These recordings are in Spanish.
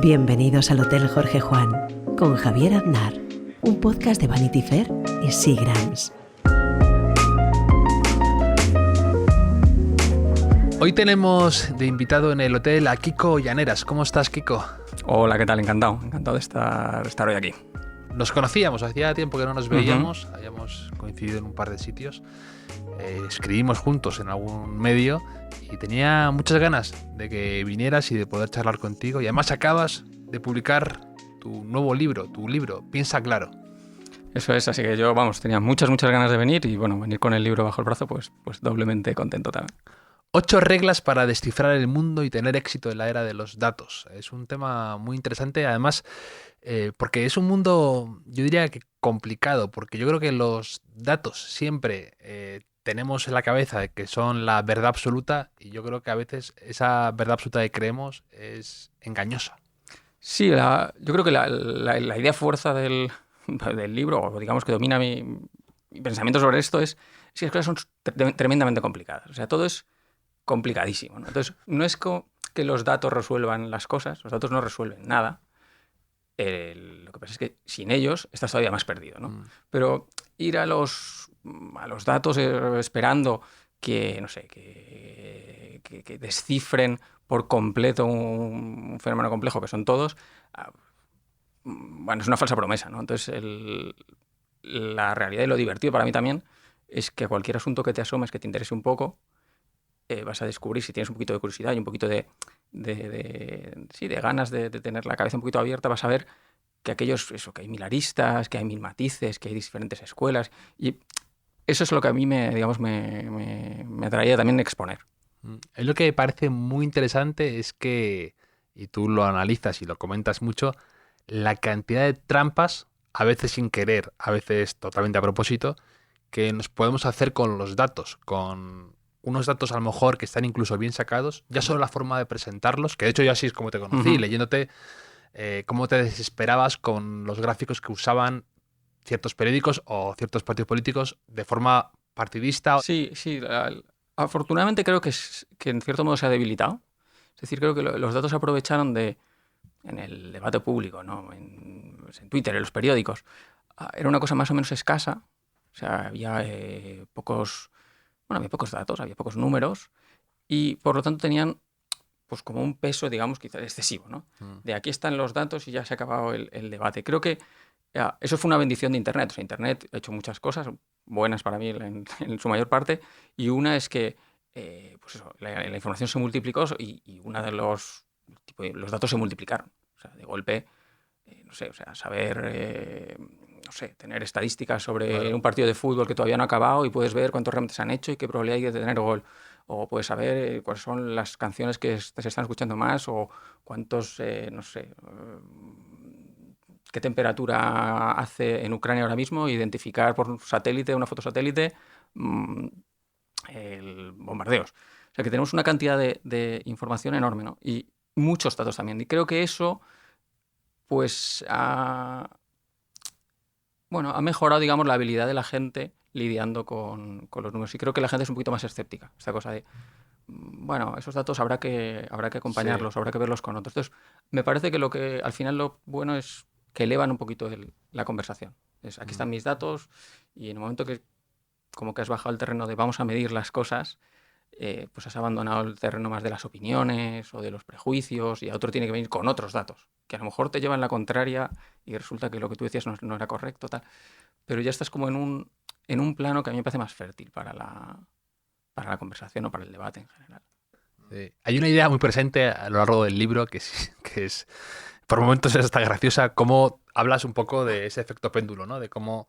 Bienvenidos al Hotel Jorge Juan con Javier Aznar, un podcast de Vanity Fair y Seagrams. Hoy tenemos de invitado en el hotel a Kiko Llaneras. ¿Cómo estás, Kiko? Hola, ¿qué tal? Encantado de estar hoy aquí. Nos conocíamos, hacía tiempo que no nos veíamos, habíamos coincidido en un par de sitios, escribimos juntos en algún medio y tenía muchas ganas de que vinieras y de poder charlar contigo. Y además acabas de publicar tu nuevo libro, Piensa Claro. Eso es, así que yo, tenía muchas ganas de venir y venir con el libro bajo el brazo, pues doblemente contento también. 8 reglas para descifrar el mundo y tener éxito en la era de los datos. Es un tema muy interesante, además, porque es un mundo, yo diría que complicado, porque yo creo que los datos siempre tenemos en la cabeza que son la verdad absoluta y yo creo que a veces esa verdad absoluta que creemos es engañosa. Sí, yo creo que la idea fuerza del libro, o digamos que domina mi pensamiento sobre esto, es que las cosas son tremendamente complicadas. O sea, todo es complicadísimo, ¿no? Entonces, no es que los datos resuelvan las cosas, los datos no resuelven nada. Lo que pasa es que sin ellos estás todavía más perdido, ¿no? Pero ir a los datos esperando que, no sé, que descifren por completo un fenómeno complejo que son todos, es una falsa promesa, ¿no? Entonces, la realidad y lo divertido para mí también es que cualquier asunto que te asomes, que te interese un poco, vas a descubrir, si tienes un poquito de curiosidad y un poquito de ganas de tener la cabeza un poquito abierta, vas a ver que que hay mil aristas, que hay mil matices, que hay diferentes escuelas, y eso es lo que a mí me atraía también exponer. Lo que me parece muy interesante es que, y tú lo analizas y lo comentas mucho, la cantidad de trampas, a veces sin querer, a veces totalmente a propósito, que nos podemos hacer con los datos, con unos datos a lo mejor que están incluso bien sacados, ya solo la forma de presentarlos, que de hecho yo así es como te conocí, leyéndote cómo te desesperabas con los gráficos que usaban ciertos periódicos o ciertos partidos políticos de forma partidista. Sí, afortunadamente creo que en cierto modo se ha debilitado. Es decir, creo que los datos se aprovecharon en el debate público, ¿no? En Twitter, en los periódicos. Era una cosa más o menos escasa. O sea, había pocos datos, había pocos números y por lo tanto tenían pues como un peso, digamos, quizás excesivo, ¿no? De aquí están los datos y ya se ha acabado el debate. Creo que eso fue una bendición de Internet. O sea, Internet ha hecho muchas cosas buenas para mí en su mayor parte, y una es que la información se multiplicó y una de los datos se multiplicaron. O sea, de golpe, saber, tener estadísticas sobre un partido de fútbol que todavía no ha acabado y puedes ver cuántos remates han hecho y qué probabilidad hay de tener gol. O puedes saber cuáles son las canciones que se están escuchando más o cuántos, qué temperatura hace en Ucrania ahora mismo, identificar por satélite, una foto satélite, el bombardeos. O sea, que tenemos una cantidad de información enorme, ¿no? Y muchos datos también. Y creo que eso pues ha mejorado, digamos, la habilidad de la gente lidiando con los números. Y creo que la gente es un poquito más escéptica. Esta cosa de, esos datos habrá que acompañarlos, sí, habrá que verlos con otros. Entonces, me parece que al final lo bueno es que elevan un poquito la conversación. Aquí están mis datos y en el momento que como que has bajado el terreno de vamos a medir las cosas, pues has abandonado el terreno más de las opiniones o de los prejuicios y a otro tiene que venir con otros datos, que a lo mejor te llevan la contraria y resulta que lo que tú decías no era correcto, tal. Pero ya estás como en un plano que a mí me parece más fértil para la conversación o para el debate en general. Hay una idea muy presente a lo largo del libro que es por momentos es hasta graciosa, cómo hablas un poco de ese efecto péndulo, ¿no? De cómo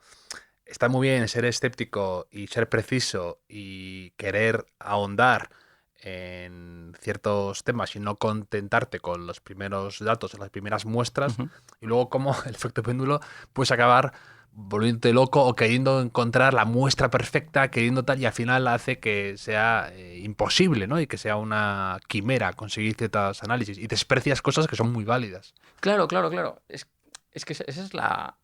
está muy bien ser escéptico y ser preciso y querer ahondar en ciertos temas y no contentarte con los primeros datos, las primeras muestras, y luego cómo el efecto péndulo puedes acabar volviéndote loco o queriendo encontrar la muestra perfecta, queriendo tal, y al final hace que sea imposible, ¿no? Y que sea una quimera conseguir ciertos análisis y desprecias cosas que son muy válidas. Claro. Es que esa es una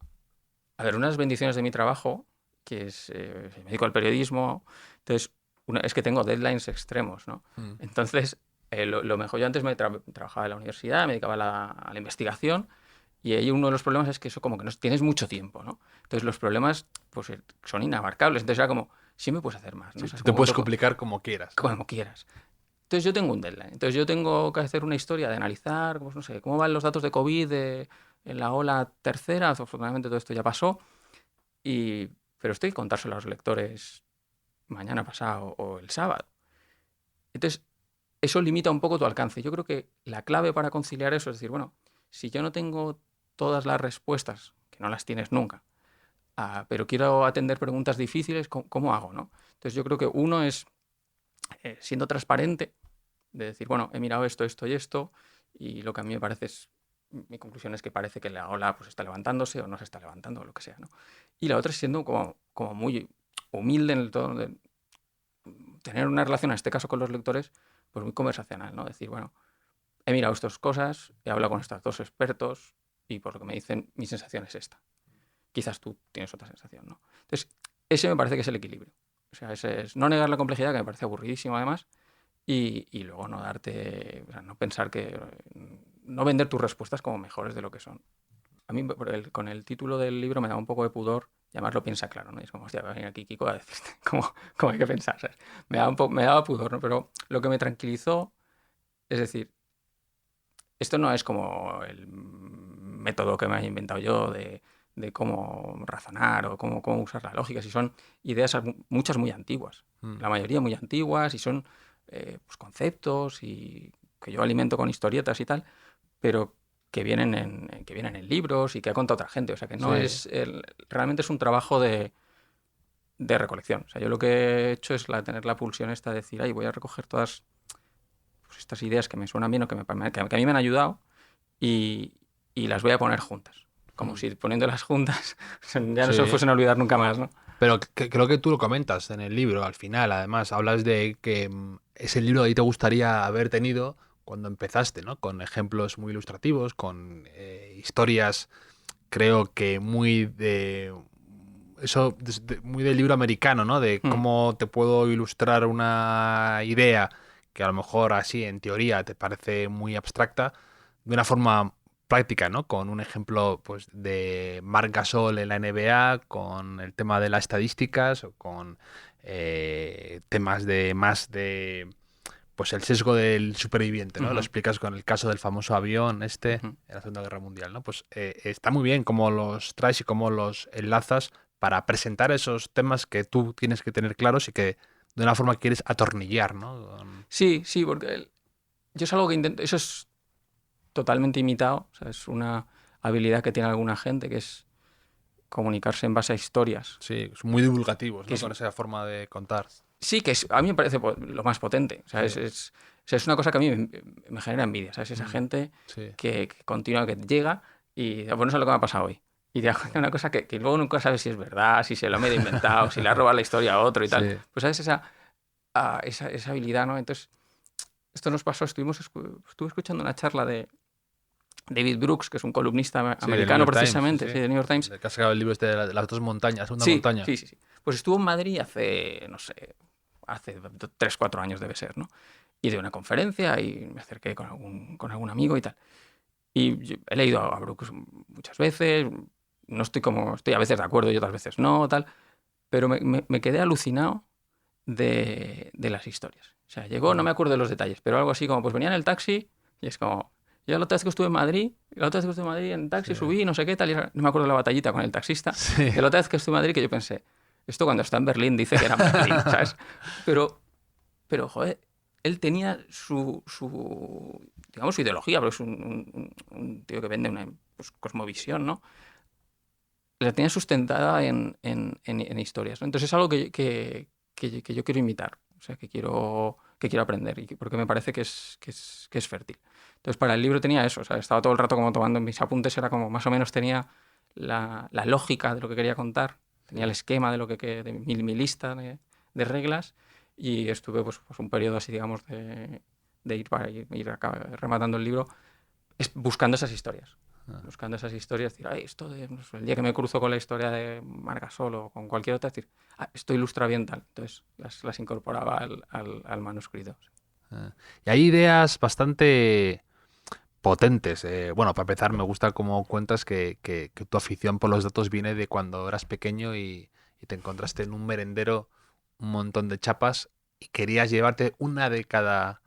de las bendiciones de mi trabajo, que es me dedico al periodismo, entonces es que tengo deadlines extremos, ¿no? Entonces lo mejor, yo antes trabajaba en la universidad, me dedicaba a la investigación, y ahí uno de los problemas es que eso como que no tienes mucho tiempo, ¿no? Entonces los problemas pues son inabarcables, entonces era como, siempre puedes hacer más, ¿no? Sí, O sea, es tú te como puedes complicar como quieras. como quieras. Entonces yo tengo un deadline, entonces yo tengo que hacer una historia de analizar, pues, no sé, cómo van los datos de COVID en la ola tercera, afortunadamente todo esto ya pasó, pero estoy que contárselo a los lectores mañana pasado o el sábado. Entonces, eso limita un poco tu alcance. Yo creo que la clave para conciliar eso es decir, bueno, si yo no tengo todas las respuestas, que no las tienes nunca, pero quiero atender preguntas difíciles, ¿cómo hago? ¿No? Entonces, yo creo que uno es siendo transparente, de decir, bueno, he mirado esto, esto y esto, y lo que a mí me parece mi conclusión es que parece que la ola pues, está levantándose o no se está levantando, o lo que sea, ¿no? Y la otra es siendo como muy humilde en el tono de tener una relación, en este caso con los lectores, pues muy conversacional, ¿no? Decir, bueno, he mirado estas cosas, he hablado con estos dos expertos y por lo que me dicen, mi sensación es esta. Quizás tú tienes otra sensación, ¿no? Entonces, ese me parece que es el equilibrio. O sea, ese es no negar la complejidad, que me parece aburridísimo además, y luego no darte, o sea, no pensar que, no vender tus respuestas como mejores de lo que son. A mí con el título del libro me da un poco de pudor llamarlo Piensa Claro, ¿no? Y es como, hostia, va a venir aquí Kiko a decirte cómo hay que pensar, ¿sabes? Me daba pudor, ¿no? Pero lo que me tranquilizó es decir, esto no es como el método que me he inventado yo de cómo razonar o cómo usar la lógica, si son ideas muchas muy antiguas, la mayoría muy antiguas y son pues conceptos y que yo alimento con historietas y tal, pero que vienen en libros y que ha contado otra gente, o sea que no Sí. es realmente es un trabajo de recolección. O sea, yo lo que he hecho es tener la pulsión esta de decir, ay, voy a recoger todas pues, estas ideas que me suenan bien o que a mí me han ayudado y las voy a poner juntas. Como si poniéndolas juntas ya no se Sí. fuesen a olvidar nunca más, ¿no? Pero creo que tú lo comentas en el libro, al final, además, hablas de que es el libro que a ti te gustaría haber tenido cuando empezaste, ¿no? Con ejemplos muy ilustrativos, con historias, creo que muy de... Eso, muy del libro americano, ¿no? De cómo te puedo ilustrar una idea que a lo mejor así, en teoría, te parece muy abstracta, de una forma práctica, ¿no? Con un ejemplo pues, de Marc Gasol en la NBA, con el tema de las estadísticas, o con temas de más de pues el sesgo del superviviente, ¿no? Lo explicas con el caso del famoso avión en la Segunda Guerra Mundial, ¿no? Pues está muy bien cómo los traes y cómo los enlazas para presentar esos temas que tú tienes que tener claros y que de una forma quieres atornillar, ¿no? Sí, porque yo es algo que intento, eso es totalmente imitado, o sea, es una habilidad que tiene alguna gente que es comunicarse en base a historias. Sí, son muy divulgativos, ¿no? Es, Con esa forma de contar. sí, a mí me parece lo más potente. O sea, Sí. es una cosa que a mí me genera envidia, ¿sabes? Esa gente Sí. que continúa, que llega y bueno, eso es lo que me ha pasado hoy. Y te hace una cosa que luego nunca sabes si es verdad, si se lo ha medio inventado, si le ha robado la historia a otro y tal. Sí. Pues sabes esa habilidad, ¿no? Entonces, esto nos pasó, estuve escuchando una charla de David Brooks, que es un columnista Sí, americano del New York precisamente, Times, sí, de New York Times. El que ha sacado el libro este de las dos montañas, la segunda Sí, montaña. sí. Pues estuvo en Madrid hace, no sé, hace 3, 4 años debe ser, ¿no? Y de una conferencia y me acerqué con algún amigo y tal. Y he leído a Brooks muchas veces, no estoy a veces de acuerdo y otras veces no, tal, pero me quedé alucinado de las historias. O sea, llegó, no me acuerdo de los detalles, pero algo así como, pues venía en el taxi y es como, yo la otra vez que estuve en Madrid, en taxi subí, no sé qué, tal, y no me acuerdo de la batallita con el taxista, Sí. y la otra vez que estuve en Madrid que yo pensé, esto cuando está en Berlín dice que era Berlín, ¿sabes? Pero, joder, él tenía digamos, su ideología, pero es un tío que vende una pues, cosmovisión, ¿no? La tenía sustentada en historias, ¿no? Entonces es algo que yo quiero imitar, o sea, que quiero aprender, porque me parece que es fértil. Entonces para el libro tenía eso, o sea, estaba todo el rato como tomando mis apuntes, era como más o menos tenía la lógica de lo que quería contar, tenía el esquema de de mi lista de reglas y estuve pues un periodo así, digamos, de ir rematando el libro buscando esas historias. Buscando esas historias, decir, ay, no sé, el día que me cruzo con la historia de Marc Gasol o con cualquier otra, decir, esto ilustra bien tal. Entonces las incorporaba al manuscrito. Y hay ideas bastante potentes. Bueno, para empezar, me gusta cómo cuentas que tu afición por los datos viene de cuando eras pequeño y te encontraste en un merendero un montón de chapas y querías llevarte una de cada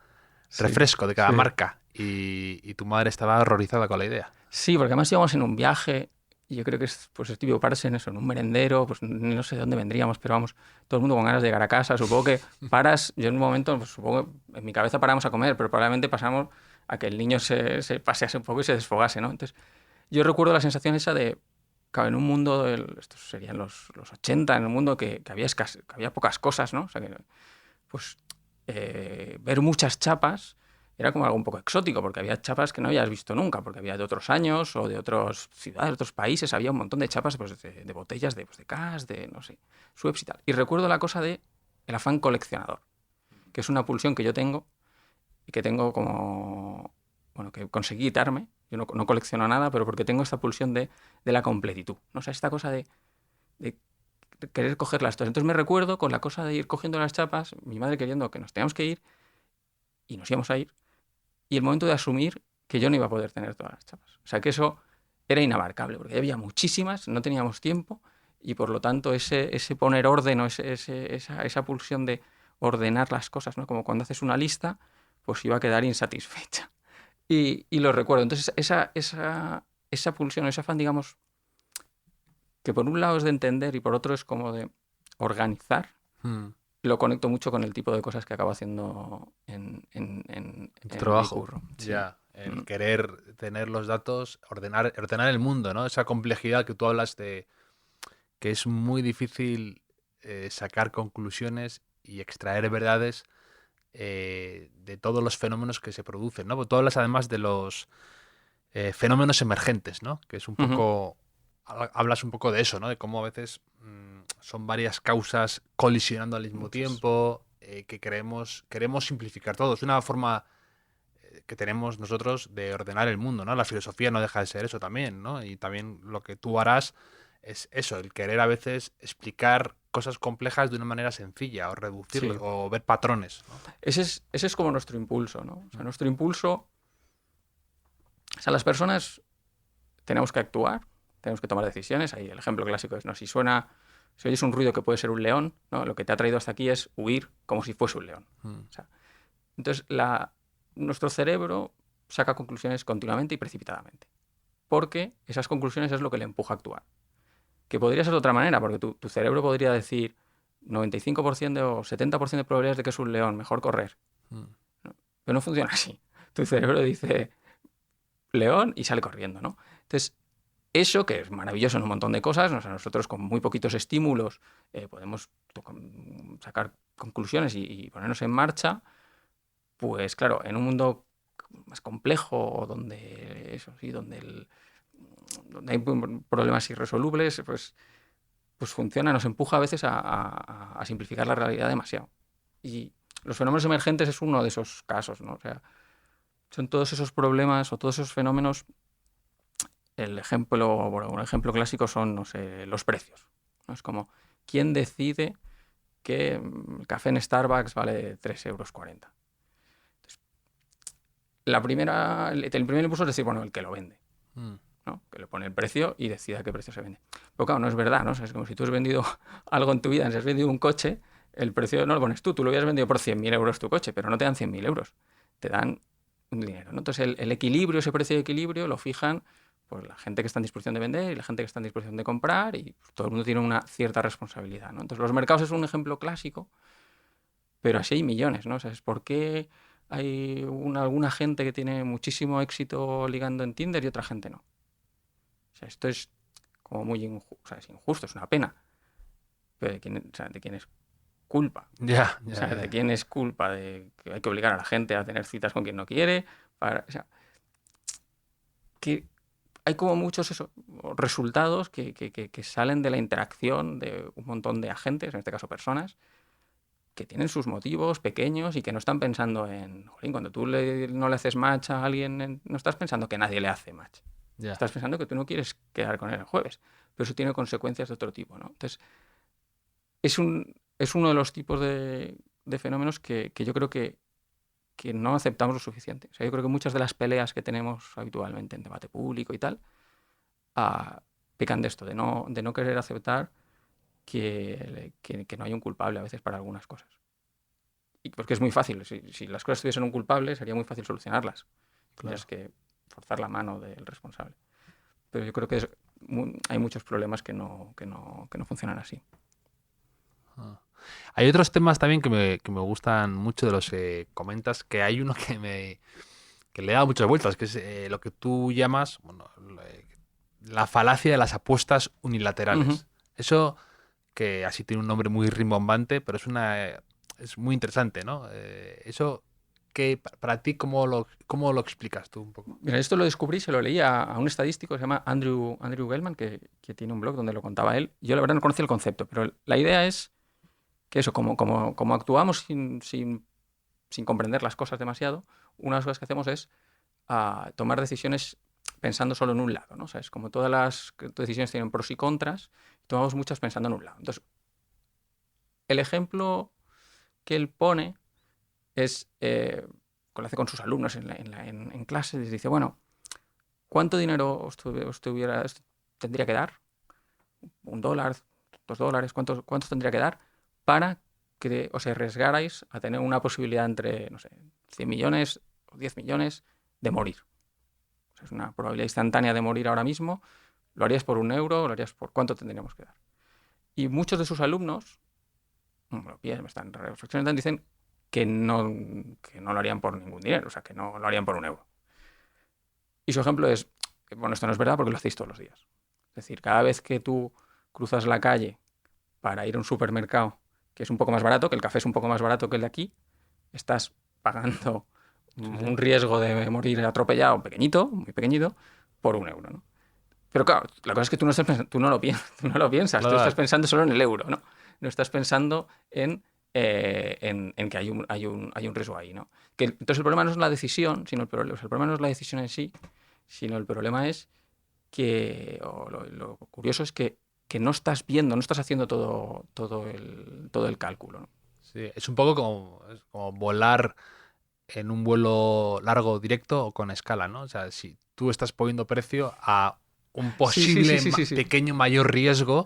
Sí, refresco, de cada sí. marca. Y tu madre estaba horrorizada con la idea. Sí, porque además íbamos en un viaje y yo creo que es típico pararse en eso, en un merendero, pues no sé de dónde vendríamos, pero vamos, todo el mundo con ganas de llegar a casa. Supongo que paras, yo en un momento, pues, supongo que en mi cabeza paramos a comer, pero probablemente pasamos a que el niño se pasease un poco y se desfogase, ¿no? Entonces, yo recuerdo la sensación esa de, claro, en un mundo, estos serían los 80, en un mundo que había, que había pocas cosas, ¿no? O sea, que, pues, ver muchas chapas era como algo un poco exótico, porque había chapas que no habías visto nunca, porque había de otros años o de otras ciudades, de otros países, había un montón de chapas pues, de botellas de Cass, de, no sé, Schweppes y tal. Y recuerdo la cosa de el afán coleccionador, que es una pulsión que yo tengo y que tengo como, bueno, que conseguí quitarme. Yo no colecciono nada, pero porque tengo esta pulsión de la completitud, ¿no? O sea, esta cosa de querer cogerlas todas. Entonces me recuerdo con la cosa de ir cogiendo las chapas, mi madre queriendo que nos teníamos que ir y nos íbamos a ir, y el momento de asumir que yo no iba a poder tener todas las chapas. O sea, que eso era inabarcable, porque había muchísimas, no teníamos tiempo, y por lo tanto ese poner orden o esa pulsión de ordenar las cosas, ¿no? Como cuando haces una lista, pues iba a quedar insatisfecha. Y lo recuerdo. Entonces, esa pulsión, ese afán, digamos, que por un lado es de entender y por otro es como de organizar, Mm. lo conecto mucho con el tipo de cosas que acabo haciendo En tu en mi trabajo. curro. Sí. Ya. El Mm. querer tener los datos, ordenar el mundo, ¿no? Esa complejidad que tú hablas de que es muy difícil sacar conclusiones y extraer verdades de todos los fenómenos que se producen, ¿no? Porque tú hablas además de los fenómenos emergentes, ¿no? Que es un Ujú. poco, hablas un poco de eso, ¿no? De cómo a veces son varias causas colisionando al mismo Muchas. tiempo, que queremos simplificar todo. Es una forma que tenemos nosotros de ordenar el mundo, ¿no? La filosofía no deja de ser eso también, ¿no? Y también lo que tú harás es eso, el querer a veces explicar cosas complejas de una manera sencilla o reducirlo Sí. o ver patrones, ¿no? Ese es como nuestro impulso, ¿no? O sea, Mm. nuestro impulso. O sea, las personas tenemos que actuar, tenemos que tomar decisiones. Ahí el ejemplo clásico es, ¿no? Si oyes un ruido que puede ser un león, ¿no? Lo que te ha traído hasta aquí es huir como si fuese un león. Mm. O sea, entonces, nuestro cerebro saca conclusiones continuamente y precipitadamente, porque esas conclusiones es lo que le empuja a actuar. Que podría ser de otra manera, porque tu cerebro podría decir 95% o 70% de probabilidades de que es un león, mejor correr. Mm. ¿No? Pero no funciona así. Tu cerebro dice león y sale corriendo, ¿no? Entonces, eso, que es maravilloso en un montón de cosas, o sea, nosotros con muy poquitos estímulos podemos sacar conclusiones y ponernos en marcha, pues claro, en un mundo más complejo, donde eso sí, donde hay problemas irresolubles, pues funciona, nos empuja a veces a simplificar la realidad demasiado. Y los fenómenos emergentes es uno de esos casos, ¿no? O sea, son todos esos problemas o todos esos fenómenos. Bueno, un ejemplo clásico son, no sé, los precios, ¿no? Es como, ¿quién decide que el café en Starbucks vale 3,40 euros? El primer impulso es decir, bueno, el que lo vende, Mm. ¿no? Que le pone el precio y decida a qué precio se vende. Pero claro, no es verdad, ¿no? O sea, es como si tú has vendido algo en tu vida, si has vendido un coche, el precio no lo pones tú lo habías vendido por 100.000 euros tu coche, pero no te dan 100.000 euros, te dan un dinero, ¿no? Entonces el equilibrio, ese precio de equilibrio lo fijan pues la gente que está en disposición de vender y la gente que está en disposición de comprar, y pues, todo el mundo tiene una cierta responsabilidad, ¿no? Entonces los mercados es un ejemplo clásico, pero así hay millones, ¿no? O sea, es por qué hay alguna gente que tiene muchísimo éxito ligando en Tinder y otra gente no. O sea, esto es como muy o sea, es injusto, es una pena. Pero o sea, ¿de quién es culpa? Ya, O ya, sea, ¿de ya. quién es culpa de que hay que obligar a la gente a tener citas con quien no quiere? O sea, que hay como muchos resultados que salen de la interacción de un montón de agentes, en este caso personas, que tienen sus motivos pequeños y que no están pensando en, jolín, cuando tú no le haces match a alguien, no estás pensando que nadie le hace match. Ya. Estás pensando que tú no quieres quedar con él el jueves, pero eso tiene consecuencias de otro tipo, ¿no? Entonces, es uno de los tipos de fenómenos que yo creo que que no aceptamos lo suficiente. O sea, yo creo que muchas de las peleas que tenemos habitualmente en debate público y tal pecan de esto, de no querer aceptar que no hay un culpable a veces para algunas cosas. Y porque es muy fácil. Si las cosas tuviesen un culpable, sería muy fácil solucionarlas. Claro. Tendrías que forzar la mano del responsable. Pero yo creo que hay muchos problemas que no funcionan así. Hay otros temas también que me gustan mucho de los que comentas, que hay uno que le da muchas vueltas, que es lo que tú llamas la falacia de las apuestas unilaterales. Uh-huh. Eso, que así tiene un nombre muy rimbombante, pero es muy interesante, ¿no? Eso, que para ti, ¿cómo lo explicas tú un poco? Mira, esto lo descubrí, se lo leí a un estadístico que se llama Andrew Gelman, que tiene un blog donde lo contaba él. Yo la verdad no conocía el concepto, pero la idea es que eso, como actuamos sin comprender las cosas demasiado, una de las cosas que hacemos es tomar decisiones pensando solo en un lado, ¿no? O sea, es como todas las decisiones tienen pros y contras, tomamos muchas pensando en un lado. Entonces, el ejemplo que él pone es, lo hace con sus alumnos en clase, les dice, bueno, ¿cuánto dinero os tendría que dar? ¿$1, $2? ¿Cuántos tendría que dar para que os arriesgarais a tener una posibilidad entre, no sé, 100 millones o 10 millones de morir? O sea, es una probabilidad instantánea de morir ahora mismo. ¿Lo harías por €1? ¿Lo harías por cuánto tendríamos que dar? Y muchos de sus alumnos, me están reflexionando, dicen que no lo harían por ningún dinero, o sea, que no lo harían por €1. Y su ejemplo es, bueno, esto no es verdad porque lo hacéis todos los días. Es decir, cada vez que tú cruzas la calle para ir a un supermercado, que es un poco más barato, que el café es un poco más barato que el de aquí, estás pagando un riesgo de morir atropellado pequeñito, muy pequeñito, por €1, ¿no? Pero claro, la cosa es que tú no lo piensas, Claro. Tú estás pensando solo en el euro, ¿no? No estás pensando en que hay un riesgo ahí, ¿no? Entonces el problema no es la decisión, el problema no es la decisión en sí, sino el problema es que, lo curioso es que no estás viendo, no estás haciendo todo el cálculo, ¿no? Sí, es un poco como volar en un vuelo largo directo o con escala, ¿no? O sea, si tú estás poniendo precio a un posible Sí. pequeño mayor riesgo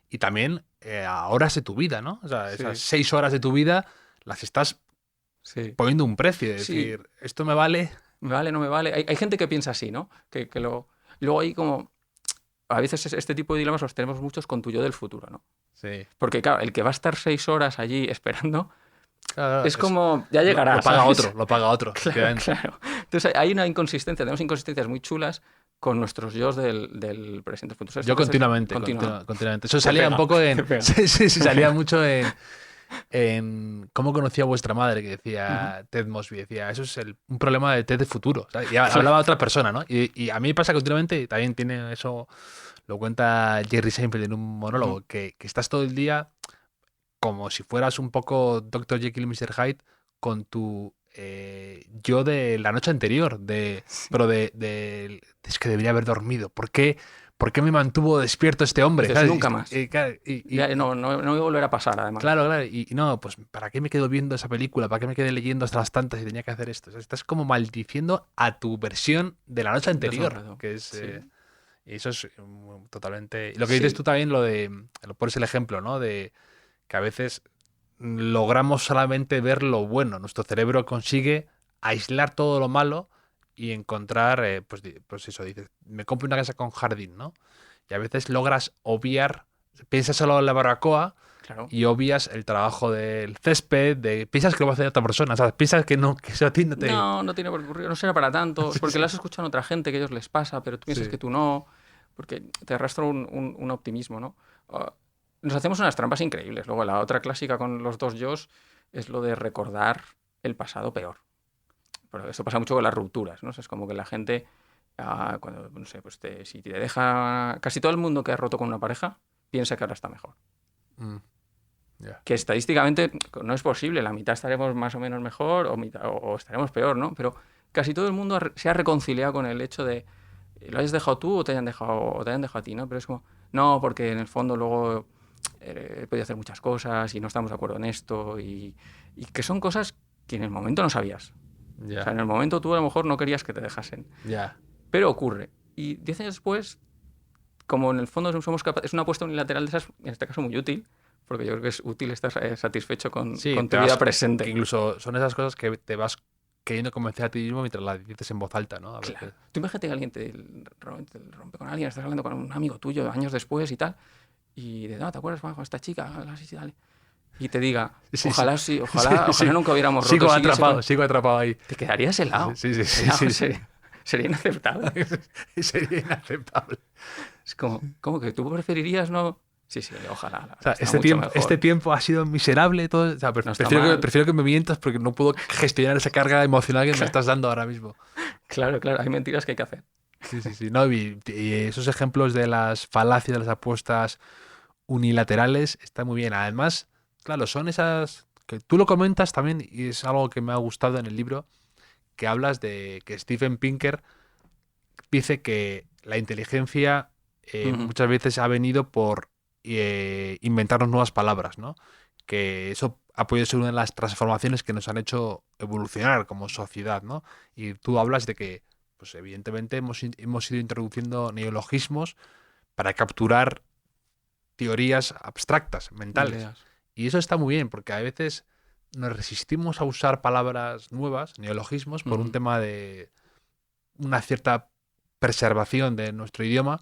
y también a horas de tu vida, ¿no? O sea, esas 6 horas de tu vida las estás poniendo un precio. Es decir, esto me vale. ¿Me vale, no me vale? Hay gente que piensa así, ¿no? Luego hay como... A veces este tipo de dilemas los tenemos muchos con tu yo del futuro, ¿no? Sí. Porque, claro, el que va a estar 6 horas allí esperando... Claro, es como, ya llegará. Lo paga otro. Claro. Entonces hay una inconsistencia, tenemos inconsistencias muy chulas con nuestros yos del presente futuro. Yo continuamente. Eso salía un poco en... Sí, salía mucho en cómo conocía a vuestra madre, que decía Ted Mosby, decía, eso es un problema de Ted de futuro. ¿Sabes? Y hablaba a otra persona, ¿no? Y a mí pasa continuamente, también tiene eso, lo cuenta Jerry Seinfeld en un monólogo, que estás todo el día como si fueras un poco Dr. Jekyll y Mr. Hyde con tu yo de la noche anterior, pero es que debería haber dormido. ¿Por qué me mantuvo despierto este hombre? Dices, nunca más. No voy a volver a pasar, además. Claro. Y no, pues ¿para qué me quedo viendo esa película? ¿Para qué me quedé leyendo hasta las tantas y tenía que hacer esto? O sea, estás como maldiciendo a tu versión de la noche anterior. Que es... y eso es totalmente... Lo que dices tú también, lo pones el ejemplo, ¿no? De que a veces logramos solamente ver lo bueno. Nuestro cerebro consigue aislar todo lo malo y encontrar, pues eso, dices, me compro una casa con jardín, ¿no? Y a veces logras obviar, piensas solo en la barbacoa y obvias el trabajo del césped, piensas que lo va a hacer otra persona, ¿sabes? Piensas que no, que eso a ti no te... No tiene por qué ocurrir, no será para tanto, porque lo has escuchado a otra gente que a ellos les pasa, pero tú piensas que tú no, porque te arrastra un optimismo, ¿no? Nos hacemos unas trampas increíbles. Luego la otra clásica con los dos yos es lo de recordar el pasado peor. Pero eso pasa mucho con las rupturas, ¿no? O sea, es como que la gente, cuando, no sé, pues si te deja... Casi todo el mundo que ha roto con una pareja piensa que ahora está mejor. Que estadísticamente no es posible. La mitad estaremos más o menos mejor o estaremos peor, ¿no? Pero casi todo el mundo se ha reconciliado con el hecho de lo hayas dejado tú o te hayan dejado a ti, ¿no? Pero es como, no, porque en el fondo luego... he podido hacer muchas cosas y no estamos de acuerdo en esto y que son cosas que en el momento no sabías. Ya. O sea, en el momento tú a lo mejor no querías que te dejasen. Ya. Pero ocurre. Y 10 años después, como en el fondo somos es una apuesta unilateral de esas, en este caso muy útil, porque yo creo que es útil estar satisfecho con Sí, tu te vida vas- presente. Que incluso son esas cosas que te vas queriendo convencer a ti mismo mientras las dices en voz alta, ¿no? A Claro. veces. Tú imagínate que alguien te rompe con alguien, estás hablando con un amigo tuyo años después y tal, y de, no, ¿te acuerdas, Juanjo, esta chica? Así, sí, dale. Y te diga, Sí, ojalá sí. sí, ojalá Sí. nunca hubiéramos roto. Sigo atrapado ahí. Te quedarías helado. Sí. Helado, sería inaceptable. Sería inaceptable. Es como, ¿cómo que tú preferirías no? Sí, ojalá. O sea, está mucho mejor. este tiempo ha sido miserable. Todo, o sea, No está prefiero mal. que me mientas porque no puedo gestionar esa carga emocional que me estás dando ahora mismo. Claro, hay mentiras que hay que hacer. Sí. No, y esos ejemplos de las falacias, de las apuestas unilaterales, está muy bien. Además, claro, son esas que tú lo comentas también y es algo que me ha gustado en el libro, que hablas de que Steven Pinker dice que la inteligencia muchas veces ha venido por inventarnos nuevas palabras, ¿no? Que eso ha podido ser una de las transformaciones que nos han hecho evolucionar como sociedad, ¿no? Y tú hablas de que, pues evidentemente hemos ido introduciendo neologismos para capturar teorías abstractas, mentales. Ideas. Y eso está muy bien, porque a veces nos resistimos a usar palabras nuevas, neologismos, por un tema de una cierta preservación de nuestro idioma.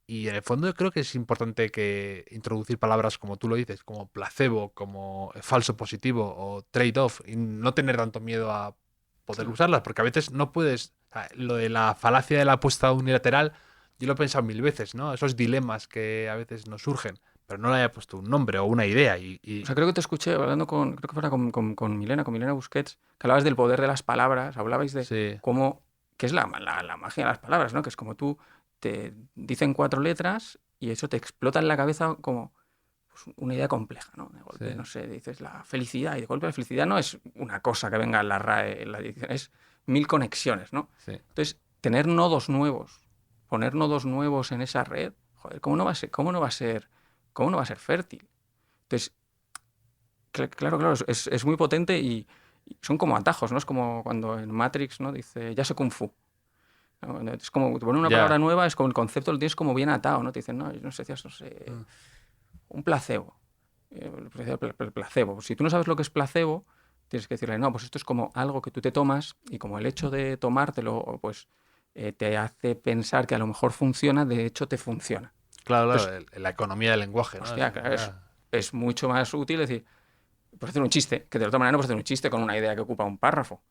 Y en el fondo yo creo que es importante que introducir palabras como tú lo dices, como placebo, como falso positivo o trade-off, y no tener tanto miedo a poder usarlas, porque a veces no puedes. O sea, lo de la falacia de la apuesta unilateral, yo lo he pensado 1000 veces, ¿no? Esos dilemas que a veces nos surgen, pero no le haya puesto un nombre o una idea. O sea, creo que te escuché hablando creo que fuera con Milena Busquets, que hablabas del poder de las palabras, hablabais de Sí. cómo, que es la magia de las palabras, ¿no? Que es como tú te dicen 4 letras y eso te explota en la cabeza como pues, una idea compleja, ¿no? De golpe, Sí. no sé, dices la felicidad y de golpe la felicidad no es una cosa que venga en la RAE, en la edición, es 1000 conexiones, ¿no? Sí. Entonces, tener nodos nuevos, poner nodos nuevos en esa red, joder, ¿cómo no va a ser fértil? Entonces, claro, es muy potente y son como atajos, ¿no? Es como cuando en Matrix, ¿no? Dice, ya sé Kung Fu. ¿No? Es como, te ponen una Ya. palabra nueva, es como el concepto lo tienes como bien atado, ¿no? Te dicen, no, no sé, un placebo. El placebo. Si tú no sabes lo que es placebo, tienes que decirle, no, pues esto es como algo que tú te tomas y como el hecho de tomártelo, pues te hace pensar que a lo mejor funciona, de hecho te funciona. Claro, Entonces, la economía del lenguaje, ¿no? hostia, claro, es mucho más útil decir, puedes hacer un chiste, que de otra manera no puedes hacer un chiste con una idea que ocupa un párrafo.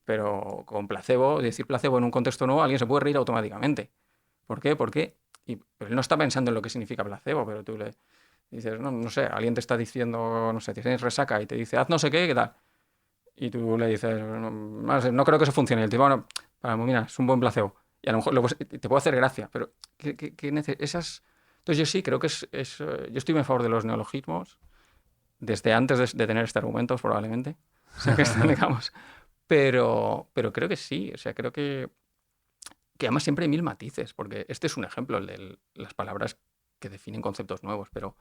Pero con placebo, decir placebo en un contexto nuevo, alguien se puede reír automáticamente. ¿Por qué? Pero él no está pensando en lo que significa placebo, pero tú le dices, no sé, alguien te está diciendo, no sé, tienes resaca y te dice, haz no sé qué, ¿qué tal? Y tú le dices, no creo que eso funcione. Y el tipo, bueno, mira, es un buen placebo. Y a lo mejor te puede hacer gracia, pero esas... Entonces yo sí creo que yo estoy a favor de los neologismos desde antes de tener este argumento, probablemente. O sea, que digamos... Pero creo que sí, o sea, creo que además siempre hay 1000 matices, porque este es un ejemplo, el de las palabras que definen conceptos nuevos, pero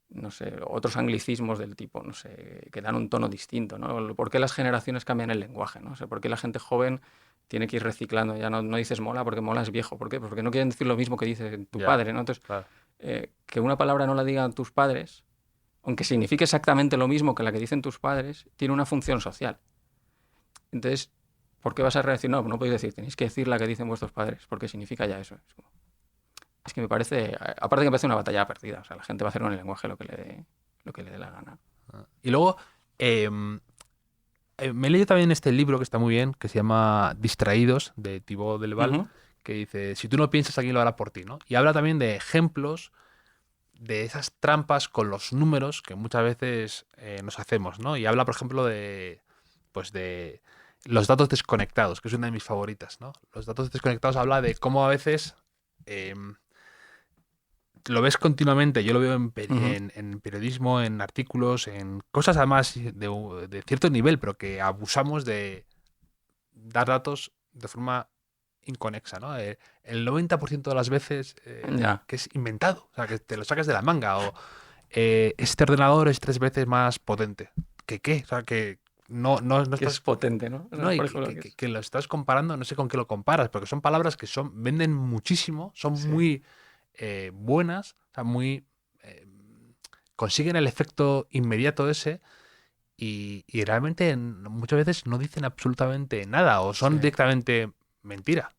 no sé, otros anglicismos del tipo, no sé, que dan un tono distinto, ¿no? ¿Por qué las generaciones cambian el lenguaje, ¿no? O sea, ¿por qué la gente joven tiene que ir reciclando? Ya no dices mola porque mola es viejo, ¿por qué? Porque no quieren decir lo mismo que dice tu padre, ¿no? Entonces, claro. Que una palabra no la digan tus padres, aunque signifique exactamente lo mismo que la que dicen tus padres, tiene una función social. Entonces, ¿por qué vas a decir? No podéis decir, tenéis que decir la que dicen vuestros padres, porque significa ya eso. Es que me parece, aparte que me parece una batalla perdida, o sea, la gente va a hacer con el lenguaje lo que le dé la gana. Y luego, me he leído también este libro que está muy bien, que se llama Distraídos, de Thibaut Delval, que dice, si tú no piensas, alguien lo hará por ti, ¿no? Y habla también de ejemplos de esas trampas con los números que muchas veces nos hacemos, ¿no? Y habla, por ejemplo, de los datos desconectados, que es una de mis favoritas, ¿no? Los datos desconectados habla de cómo a veces lo ves continuamente, yo lo veo en periodismo, en artículos, en cosas además de cierto nivel, pero que abusamos de dar datos de forma inconexa, ¿no? El 90% de las veces que es inventado, o sea, que te lo sacas de la manga, o este ordenador es 3 veces más potente. ¿Qué? O sea, que no Que es estás... potente, ¿no? No, y Por ejemplo, que lo estás comparando, no sé con qué lo comparas, porque son palabras que venden muchísimo, son Sí. muy buenas, o sea, eh, consiguen el efecto inmediato ese y realmente muchas veces no dicen absolutamente nada o son Sí. directamente mentira.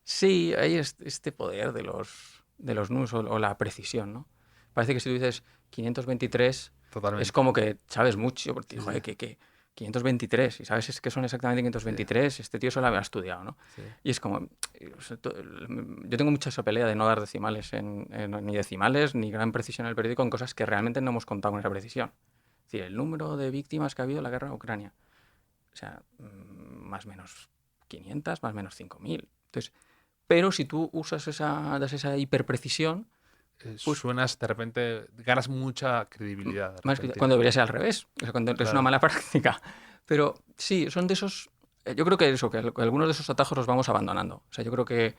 Sí, hay este poder de los números o la precisión, ¿no? Parece que si tú dices 523 es Totalmente. como que sabes mucho, porque, Sí, joder, sí, que 523, y sabes es que son exactamente sí, 523, este tío solo lo había estudiado, ¿no? sí. Y es como, o sea, yo tengo mucha esa pelea de no dar decimales, ni decimales, ni gran precisión en el periódico en cosas que realmente no hemos contado con esa precisión. Es decir, el número de víctimas que ha habido en la guerra de Ucrania, o sea, más o menos 500, más o menos 5.000. Entonces, pero si tú das esa hiperprecisión, pues Suenas de repente, ganas mucha credibilidad de cuando repentina. debería ser al revés, o sea, cuando es una Claro. mala práctica. Pero sí, son de esos... Yo creo que eso, que algunos de esos atajos los vamos abandonando. O sea, yo creo que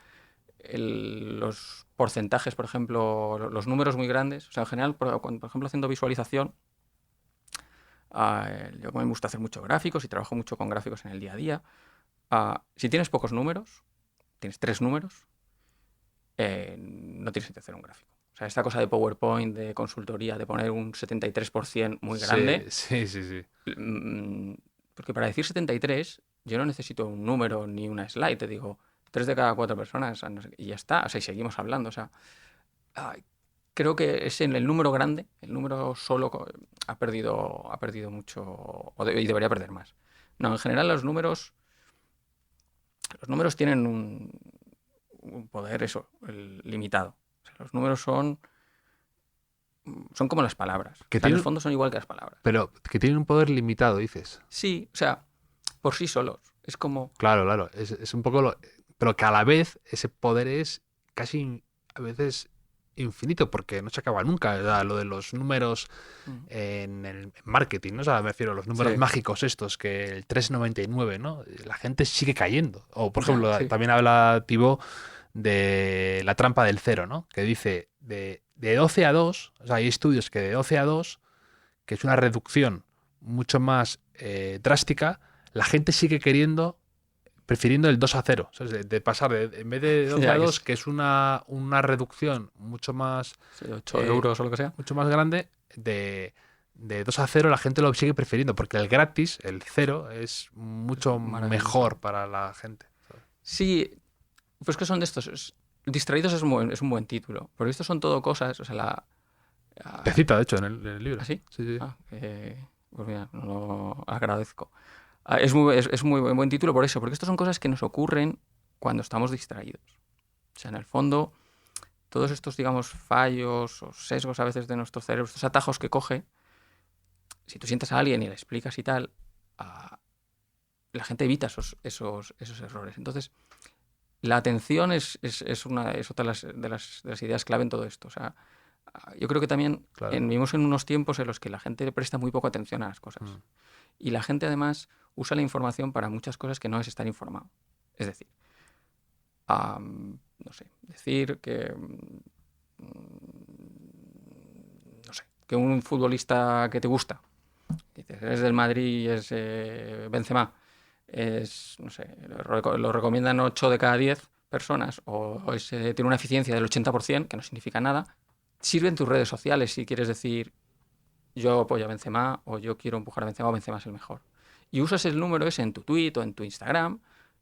los porcentajes, por ejemplo, los números muy grandes, o sea, en general, por ejemplo, haciendo visualización, yo me gusta hacer muchos gráficos y trabajo mucho con gráficos en el día a día. Si tienes pocos números, tienes 3 números, no tienes que hacer un gráfico. O sea, esta cosa de PowerPoint, de consultoría, de poner un 73% muy Sí, grande, sí, sí, sí. porque para decir 73 yo no necesito un número ni una slide, te digo 3 de cada 4 personas no sé, y ya está, o sea, y seguimos hablando, o sea, creo que es en el número grande, el número solo ha perdido mucho y debería perder más. No, en general los números tienen un poder limitado. O sea, los números son como las palabras. Que O sea, en el tienen, fondo son igual que las palabras. pero que tienen un poder limitado, dices. Sí, o sea, por sí solos. Es como... Claro, claro. Es un poco lo. Pero que a la vez ese poder es casi a veces infinito, porque no se acaba nunca. O sea, lo de los números en el marketing, ¿no? O sea, me refiero a los números Sí, mágicos estos, que el 3,99, ¿no? La gente sigue cayendo. O, por ya, ejemplo, sí. también habla Thibaut de la trampa del cero, ¿no? Que dice de 12 a 2, o sea, hay estudios que de 12 a 2, que es una reducción mucho más drástica, la gente sigue prefiriendo el 2 a 0. O sea, de pasar en vez de 12 a Ya, 2, que es una reducción mucho más, sí, 8 eh, euros o lo que sea. mucho más grande, de 2 a 0 la gente lo sigue prefiriendo, porque el gratis, el cero, es mucho Maravilloso. mejor para la gente. Sí, pues que son de estos. Distraídos es un buen título. Porque estos son todo cosas. O sea, Te cita, de hecho, en el libro. ¿Ah, sí? Sí, sí. Pues mira, no lo agradezco. Es muy buen título por eso, porque estas son cosas que nos ocurren cuando estamos distraídos. O sea, en el fondo, todos estos, digamos, fallos o sesgos a veces de nuestro cerebro, estos atajos que coge, si tú sientas a alguien y le explicas y tal, la gente evita esos errores. Entonces, la atención es otra de las ideas clave en todo esto. O sea, yo creo que también Claro. vivimos en unos tiempos en los que la gente presta muy poco atención a las cosas. Mm. Y la gente además usa la información para muchas cosas que no es estar informado. Es decir, no sé, decir que, no sé, que un futbolista que te gusta, dices, eres del Madrid y es Benzema, no sé, lo recomiendan 8 de cada 10 personas o tiene una eficiencia del 80%, que no significa nada, sirve en tus redes sociales si quieres decir yo apoyo a Benzema o yo quiero empujar a Benzema o Benzema es el mejor. Y usas el número ese en tu tweet o en tu Instagram,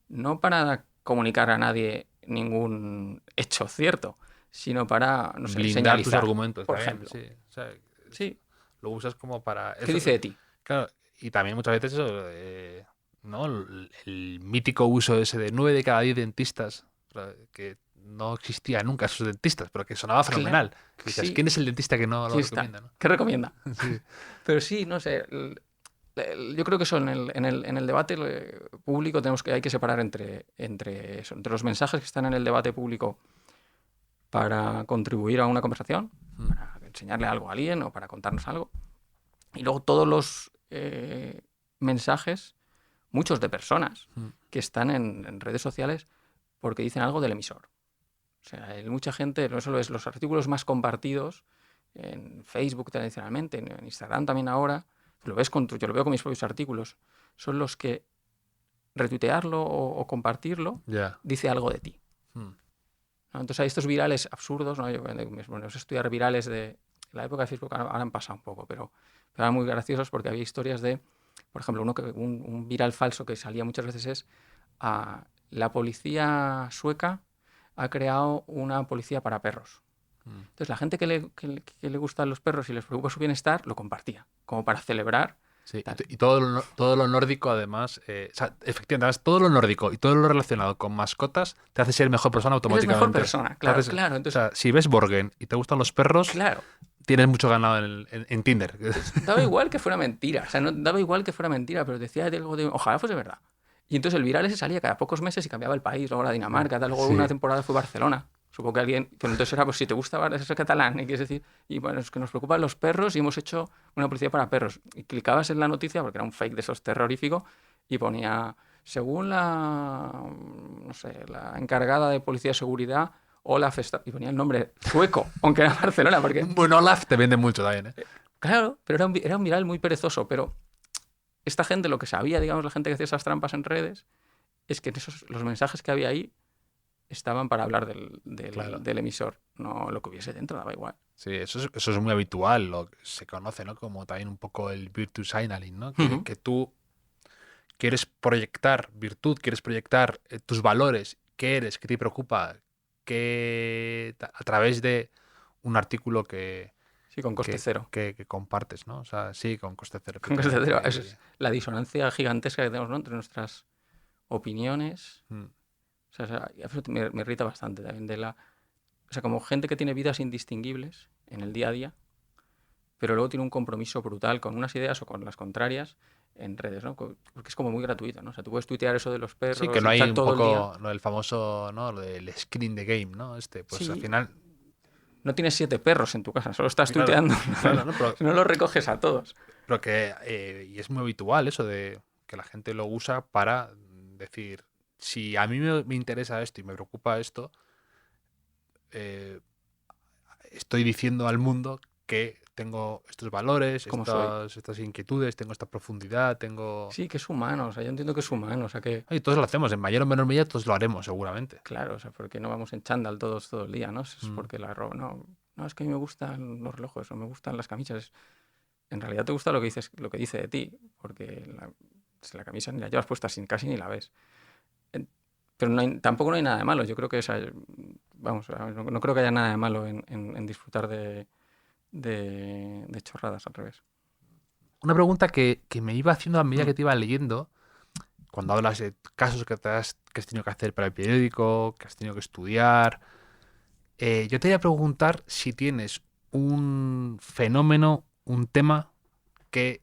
no para comunicar a nadie ningún hecho cierto, sino para, no sé, Blindar tus señalizar, argumentos por también, ejemplo. sí. O sea, Sí, lo usas como para ¿qué eso. dice de ti? Claro, y también muchas veces eso, ¿no? El mítico uso ese de 9 de cada 10 dentistas, claro, que no existía nunca esos dentistas, pero que sonaba Claro, fenomenal. Que dices, sí, ¿quién es el dentista que no lo aquí está. recomienda? ¿No? ¿Qué recomienda? Sí, Pero sí, no sé, yo creo que eso en el debate público hay que separar entre los mensajes que están en el debate público para contribuir a una conversación, para enseñarle algo a alguien o para contarnos algo. Y luego todos los mensajes, muchos de personas que están en redes sociales porque dicen algo del emisor. O sea, hay mucha gente, no solo es los artículos más compartidos en Facebook tradicionalmente, en Instagram también ahora, yo lo veo con mis propios artículos, son los que retuitearlo o compartirlo Ya. dice algo de ti. Mm. ¿No? Entonces hay estos virales absurdos, ¿no? Yo bueno, estudiar virales de la época de Facebook, ahora han pasado un poco, pero eran muy graciosos porque había historias de, por ejemplo, un viral falso que salía muchas veces es la policía sueca ha creado una policía para perros. Entonces la gente que le gustan los perros y les preocupa su bienestar lo compartía, como para celebrar. Sí, Tal. y todo lo nórdico, además, o sea, efectivamente, además, todo lo nórdico y todo lo relacionado con mascotas te hace ser mejor persona Eres automáticamente. mejor persona, claro, Entonces, claro. o Entonces, sea, si ves Borgen y te gustan los perros, claro, tienes mucho ganado en Tinder. daba igual que fuera mentira, o sea, no daba igual que fuera mentira, pero decía algo de, ojalá fuese verdad. Y entonces el viral ese salía cada pocos meses y cambiaba el país, luego era Dinamarca, tal, luego Sí. una temporada fue Barcelona. Supongo que alguien, pero entonces era, pues si te gusta ese catalán, y quieres decir, y bueno, es que nos preocupan los perros y hemos hecho una policía para perros. Y clicabas en la noticia, porque era un fake de esos terrorífico, y ponía, según no sé, la encargada de policía de seguridad, Olaf, y ponía el nombre sueco, aunque era Barcelona, porque Bueno, Olaf te vende mucho también, ¿eh? claro, pero era un viral muy perezoso, pero esta gente, lo que sabía, digamos, la gente que hacía esas trampas en redes, es que los mensajes que había ahí estaban para hablar Claro. del emisor, no lo que hubiese dentro, daba igual. Sí, eso es muy habitual, lo que se conoce, ¿no? Como también un poco el virtue signaling, ¿no? Ujú. Que tú quieres proyectar virtud, quieres proyectar tus valores, qué eres, qué te preocupa, a través de un artículo Sí, con coste cero. que compartes, ¿no? O sea, sí, con coste cero. Con coste cero. efectivamente. Eso es la disonancia gigantesca que tenemos, ¿no?, entre nuestras opiniones. Mm. O sea, eso me irrita bastante también o sea, como gente que tiene vidas indistinguibles en el día a día, pero luego tiene un compromiso brutal con unas ideas o con las contrarias en redes, ¿no? Porque es como muy gratuito, ¿no? O sea, tú puedes tuitear eso de los perros, Sí, que no hay echar un todo el día. poco lo del famoso, ¿no? Lo del skin the game, ¿no? Pues Sí. al final. No tienes 7 perros en tu casa, solo estás Claro, tuiteando. claro, ¿no? Pero, No los recoges a todos. pero que y es muy habitual eso de que la gente lo usa para decir, si a mí me interesa esto y me preocupa esto, eh, estoy diciendo al mundo que tengo estos valores, Como soy. estas inquietudes, tengo esta profundidad, Sí, que es humano, o sea, yo entiendo que es humano, o sea, que, Y todos lo hacemos, en mayor o menor medida todos lo haremos, seguramente. claro, o sea, porque no vamos en chándal todos todo el día, ¿no? Es Mm. porque no, es que a mí me gustan los relojes o me gustan las camisas. En realidad te gusta lo que dice de ti, porque la camisa ni la llevas puesta, casi ni la ves. Pero tampoco no hay nada de malo, yo creo que, o sea, vamos, no creo que haya nada de malo en disfrutar de chorradas al revés. Una pregunta que me iba haciendo a medida Mm. que te iba leyendo, cuando hablas de casos que que has tenido que hacer para el periódico, que has tenido que estudiar, yo te iba a preguntar si tienes un fenómeno, un tema que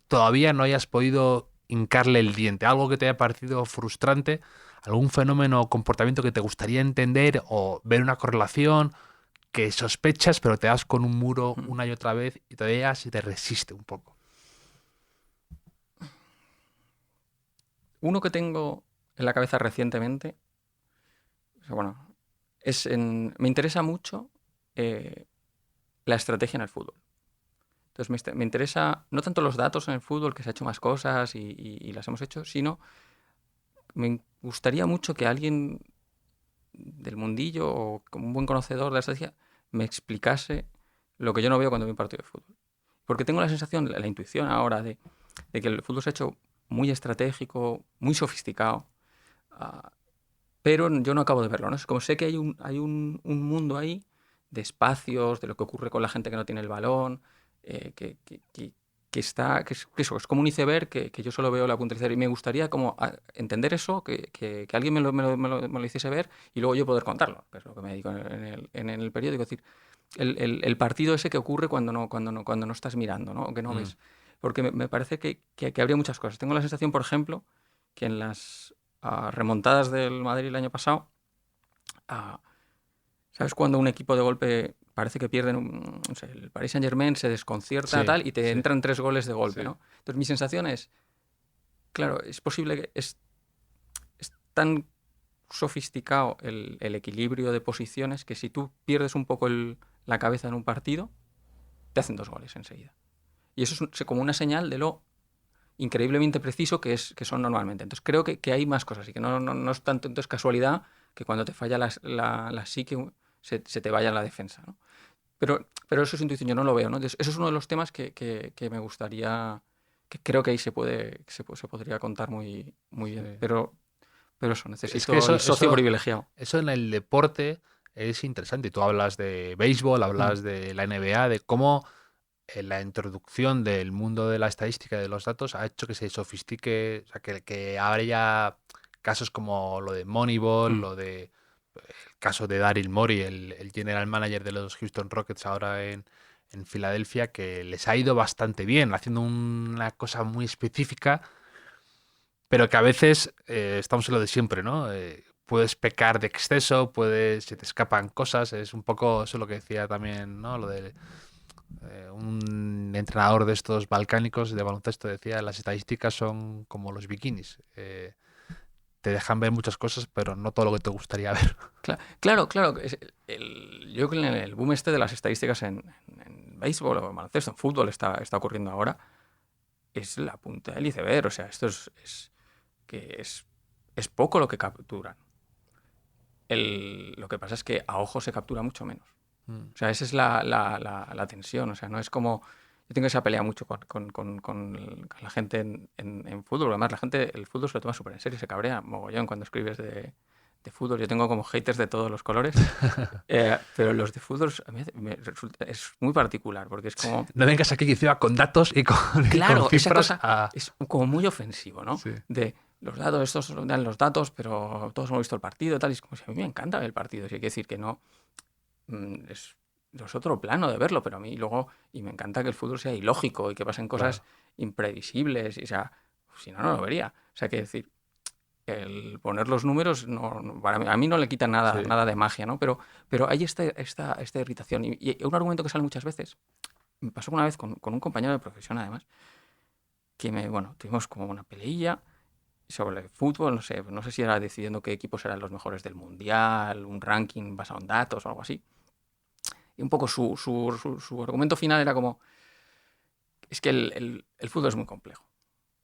todavía no hayas podido hincarle el diente, algo que te haya parecido frustrante, algún fenómeno o comportamiento que te gustaría entender o ver una correlación que sospechas pero te das con un muro una y otra vez y todavía se te resiste un poco. Uno que tengo en la cabeza recientemente, o sea, bueno, me interesa mucho la estrategia en el fútbol. Entonces me interesa no tanto los datos en el fútbol, que se ha hecho más cosas y las hemos hecho, sino me gustaría mucho que alguien del mundillo o como un buen conocedor de la estrategia me explicase lo que yo no veo cuando veo un partido de fútbol. Porque tengo la sensación, la intuición ahora de que el fútbol se ha hecho muy estratégico, muy sofisticado, pero yo no acabo de verlo, ¿no? Es como sé que hay un mundo ahí de espacios, de lo que ocurre con la gente que no tiene el balón, que es como un iceberg que yo solo veo la punta del iceberg y me gustaría como entender eso, que alguien me lo hiciese ver y luego yo poder contarlo, que es lo que me dedico en el periódico, es decir, el partido ese que ocurre cuando no estás mirando, ¿no? O que no ves. Porque me parece que habría muchas cosas. Tengo la sensación, por ejemplo, que en las remontadas del Madrid el año pasado, ¿sabes cuando un equipo de golpe parece que pierden, no sé, el Paris Saint-Germain se desconcierta Sí, tal y te sí. entran 3 goles de golpe, Sí. ¿no? Entonces mi sensación es, claro, es posible que es tan sofisticado el equilibrio de posiciones que si tú pierdes un poco la cabeza en un partido, te hacen 2 goles enseguida. Y eso es como una señal de lo increíblemente preciso que son normalmente. Entonces creo que hay más cosas y que no es tanto entonces casualidad que cuando te falla la psique se te vaya la defensa, ¿no? Pero eso es intuición, yo no lo veo, ¿no? Entonces, eso es uno de los temas que me gustaría, que creo que ahí se podría contar muy, muy bien. Sí. Pero eso, Es que necesito el socio privilegiado. eso en el deporte es interesante. Tú hablas de béisbol, hablas de la NBA, de cómo la introducción del mundo de la estadística y de los datos ha hecho que se sofistique, o sea, que ahora ya casos como lo de Moneyball, Mm. lo de el caso de Daryl Morey, el general manager de los Houston Rockets ahora en Filadelfia, que les ha ido bastante bien, haciendo una cosa muy específica, pero que a veces estamos en lo de siempre, ¿no? Puedes pecar de exceso, se te escapan cosas, es un poco eso lo que decía también, ¿no? Lo de un entrenador de estos balcánicos de baloncesto decía, las estadísticas son como los bikinis. Te dejan ver muchas cosas, pero no todo lo que te gustaría ver. Claro. Yo creo que en el boom de las estadísticas en béisbol o en baloncesto, en fútbol está ocurriendo ahora, es la punta del iceberg. O sea, esto es poco lo que capturan. Lo que pasa es que a ojo se captura mucho menos. O sea, esa es la tensión. O sea, no es como... Yo tengo esa pelea mucho con la gente en fútbol. Además, el fútbol se lo toma súper en serio, se cabrea mogollón cuando escribes de fútbol. Yo tengo como haters de todos los colores. Pero los de fútbol a mí es muy particular, porque es como... No vengas aquí encima con datos y con Claro, con esa cifras. cosa es como muy ofensivo, ¿no? Sí. De los datos, estos dan los datos, pero todos hemos visto el partido, tal. Y es como si a mí me encanta ver el partido. Si hay que decir que no... es otro plano de verlo, pero a mí luego, y me encanta que el fútbol sea ilógico y que pasen cosas imprevisibles, y, o sea, si no lo vería. O sea, que decir, el poner los números a mí no le quita nada de magia, ¿no? Pero hay esta irritación. Y un argumento que sale muchas veces, me pasó una vez con un compañero de profesión, además, que tuvimos como una peleilla sobre el fútbol, no sé si era decidiendo qué equipos eran los mejores del mundial, un ranking basado en datos o algo así. Y un poco su argumento final era como, es que el fútbol es muy complejo.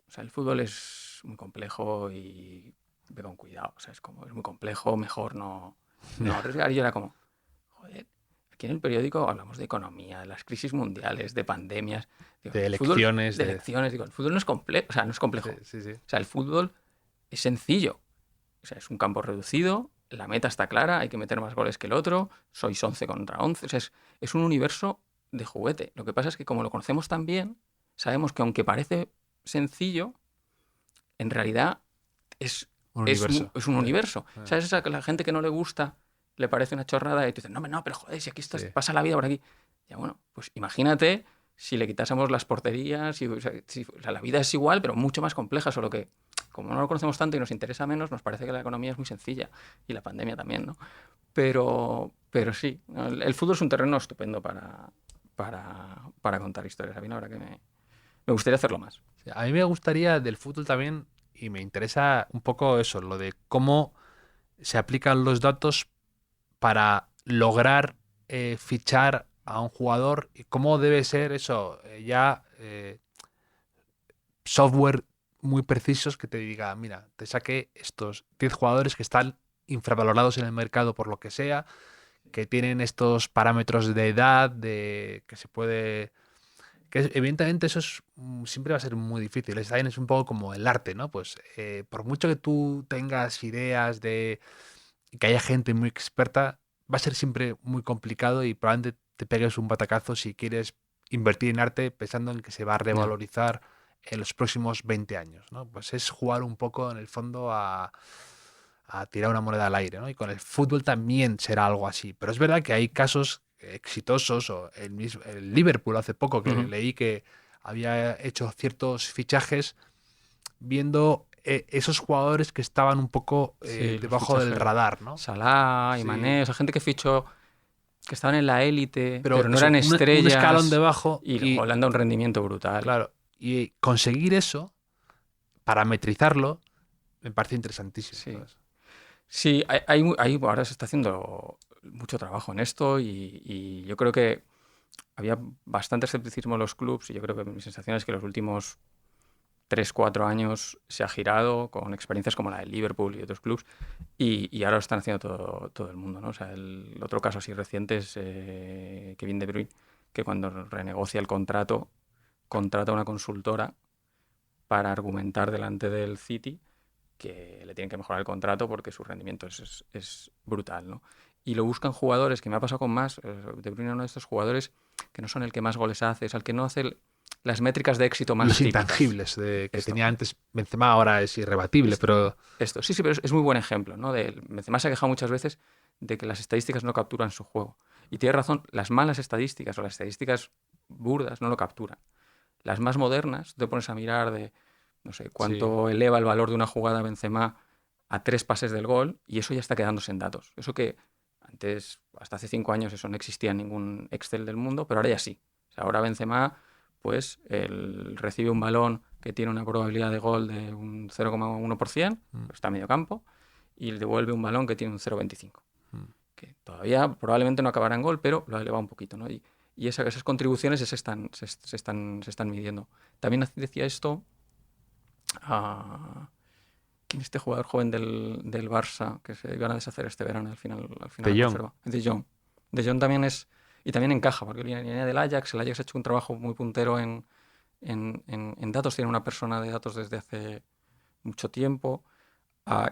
O sea, el fútbol es muy complejo y ve con cuidado. O sea, es muy complejo, mejor no arriesgar. Y yo era como, joder, aquí en el periódico hablamos de economía, de las crisis mundiales, de pandemias. Digo, De elecciones. De elecciones. Digo, el fútbol no es complejo. O sea, no es complejo. Sí. O sea, el fútbol es sencillo. O sea, es un campo reducido, la meta está clara, hay que meter más goles que el otro, sois 11 contra 11. O sea, es un universo de juguete. Lo que pasa es que como lo conocemos tan bien, sabemos que aunque parece sencillo, en realidad es un universo. ¿Sabes? Esa que la gente que no le gusta le parece una chorrada y tú dices, no, pero joder, si aquí pasa la vida por aquí. Ya bueno, pues imagínate si le quitásemos las porterías, o sea, la vida es igual, pero mucho más compleja, solo que como no lo conocemos tanto y nos interesa menos, nos parece que la economía es muy sencilla y la pandemia también, ¿no? Pero sí, el fútbol es un terreno estupendo para contar historias. A mí la verdad que me gustaría hacerlo más. A mí me gustaría del fútbol también, y me interesa un poco eso, lo de cómo se aplican los datos para lograr fichar a un jugador y cómo debe ser eso, software muy precisos que te diga, mira, te saqué estos 10 jugadores que están infravalorados en el mercado por lo que sea, que tienen estos parámetros de edad, que se puede... Que evidentemente eso siempre va a ser muy difícil. También es un poco como el arte, ¿no? Pues por mucho que tú tengas ideas y que haya gente muy experta, va a ser siempre muy complicado y probablemente te pegues un batacazo si quieres invertir en arte pensando en que se va a revalorizar en los próximos 20 años, ¿no? Pues es jugar un poco en el fondo a tirar una moneda al aire, ¿no? Y con el fútbol también será algo así. Pero es verdad que hay casos exitosos, o el Liverpool hace poco que leí que había hecho ciertos fichajes viendo esos jugadores que estaban un poco debajo del radar, ¿no? Salah y Mané, esa gente que fichó, que estaban en la élite, pero no eso, eran estrellas. Un escalón debajo. Y luego le han dado un rendimiento brutal. Claro, y conseguir eso, parametrizarlo, me parece interesantísimo. Sí, ahora se está haciendo mucho trabajo en esto y yo creo que había bastante escepticismo en los clubs y yo creo que mi sensación es que los últimos 3-4 años se ha girado con experiencias como la del Liverpool y otros clubes y ahora lo están haciendo todo el mundo, ¿no? O sea, el otro caso así reciente es Kevin De Bruyne, que cuando renegocia el contrato, contrata una consultora para argumentar delante del City que le tienen que mejorar el contrato porque su rendimiento es brutal, ¿no? Y lo buscan jugadores, que me ha pasado con más, De Bruyne es uno de estos jugadores que no son el que más goles hace, es el que no hace las métricas de éxito más Los típicas. intangibles que Esto. tenía antes Benzema ahora es irrebatible, pero Esto, sí, pero es muy buen ejemplo, ¿no? Benzema se ha quejado muchas veces de que las estadísticas no capturan su juego. Y tiene razón, las malas estadísticas o las estadísticas burdas no lo capturan. Las más modernas, te pones a mirar de, no sé, cuánto eleva el valor de una jugada Benzema a 3 pases del gol y eso ya está quedándose en datos. Eso que antes, hasta hace 5 años, eso no existía en ningún Excel del mundo, pero ahora ya sí. O sea, ahora Benzema, pues, recibe un balón que tiene una probabilidad de gol de un 0,1%, está a medio campo, y le devuelve un balón que tiene un 0,25%. Que todavía probablemente no acabará en gol, pero lo ha elevado un poquito, ¿no? Y esas contribuciones se están midiendo. También decía esto ¿quién es este jugador joven del Barça que se iban a deshacer este verano al final De Jong. De Jong. De Jong también es... Y también encaja, porque viene del Ajax. El Ajax ha hecho un trabajo muy puntero en datos. Tiene una persona de datos desde hace mucho tiempo.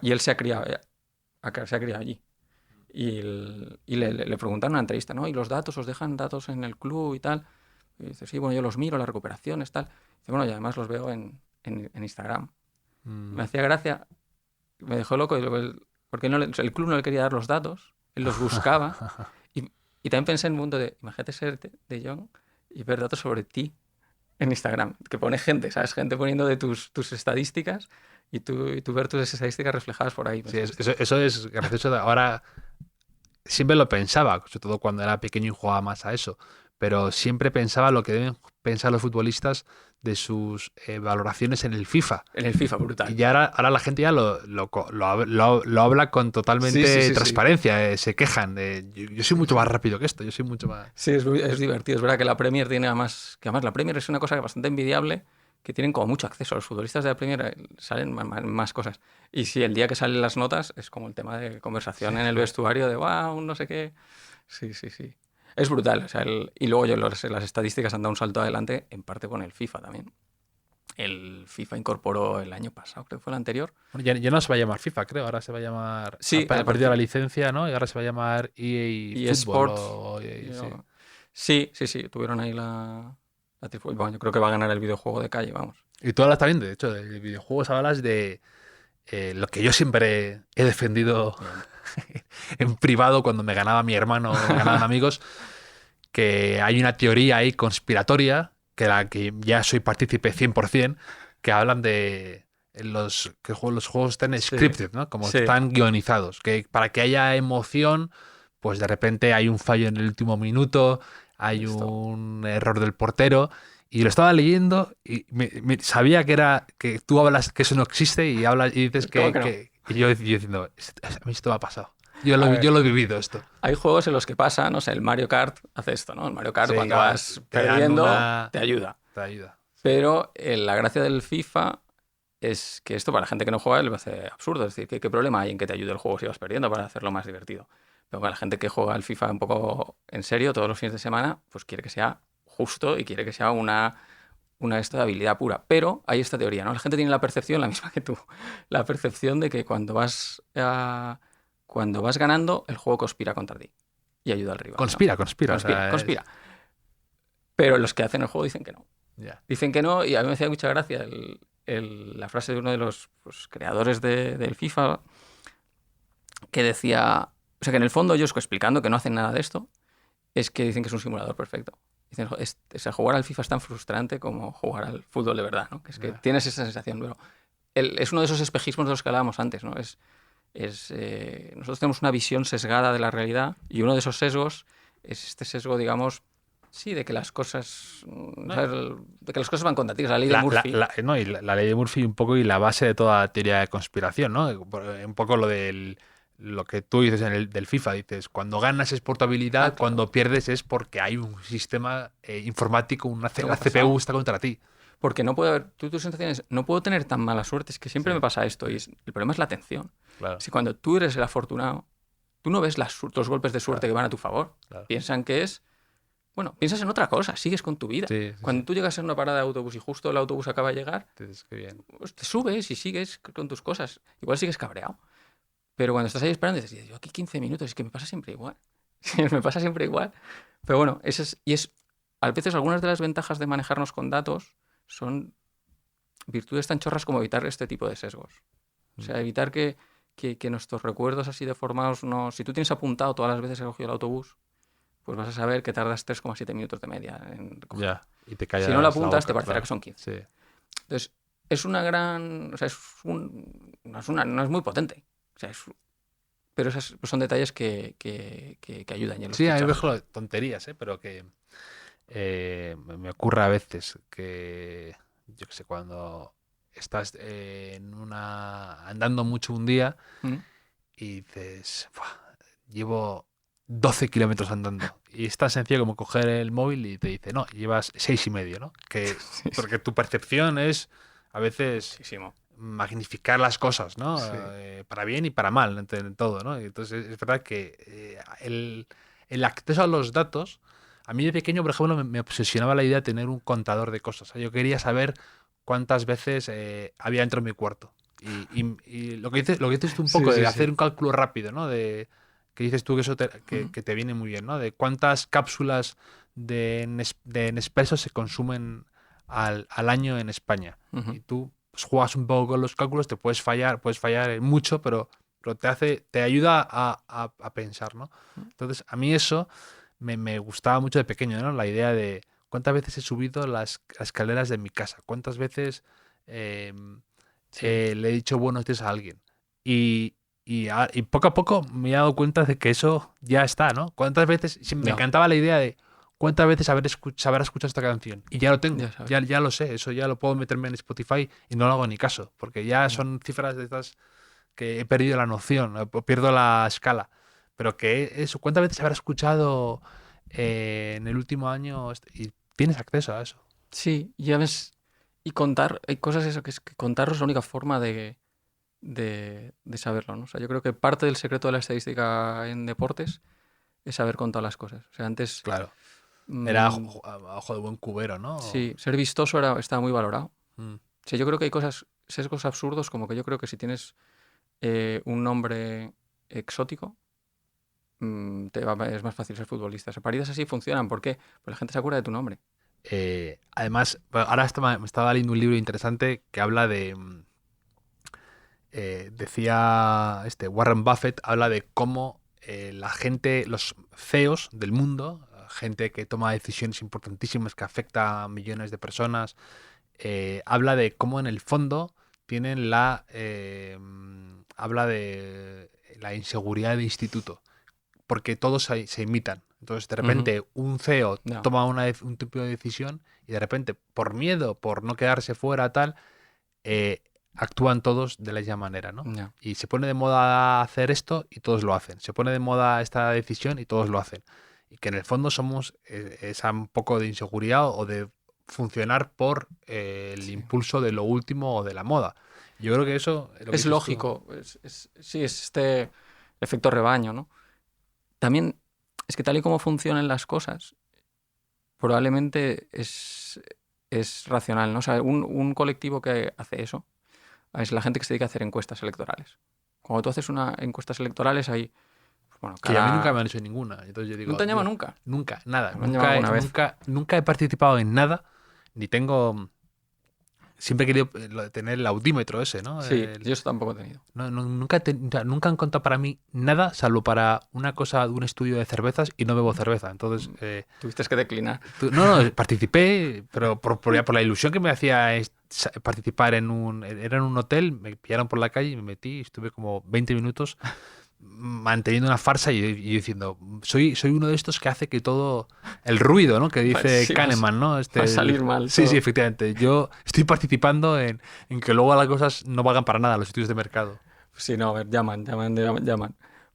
Y él se ha criado allí. Y le preguntaron en una entrevista, ¿no? ¿Y los datos, os dejan datos en el club y tal? Y dice, sí, bueno, yo los miro, las recuperaciones, tal. Y dice, bueno, y además los veo en Instagram. Me hacía gracia, me dejó loco, porque el club no le quería dar los datos, él los buscaba. y también pensé en el mundo de, imagínate ser de Jong y ver datos sobre ti en Instagram, que pone gente, ¿sabes? Gente poniendo de tus estadísticas y tú ver tus estadísticas reflejadas por ahí. sí, eso es gracioso. Ahora siempre lo pensaba, sobre todo cuando era pequeño y jugaba más a eso, pero siempre pensaba lo que deben pensar los futbolistas de sus valoraciones en el FIFA. En el FIFA, brutal. Y ya ahora la gente ya lo habla con totalmente transparencia. Se quejan de yo soy mucho más rápido que esto, yo soy mucho más... Sí, es divertido. Es verdad que la Premier tiene además la Premier es una cosa bastante envidiable, que tienen como mucho acceso. Los futbolistas de la Premier salen más cosas. Y sí, el día que salen las notas es como el tema de conversación en el vestuario de wow, no sé qué. Sí. Es brutal. O sea, y luego las estadísticas han dado un salto adelante, en parte con el FIFA también. El FIFA incorporó el año pasado, creo que fue el anterior. Bueno, ya no se va a llamar FIFA, creo. Ahora se va a llamar... Sí, ha perdido la licencia, ¿no? Y ahora se va a llamar EA Sports. Sí. Sí. Tuvieron ahí la bueno, yo creo que va a ganar el videojuego de calle, vamos. Y tú hablas también, de hecho, de videojuegos, hablas de lo que yo siempre he defendido en privado cuando me ganaba mi hermano o me ganaban amigos, que hay una teoría ahí conspiratoria, que la que ya soy partícipe 100%, que hablan de que los juegos están scripted, ¿no? Como están guionizados, que para que haya emoción, pues de repente hay un fallo en el último minuto, hay un error del portero, y lo estaba leyendo y sabía que tú hablas que eso no existe y dices que y yo diciendo, a mí esto me ha pasado. Yo lo he vivido esto. Hay juegos en los que pasa, no sé, el Mario Kart hace esto, ¿no? El Mario Kart cuando vas perdiendo te ayuda. Pero la gracia del FIFA es que esto para la gente que no juega le parece absurdo. Es decir, ¿qué problema hay en que te ayude el juego si vas perdiendo para hacerlo más divertido? Pero para la gente que juega al FIFA un poco en serio todos los fines de semana, pues quiere que sea justo y quiere que sea una habilidad pura. Pero hay esta teoría, ¿no? La gente tiene la percepción, la misma que tú, la percepción de que cuando vas ganando, el juego conspira contra ti y ayuda al rival. Conspira. Pero los que hacen el juego dicen que no. Yeah. Dicen que no, y a mí me hacía mucha gracia la frase de uno de los creadores del FIFA que decía, o sea, que en el fondo ellos explicando que no hacen nada de esto, es que dicen que es un simulador perfecto. Dicen, jugar al FIFA es tan frustrante como jugar al fútbol de verdad, ¿no? Que es que tienes esa sensación. Pero es uno de esos espejismos de los que hablábamos antes, ¿no? Nosotros tenemos una visión sesgada de la realidad y uno de esos sesgos es este sesgo, digamos, sí, de que las cosas van contra ti. Es la ley de Murphy. La ley de Murphy un poco y la base de toda teoría de conspiración, ¿no? Un poco lo que tú dices del FIFA, dices, cuando ganas es por tu habilidad, cuando pierdes es porque hay un sistema informático, una CPU está contra ti. Porque no puede haber, tu sensación es, no puedo tener tan mala suerte, es que siempre Sí. me pasa esto. Y el problema es la atención. Claro. Si cuando tú eres el afortunado, tú no ves los golpes de suerte Claro. que van a tu favor. Claro. Piensan que es, bueno, piensas en otra cosa, sigues con tu vida. Sí, sí, Cuando sí. tú llegas a una parada de autobús y justo el autobús acaba de llegar, Dices, qué bien. pues te subes y sigues con tus cosas. Igual sigues cabreado. Pero cuando estás ahí esperando, dices, yo aquí 15 minutos, es que me pasa siempre igual. Me pasa siempre igual. Pero bueno, a veces algunas de las ventajas de manejarnos con datos son virtudes tan chorras como evitar este tipo de sesgos. O sea, evitar que nuestros recuerdos así deformados no... Si tú tienes apuntado todas las veces que has cogido el autobús, pues vas a saber que tardas 3,7 minutos de media en coger. Ya. Y te callas Si no lo apuntas, la te boca, parecerá claro. que son 15. Sí. Entonces, es una gran... O sea, no es muy potente. O sea, pero esos son detalles que ayudan. Y en los Sí, a mí me fichajes. dejo tonterías, pero que me ocurre a veces que, yo qué sé, cuando estás andando mucho un día ¿Mm? y dices, "Buah, llevo 12 kilómetros andando". Y es tan sencillo como coger el móvil y te dice, no, llevas 6,5, ¿no? Porque tu percepción es a veces Muchísimo. magnificar las cosas, ¿no? Sí. Para bien y para mal, en todo, ¿no? Y entonces es verdad que el acceso a los datos, a mí de pequeño, por ejemplo, me obsesionaba la idea de tener un contador de cosas. O sea, yo quería saber cuántas veces había dentro de mi cuarto. Y lo que dices tú un Sí, poco, sí, de sí. hacer un cálculo rápido, ¿no? Que dices tú que eso que te viene muy bien, ¿no? De cuántas cápsulas de Nespresso se consumen al año en España. Ujú. Y tú pues, juegas un poco con los cálculos, te puedes fallar en mucho, pero te ayuda a pensar, ¿no? Entonces, a mí eso me gustaba mucho de pequeño, ¿no? La idea de cuántas veces he subido las escaleras de mi casa, cuántas veces eh, Sí. le he dicho buenos días a alguien. Y poco a poco me he dado cuenta de que eso ya está, ¿no? ¿Cuántas veces? Sí, me Ya. encantaba la idea de cuántas veces habrá escuchado esta canción. Y ya lo tengo, Ya sabes. ya lo sé, eso ya lo puedo meterme en Spotify y no lo hago ni caso, porque ya son cifras de estas que he perdido la noción, o pierdo la escala. Pero que eso, ¿cuántas veces habrá escuchado en el último año? Y tienes acceso a eso. Sí, ya ves. Y contar, hay cosas eso que es que contarlo es la única forma de saberlo, ¿no? O sea, yo creo que parte del secreto de la estadística en deportes es saber contar las cosas. O sea, antes Claro. Era a mm, ojo de buen cubero, ¿no? sí, ser vistoso estaba muy valorado. Mm. O sea, yo creo que hay sesgos absurdos, como que yo creo que si tienes un nombre exótico, es más fácil ser futbolista. O sea, paridas así funcionan. ¿Por qué? Pues la gente se acuerda de tu nombre. Además, ahora me estaba leyendo un libro interesante que habla decía Warren Buffett, habla de cómo la gente, los CEOs del mundo, gente que toma decisiones importantísimas que afecta a millones de personas, habla de cómo en el fondo tienen habla de la inseguridad de instituto, porque todos se imitan. Entonces, de repente, un CEO Ya. toma un tipo de decisión y de repente, por miedo, por no quedarse fuera, tal, actúan todos de la misma manera, ¿no? Ya. Y se pone de moda hacer esto y todos lo hacen. Se pone de moda esta decisión y todos lo hacen. Y que en el fondo somos esa un poco de inseguridad o de funcionar por el Sí. impulso de lo último o de la moda. Yo creo que eso lo que Es dices tú- lógico. Sí, es este efecto rebaño, ¿no? También es que tal y como funcionan las cosas, probablemente es racional, ¿no? O sea, un colectivo que hace eso es la gente que se dedica a hacer encuestas electorales. Cuando tú haces encuestas electorales hay, pues, bueno, Que a mí nunca me han hecho ninguna. Entonces yo digo, ¿No te han llamado yo- nunca? Nunca, nada. Me han llamado alguna vez. Nunca he participado en nada, ni tengo... Siempre he querido tener el audímetro ese, ¿no? Sí, yo eso tampoco he tenido. Nunca han contado para mí nada, salvo para una cosa de un estudio de cervezas y no bebo cerveza. Entonces, Tuviste que declinar. no, participé, pero por la ilusión que me hacía participar era en un hotel, me pillaron por la calle y me metí, estuve como 20 minutos manteniendo una farsa y diciendo, soy uno de estos que hace que todo el ruido, ¿no? Que dice Sí, Kahneman, ¿no? va a salir mal Sí, todo. sí, efectivamente. Yo estoy participando en que luego las cosas no valgan para nada, los estudios de mercado. Sí, no, a ver, llaman. Pues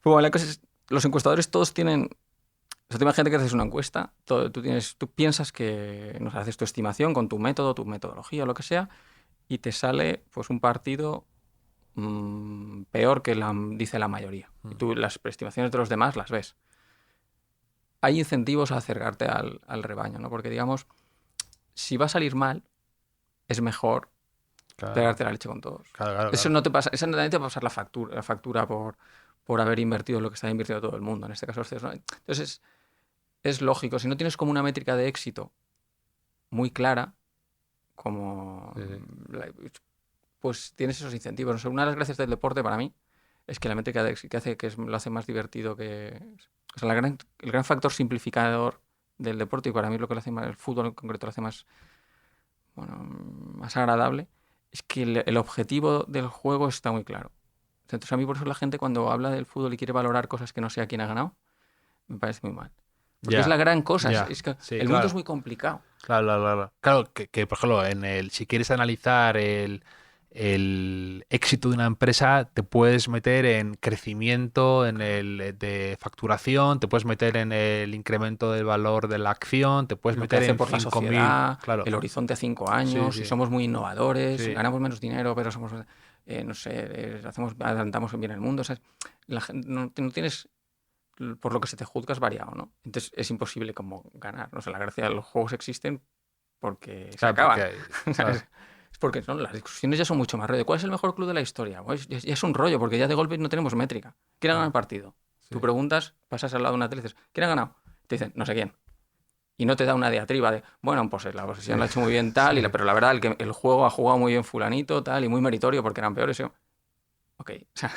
bueno, la cosa es, los encuestadores todos tienen sea, tú imagínate que haces una encuesta, tú piensas que nos haces tu estimación con tu método, tu metodología o lo que sea, y te sale pues un partido peor que dice la mayoría. Y tú las estimaciones de los demás las ves. Hay incentivos a acercarte al rebaño, ¿no? Porque, digamos, si va a salir mal, es mejor pegarte la leche con todos. Claro. Eso no te pasa, eso no te va a pasar la factura por haber invertido lo que está invirtiendo todo el mundo, en este caso los CEOs, ¿no? Entonces es lógico, si no tienes como una métrica de éxito muy clara, como pues tienes esos incentivos. O sea, una de las gracias del deporte para mí es que la métrica de éxito que hace lo hace más divertido o sea, el gran factor simplificador del deporte, y para mí lo que lo hace más, el fútbol en concreto lo hace más, bueno, más agradable, es que el objetivo del juego está muy claro. Entonces, a mí por eso la gente cuando habla del fútbol y quiere valorar cosas que no sea quién ha ganado, me parece muy mal. Porque es la gran cosa. Es que el mundo es muy complicado. Claro. Claro que, por ejemplo, si quieres analizar el éxito de una empresa, te puedes meter en crecimiento, en el de facturación, te puedes meter en el incremento del valor de la acción, te puedes meter en por la sociedad, claro. El horizonte a 5 años, si somos muy innovadores, ganamos menos dinero, pero somos, no sé, adelantamos bien el mundo. O sea, la gente, no tienes, por lo que se te juzga, es variado, ¿no? Entonces es imposible como ganar. No sé, la gracia de los juegos existen porque se acaban. Es porque las discusiones ya son mucho más rollo. ¿Cuál es el mejor club de la historia? Pues ya es un rollo, porque ya de golpe no tenemos métrica. ¿Quién ha ganado el partido? Tú preguntas, pasas al lado de una tele y dices, ¿quién ha ganado? Te dicen, no sé quién. Y no te da una diatriba de, bueno, pues la posesión la ha hecho muy bien tal, pero la verdad el juego ha jugado muy bien fulanito, tal, y muy meritorio porque eran peores. Ok, o sea,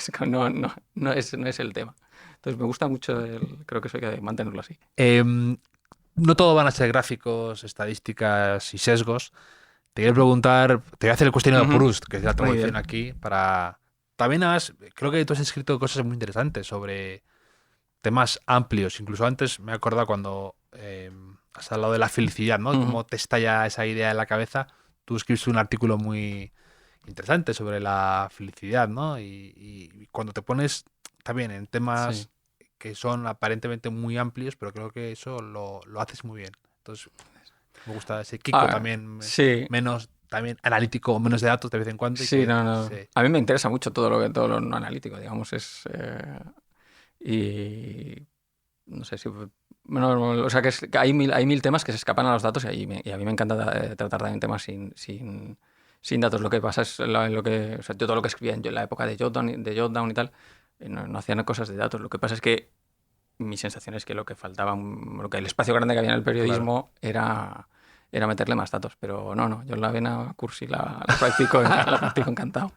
no es el tema. Entonces me gusta mucho, creo que eso hay que mantenerlo así. No todo van a ser gráficos, estadísticas y sesgos. Te quiero preguntar, te voy a hacer el cuestionario de Proust, que es la tradición aquí, para... También creo que tú has escrito cosas muy interesantes sobre temas amplios. Incluso antes me he acordado cuando has hablado de la felicidad, ¿no? Cómo te estalla esa idea en la cabeza. Tú escribiste un artículo muy interesante sobre la felicidad, ¿no? Y cuando te pones también en temas que son aparentemente muy amplios, pero creo que eso lo haces muy bien. Entonces... Me gusta ese Kiko también, menos también analítico, menos de datos de vez en cuando. A mí me interesa mucho todo lo no analítico, digamos, y no sé si... Bueno, o sea, que hay mil temas que se escapan a los datos y a mí me encanta tratar también temas sin datos. Lo que pasa es o sea, yo todo lo que escribía en la época de Jotdown y tal, no hacían cosas de datos. Lo que pasa es que mi sensación es que lo que faltaba, el espacio grande que había en el periodismo era meterle más datos, pero no, yo la vena cursi la practico encantado.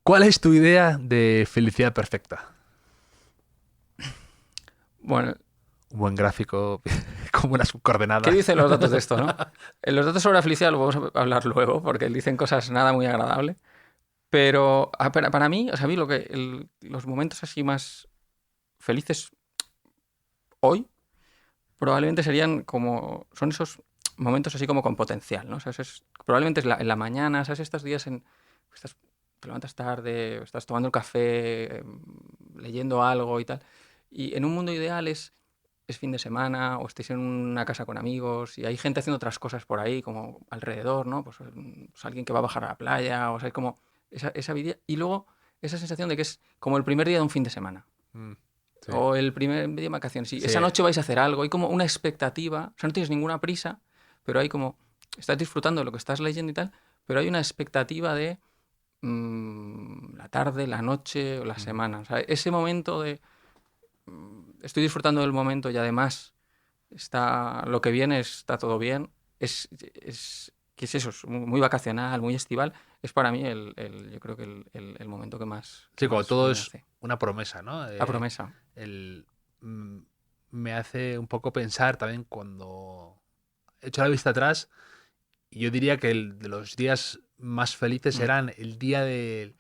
¿Cuál es tu idea de felicidad perfecta? Bueno, un buen gráfico como unas coordenadas. ¿Qué dicen los datos de esto, no? Los datos sobre la felicidad los vamos a hablar luego, porque dicen cosas nada muy agradables. Pero para mí, o sea, a mí los momentos así más felices hoy probablemente son esos momentos así como con potencial, ¿no? O sea, probablemente es en la mañana, ¿sabes? Estos días te levantas tarde, estás tomando el café, leyendo algo y tal. Y en un mundo ideal es fin de semana o estéis en una casa con amigos y hay gente haciendo otras cosas por ahí, como alrededor, ¿no? Pues alguien que va a bajar a la playa, o sea, como esa vida. Y luego esa sensación de que es como el primer día de un fin de semana. Sí. O el primer día de vacaciones. Sí. Esa noche vais a hacer algo, hay como una expectativa, o sea, no tienes ninguna prisa, pero hay como, estás disfrutando de lo que estás leyendo y tal, pero hay una expectativa de la tarde, la noche o la semana. O sea, ese momento de estoy disfrutando del momento y además lo que viene está todo bien, ¿qué es eso? Es muy vacacional, muy estival. Es para mí yo creo que el momento que más... Sí, como todo es una promesa, ¿no? La promesa. Me hace un poco pensar también cuando he hecho la vista atrás, y yo diría que de los días más felices eran el día de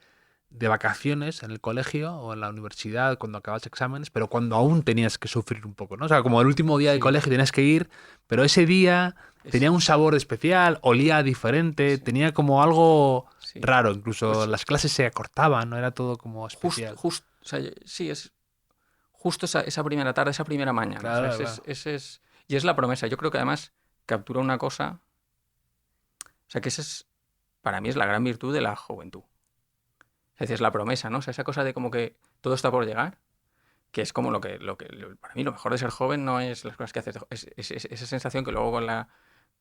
vacaciones en el colegio o en la universidad cuando acabas exámenes, pero cuando aún tenías que sufrir un poco, ¿no? O sea, como el último día de colegio tenías que ir, pero ese día tenía un sabor especial, olía diferente, tenía como algo raro, incluso las clases se acortaban, no era todo como especial. O sea, sí, es justo esa primera tarde, esa primera mañana. Claro, O sea, y es la promesa. Yo creo que además captura una cosa, o sea, que para mí es la gran virtud de la juventud. Es decir, es la promesa, ¿no? O sea, esa cosa de como que todo está por llegar, que es como para mí lo mejor de ser joven no es las cosas que haces, es esa sensación que luego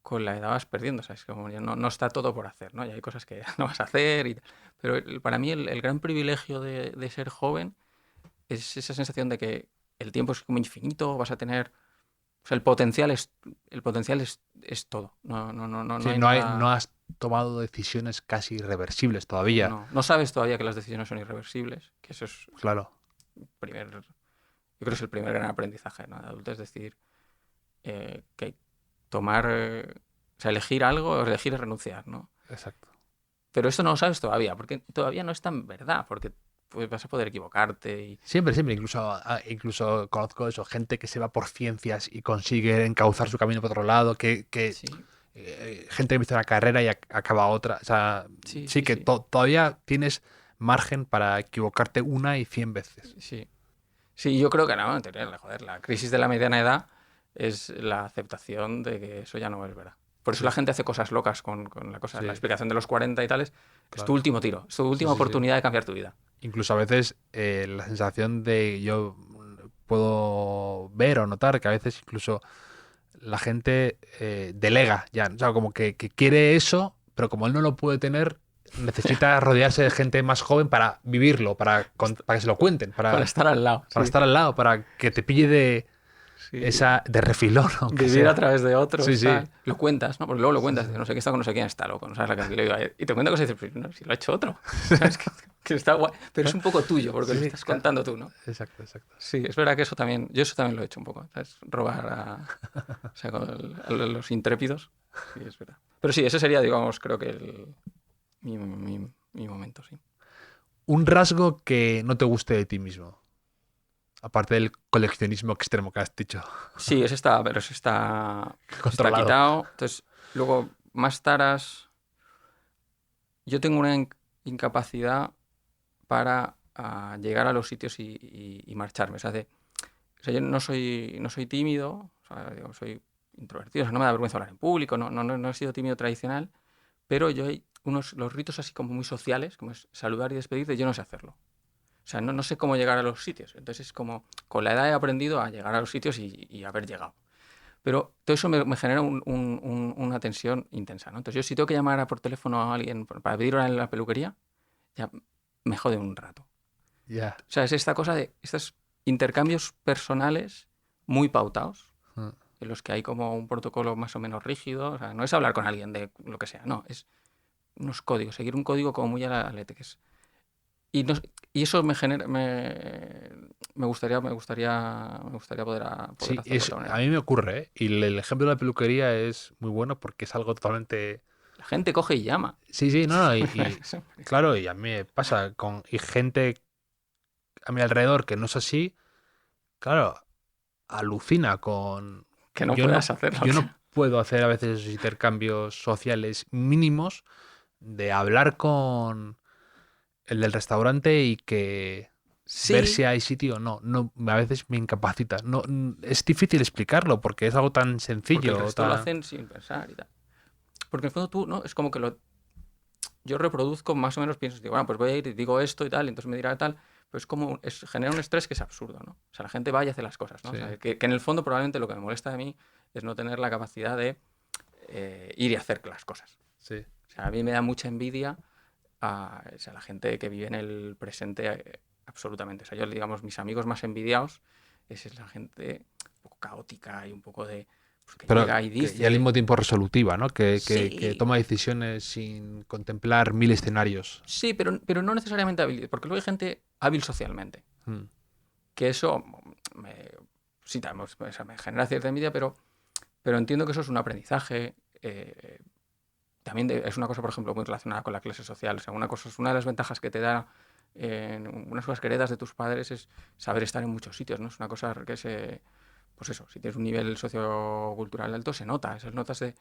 con la edad vas perdiendo, ¿sabes? Como ya no está todo por hacer, ¿no? Y hay cosas que no vas a hacer. Pero para mí el gran privilegio de ser joven es esa sensación de que el tiempo es como infinito, vas a tener... O sea, el potencial es todo. Sí, hay nada... no has tomado decisiones casi irreversibles todavía. No sabes todavía que las decisiones son irreversibles, que eso es Claro. yo creo que es el primer gran aprendizaje, ¿no? De adulto, es decir, que tomar, o sea, elegir algo o elegir es renunciar, ¿no? Exacto. Pero esto no lo sabes todavía, porque todavía no es tan verdad, porque pues, vas a poder equivocarte y... Siempre. Incluso conozco eso, gente que se va por ciencias y consigue encauzar su camino por otro lado, Sí, gente que empieza una carrera y acaba otra. O sea, sí que todavía tienes margen para equivocarte 1 y 100 veces. Sí. Sí, yo creo que no, en teoría, joder, la crisis de la mediana edad es la aceptación de que eso ya no es verdad. Por eso la gente hace cosas locas con la cosa, la explicación de los 40 y tales. Es tu último tiro, es tu última oportunidad de cambiar tu vida. Incluso a veces la sensación de yo puedo ver o notar que a veces incluso la gente delega ya, o sea, como que quiere eso, pero como él no lo puede tener, necesita rodearse de gente más joven para vivirlo, para que se lo cuenten, Para estar al lado. para estar al lado, para que te pille de refilón. Vivir a través de otros. Sí. Lo cuentas, ¿no? Porque luego lo cuentas, no sé qué está con no sé quién, está loco, no sabes la cantidad que le y te cuenta cosas y dices, no, si lo ha hecho otro. ¿Sabes? que está guay. Pero es un poco tuyo, porque lo estás contando tú, ¿no? Exacto. Sí, es verdad que yo eso también lo he hecho un poco, ¿sabes? Robar o sea, a los intrépidos. Sí, es verdad. Pero sí, ese sería, digamos, creo que mi momento, sí. Un rasgo que no te guste de ti mismo. Aparte del coleccionismo extremo que has dicho. Sí, pero ese está Controlado. quitado. Entonces, luego, más taras. Yo tengo una incapacidad para llegar a los sitios y marcharme. O sea, yo no soy tímido, o sea, digo, soy introvertido, o sea, no me da vergüenza hablar en público, no he sido tímido tradicional, pero yo hay los ritos así como muy sociales, como es saludar y despedirte, yo no sé hacerlo. O sea, no sé cómo llegar a los sitios. Entonces es como, con la edad he aprendido a llegar a los sitios y haber llegado. Pero todo eso me genera una tensión intensa, ¿no? Entonces yo si tengo que llamar por teléfono a alguien para pedir hora en la peluquería, ya me jode un rato. Ya. O sea, es esta cosa de estos intercambios personales muy pautados, en los que hay como un protocolo más o menos rígido. O sea, no es hablar con alguien de lo que sea, no, es unos códigos, seguir un código como muy a la letra. Y eso me genera, me gustaría poder Sí, hacerlo de otra manera. a mí me ocurre, ¿eh? Y el ejemplo de la peluquería es muy bueno porque es algo totalmente... La gente coge y llama. Sí, no, claro, y a mí me pasa y gente a mi alrededor que no es así, claro, alucina con... Que no puedas hacerlo. Yo no puedo hacer a veces esos intercambios sociales mínimos de hablar con el del restaurante y que ver si hay sitio o no. A veces me incapacita. No, es difícil explicarlo porque es algo tan sencillo. Porque el resto lo hacen sin pensar y tal. Porque en el fondo tú, ¿no? Es como que yo reproduzco más o menos, pienso, digo, bueno, pues voy a ir y digo esto y tal, y entonces me dirá tal. Pues genera un estrés que es absurdo, ¿no? O sea, la gente va y hace las cosas, ¿no? Sí. O sea, que en el fondo probablemente lo que me molesta de mí es no tener la capacidad de ir y hacer las cosas. Sí. O sea, a mí me da mucha envidia a la gente que vive en el presente absolutamente. O sea, yo, digamos, mis amigos más envidiados es la gente un poco caótica y un poco de... Pues, que pero llega y dice... Y al mismo tiempo resolutiva, ¿no? Que Sí. toma decisiones sin contemplar 1000 escenarios. Sí, pero no necesariamente hábil, porque luego hay gente hábil socialmente. Que eso sí, me genera cierta envidia, pero entiendo que eso es un aprendizaje. También es una cosa, por ejemplo, muy relacionada con la clase social. O sea, una de las ventajas que te da unas cosas que heredas de tus padres es saber estar en muchos sitios, ¿no? Es una cosa que pues eso, si tienes un nivel sociocultural alto, se nota. Esas notas de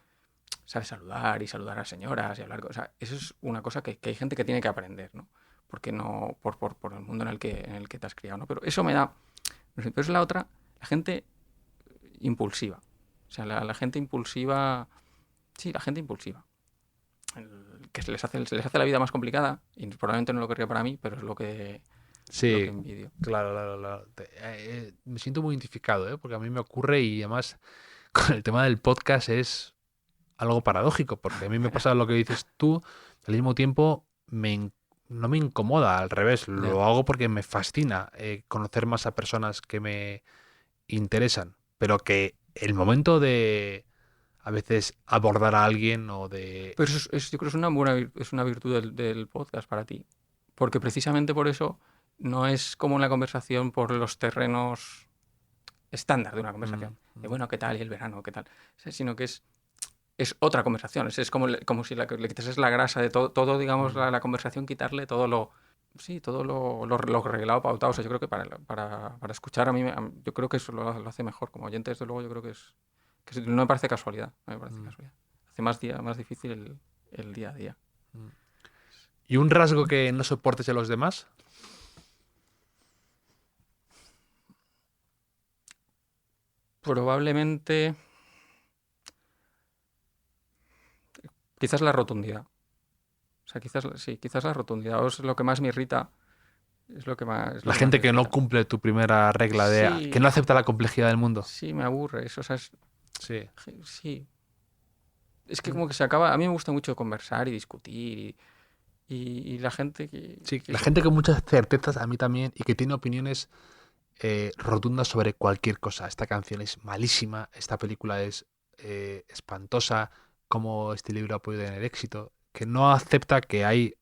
saber saludar y saludar a señoras y hablar. O sea, eso es una cosa que hay gente que tiene que aprender, ¿no? Porque no por el mundo en el que te has criado, ¿no? Pero eso me da Pero es la otra, la gente impulsiva. O sea, la gente impulsiva... Sí, la gente impulsiva. Que se les hace la vida más complicada y probablemente no lo querría para mí, pero es lo que Sí, envidio. claro, claro, claro. Me siento muy identificado, ¿eh? Porque a mí me ocurre y además con el tema del podcast es algo paradójico, porque a mí me pasa lo que dices tú, al mismo tiempo no me incomoda, al revés, Ya. lo hago porque me fascina conocer más a personas que me interesan, pero que el momento de a veces abordar a alguien o de... Pero yo creo que es una virtud del podcast para ti. Porque precisamente por eso no es como una conversación por los terrenos estándar de una conversación. De bueno, ¿qué tal? Y el verano, ¿qué tal? O sea, sino que es otra conversación. Es como, como si le quitases la grasa de todo digamos, la conversación, quitarle todo lo... Sí, todo lo reglado, pautado. O sea, yo creo que para escuchar yo creo que eso lo hace mejor. Como oyente, desde luego, yo creo que no me parece casualidad. No me parece casualidad. Hace más difícil el día a día. ¿Y un rasgo que no soportes de los demás? Probablemente, quizás la rotundidad. O sea, quizás la rotundidad es lo que más me irrita. Es lo que más. Es lo La que más gente me que no irrita. cumple tu primera regla de que Sí, no acepta la complejidad del mundo. sí, me aburre eso. O sea, Sí. sí. Es que como que se acaba. A mí me gusta mucho conversar y discutir y la gente Sí, que la se- gente con muchas certezas, a mí también, y que tiene opiniones rotundas sobre cualquier cosa. Esta canción es malísima, esta película es espantosa, cómo este libro ha podido tener éxito, que no acepta que hay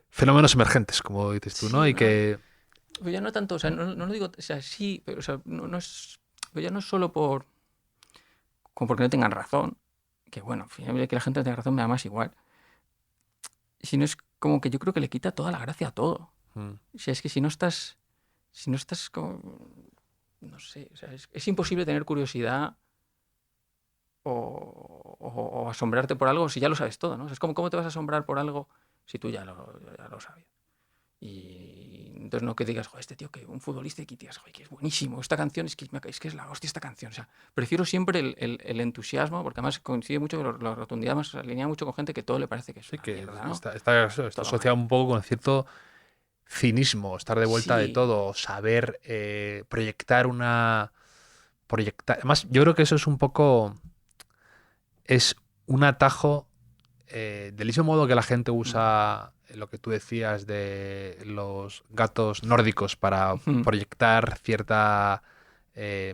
fenómenos emergentes, como dices tú, ¿no? Sí, Y no. que Pero ya no tanto, o sea, no lo digo, o sea, sí, pero o sea, no es. Pero ya no es solo como porque no tengan razón, que bueno, al final que la gente no tenga razón me da más igual. Sino es como que yo creo que le quita toda la gracia a todo. mm, O sea, es que si no estás como, no sé, o sea, es imposible tener curiosidad o asombrarte por algo si ya lo sabes todo, ¿no? O sea, es como, ¿cómo te vas a asombrar por algo si tú ya lo sabías? Y entonces no que digas, joder, este tío, que un futbolista y que digas, joder, que es buenísimo, esta canción es que es la hostia esta canción. O sea, prefiero siempre el entusiasmo, porque además coincide mucho, la rotundidad más se alinea mucho con gente que todo le parece que es sí una que mierda, ¿no? está Todo asociado mal. un poco con cierto cinismo, estar de vuelta de Sí, todo, saber proyectar. Además, yo creo que eso es un poco, es un atajo del mismo modo que la gente usa lo que tú decías de los gatos nórdicos para proyectar cierta...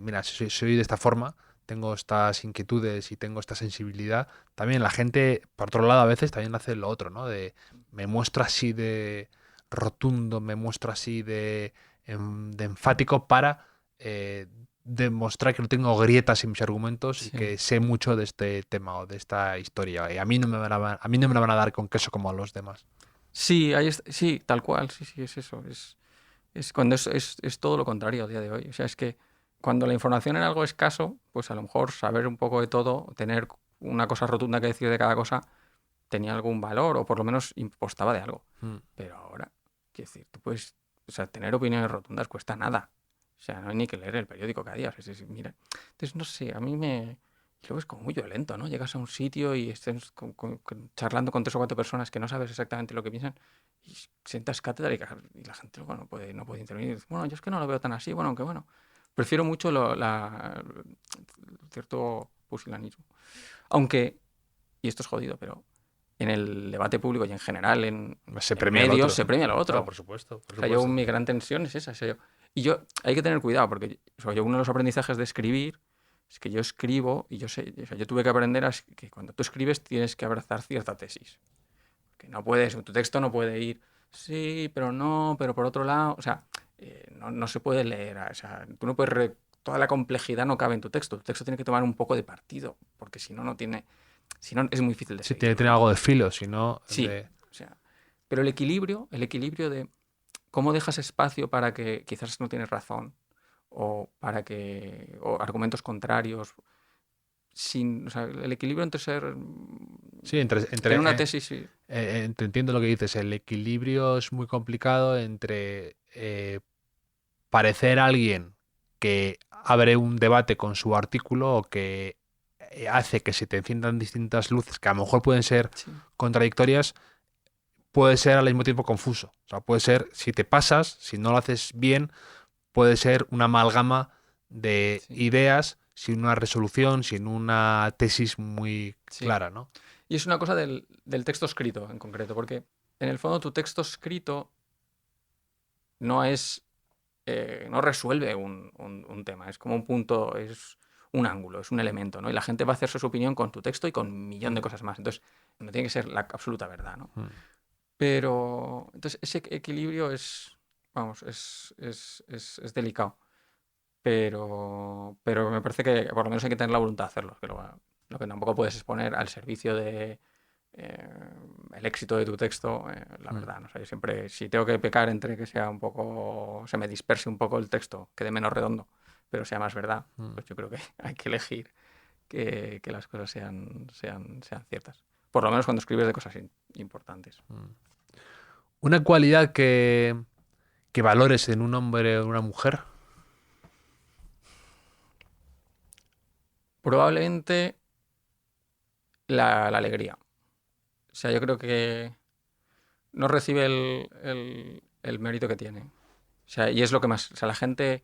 mira, soy de esta forma, tengo estas inquietudes y tengo esta sensibilidad. También la gente, por otro lado, a veces también hace lo otro, ¿no? De me muestro así de rotundo, me muestro así de enfático para demostrar que no tengo grietas en mis argumentos y sí. que sé mucho de este tema o de esta historia. Y a mí no me van a mí no me la van a dar con queso como a los demás. Sí, sí, tal cual, sí, es eso. Es cuando es todo lo contrario a día de hoy. O sea, es que cuando la información era algo escaso, pues a lo mejor saber un poco de todo, tener una cosa rotunda que decir de cada cosa, tenía algún valor o por lo menos impostaba de algo. Mm. Pero ahora, quiero decir, tú puedes, o sea, tener opiniones rotundas cuesta nada. O sea, no hay ni que leer el periódico cada día. O sea, mira. Entonces, no sé, a mí me... Y luego es como muy violento, ¿no? Llegas a un sitio y estés charlando con 3 o 4 personas que no sabes exactamente lo que piensan y sientas cátedra y la gente luego no puede intervenir. Bueno, yo es que no lo veo tan así, bueno, aunque bueno. Prefiero mucho cierto pusilanismo. Aunque, y esto es jodido, pero en el debate público y en general Se en premia al medios otro. se premia a lo Claro, otro. por supuesto. Por O sea, yo supuesto. mi gran tensión es esa. O sea, hay que tener cuidado porque o sea, uno de los aprendizajes de escribir es que yo escribo y o sea, yo tuve que aprender que cuando tú escribes tienes que abrazar cierta tesis. Que no puedes, tu texto no puede ir, sí, pero no, pero por otro lado, o sea, no se puede leer, o sea, tú no puedes, toda la complejidad no cabe en tu texto tiene que tomar un poco de partido, porque si no es muy difícil de Sí, seguir. tiene algo de filo, si no, Sí, o sea, pero el equilibrio de cómo dejas espacio para que quizás no tienes razón o argumentos contrarios, o sea, el equilibrio entre Sí, tener una tesis y... te entiendo lo que dices. El equilibrio es muy complicado entre parecer alguien que abre un debate con su artículo o que hace que se te enciendan distintas luces que a lo mejor pueden ser Sí. contradictorias, puede ser al mismo tiempo confuso. O sea, puede ser, si te pasas, si no lo haces bien, puede ser una amalgama de Sí. ideas sin una resolución, sin una tesis muy Sí. clara, ¿no? Y es una cosa del texto escrito en concreto, porque en el fondo tu texto escrito no es no resuelve un tema, es como un punto, es un ángulo, es un elemento, ¿no? Y la gente va a hacerse su opinión con tu texto y con un millón de cosas más. Entonces, no tiene que ser la absoluta verdad, ¿no? Pero, entonces, ese equilibrio es, vamos, es delicado. Pero me parece que por lo menos hay que tener la voluntad de hacerlo, que lo que tampoco puedes es poner al servicio de el éxito de tu texto, la verdad. No sé, yo siempre, si tengo que pecar entre que sea un poco, se me disperse un poco el texto, quede menos redondo, pero sea más verdad, pues yo creo que hay que elegir que las cosas sean ciertas. Por lo menos cuando escribes de cosas importantes. Una cualidad que valores en un hombre o una mujer. Probablemente la alegría. O sea, yo creo que no recibe el mérito que tiene. O sea, y es lo que más. O sea, la gente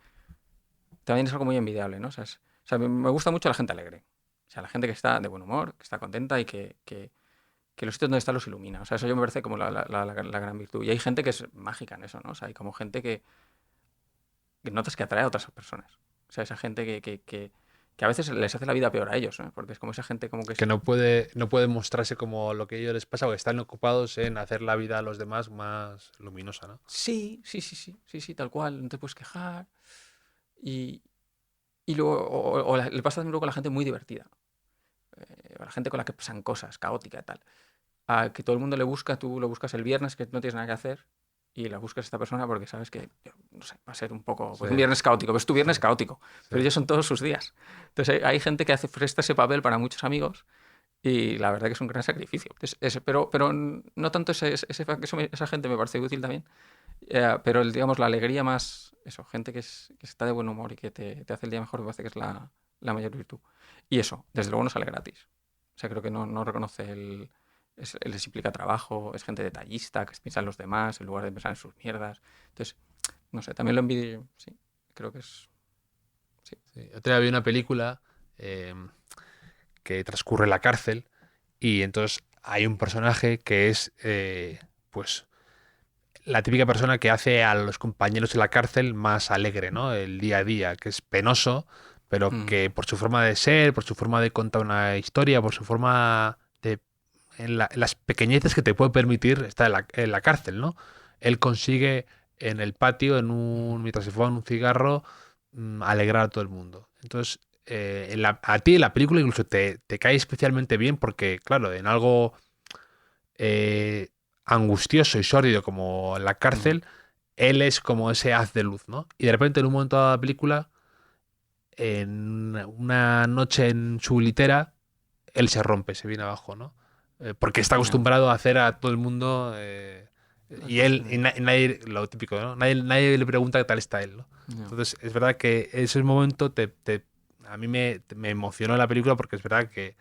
también es algo muy envidiable, ¿no? O sea, me gusta mucho la gente alegre. O sea, la gente que está de buen humor, que está contenta y que los sitios donde está los ilumina. O sea, eso yo me parece como la gran virtud. Y hay gente que es mágica en eso, ¿no? O sea, hay como gente que notas que atrae a otras personas. O sea, esa gente que a veces les hace la vida peor a ellos, ¿no? Porque es como esa gente como que... Que no puede mostrarse como lo que a ellos les pasa, porque están ocupados en hacer la vida a los demás más luminosa, ¿no? Sí, tal cual, no te puedes quejar. Y luego, le pasa también luego a la gente muy divertida. A la gente con la que pasan cosas, caótica y tal. A que todo el mundo le busca, tú lo buscas el viernes, que no tienes nada que hacer, y la buscas a esta persona porque sabes que, no sé, va a ser un poco, pues Sí. un viernes caótico, pues tu viernes Sí. caótico, pero Sí. ellos son todos sus días. Entonces hay gente que presta ese papel para muchos amigos y la verdad que es un gran sacrificio. Entonces, pero no tanto esa gente me parece útil también, pero digamos la alegría más, eso, gente que está de buen humor y que te hace el día mejor, me parece que es la mayor virtud. Y eso, desde luego no sale gratis. O sea, creo que no reconoce les implica trabajo, es gente detallista, que piensa en los demás en lugar de pensar en sus mierdas. Entonces, no sé, también lo envidio, sí, creo que es... Sí. Sí. Otro día vi una película que transcurre en la cárcel y entonces hay un personaje que es, pues, la típica persona que hace a los compañeros de la cárcel más alegre, ¿no? El día a día, que es penoso, pero que por su forma de ser, por su forma de contar una historia, por su forma de... en las pequeñeces que te puede permitir estar en la cárcel, ¿no? Él consigue en el patio, mientras se fuma un cigarro, alegrar a todo el mundo. Entonces, a ti la película incluso te cae especialmente bien porque, claro, en algo angustioso y sórdido como la cárcel, él es como ese haz de luz, ¿no? Y de repente en un momento de la película, en una noche en su litera, él se rompe, se viene abajo, ¿no? Porque está acostumbrado a hacer a todo el mundo y él, y nadie, lo típico, ¿no? Nadie le pregunta qué tal está él, ¿no? Entonces, es verdad que ese momento a mí me emocionó la película porque es verdad que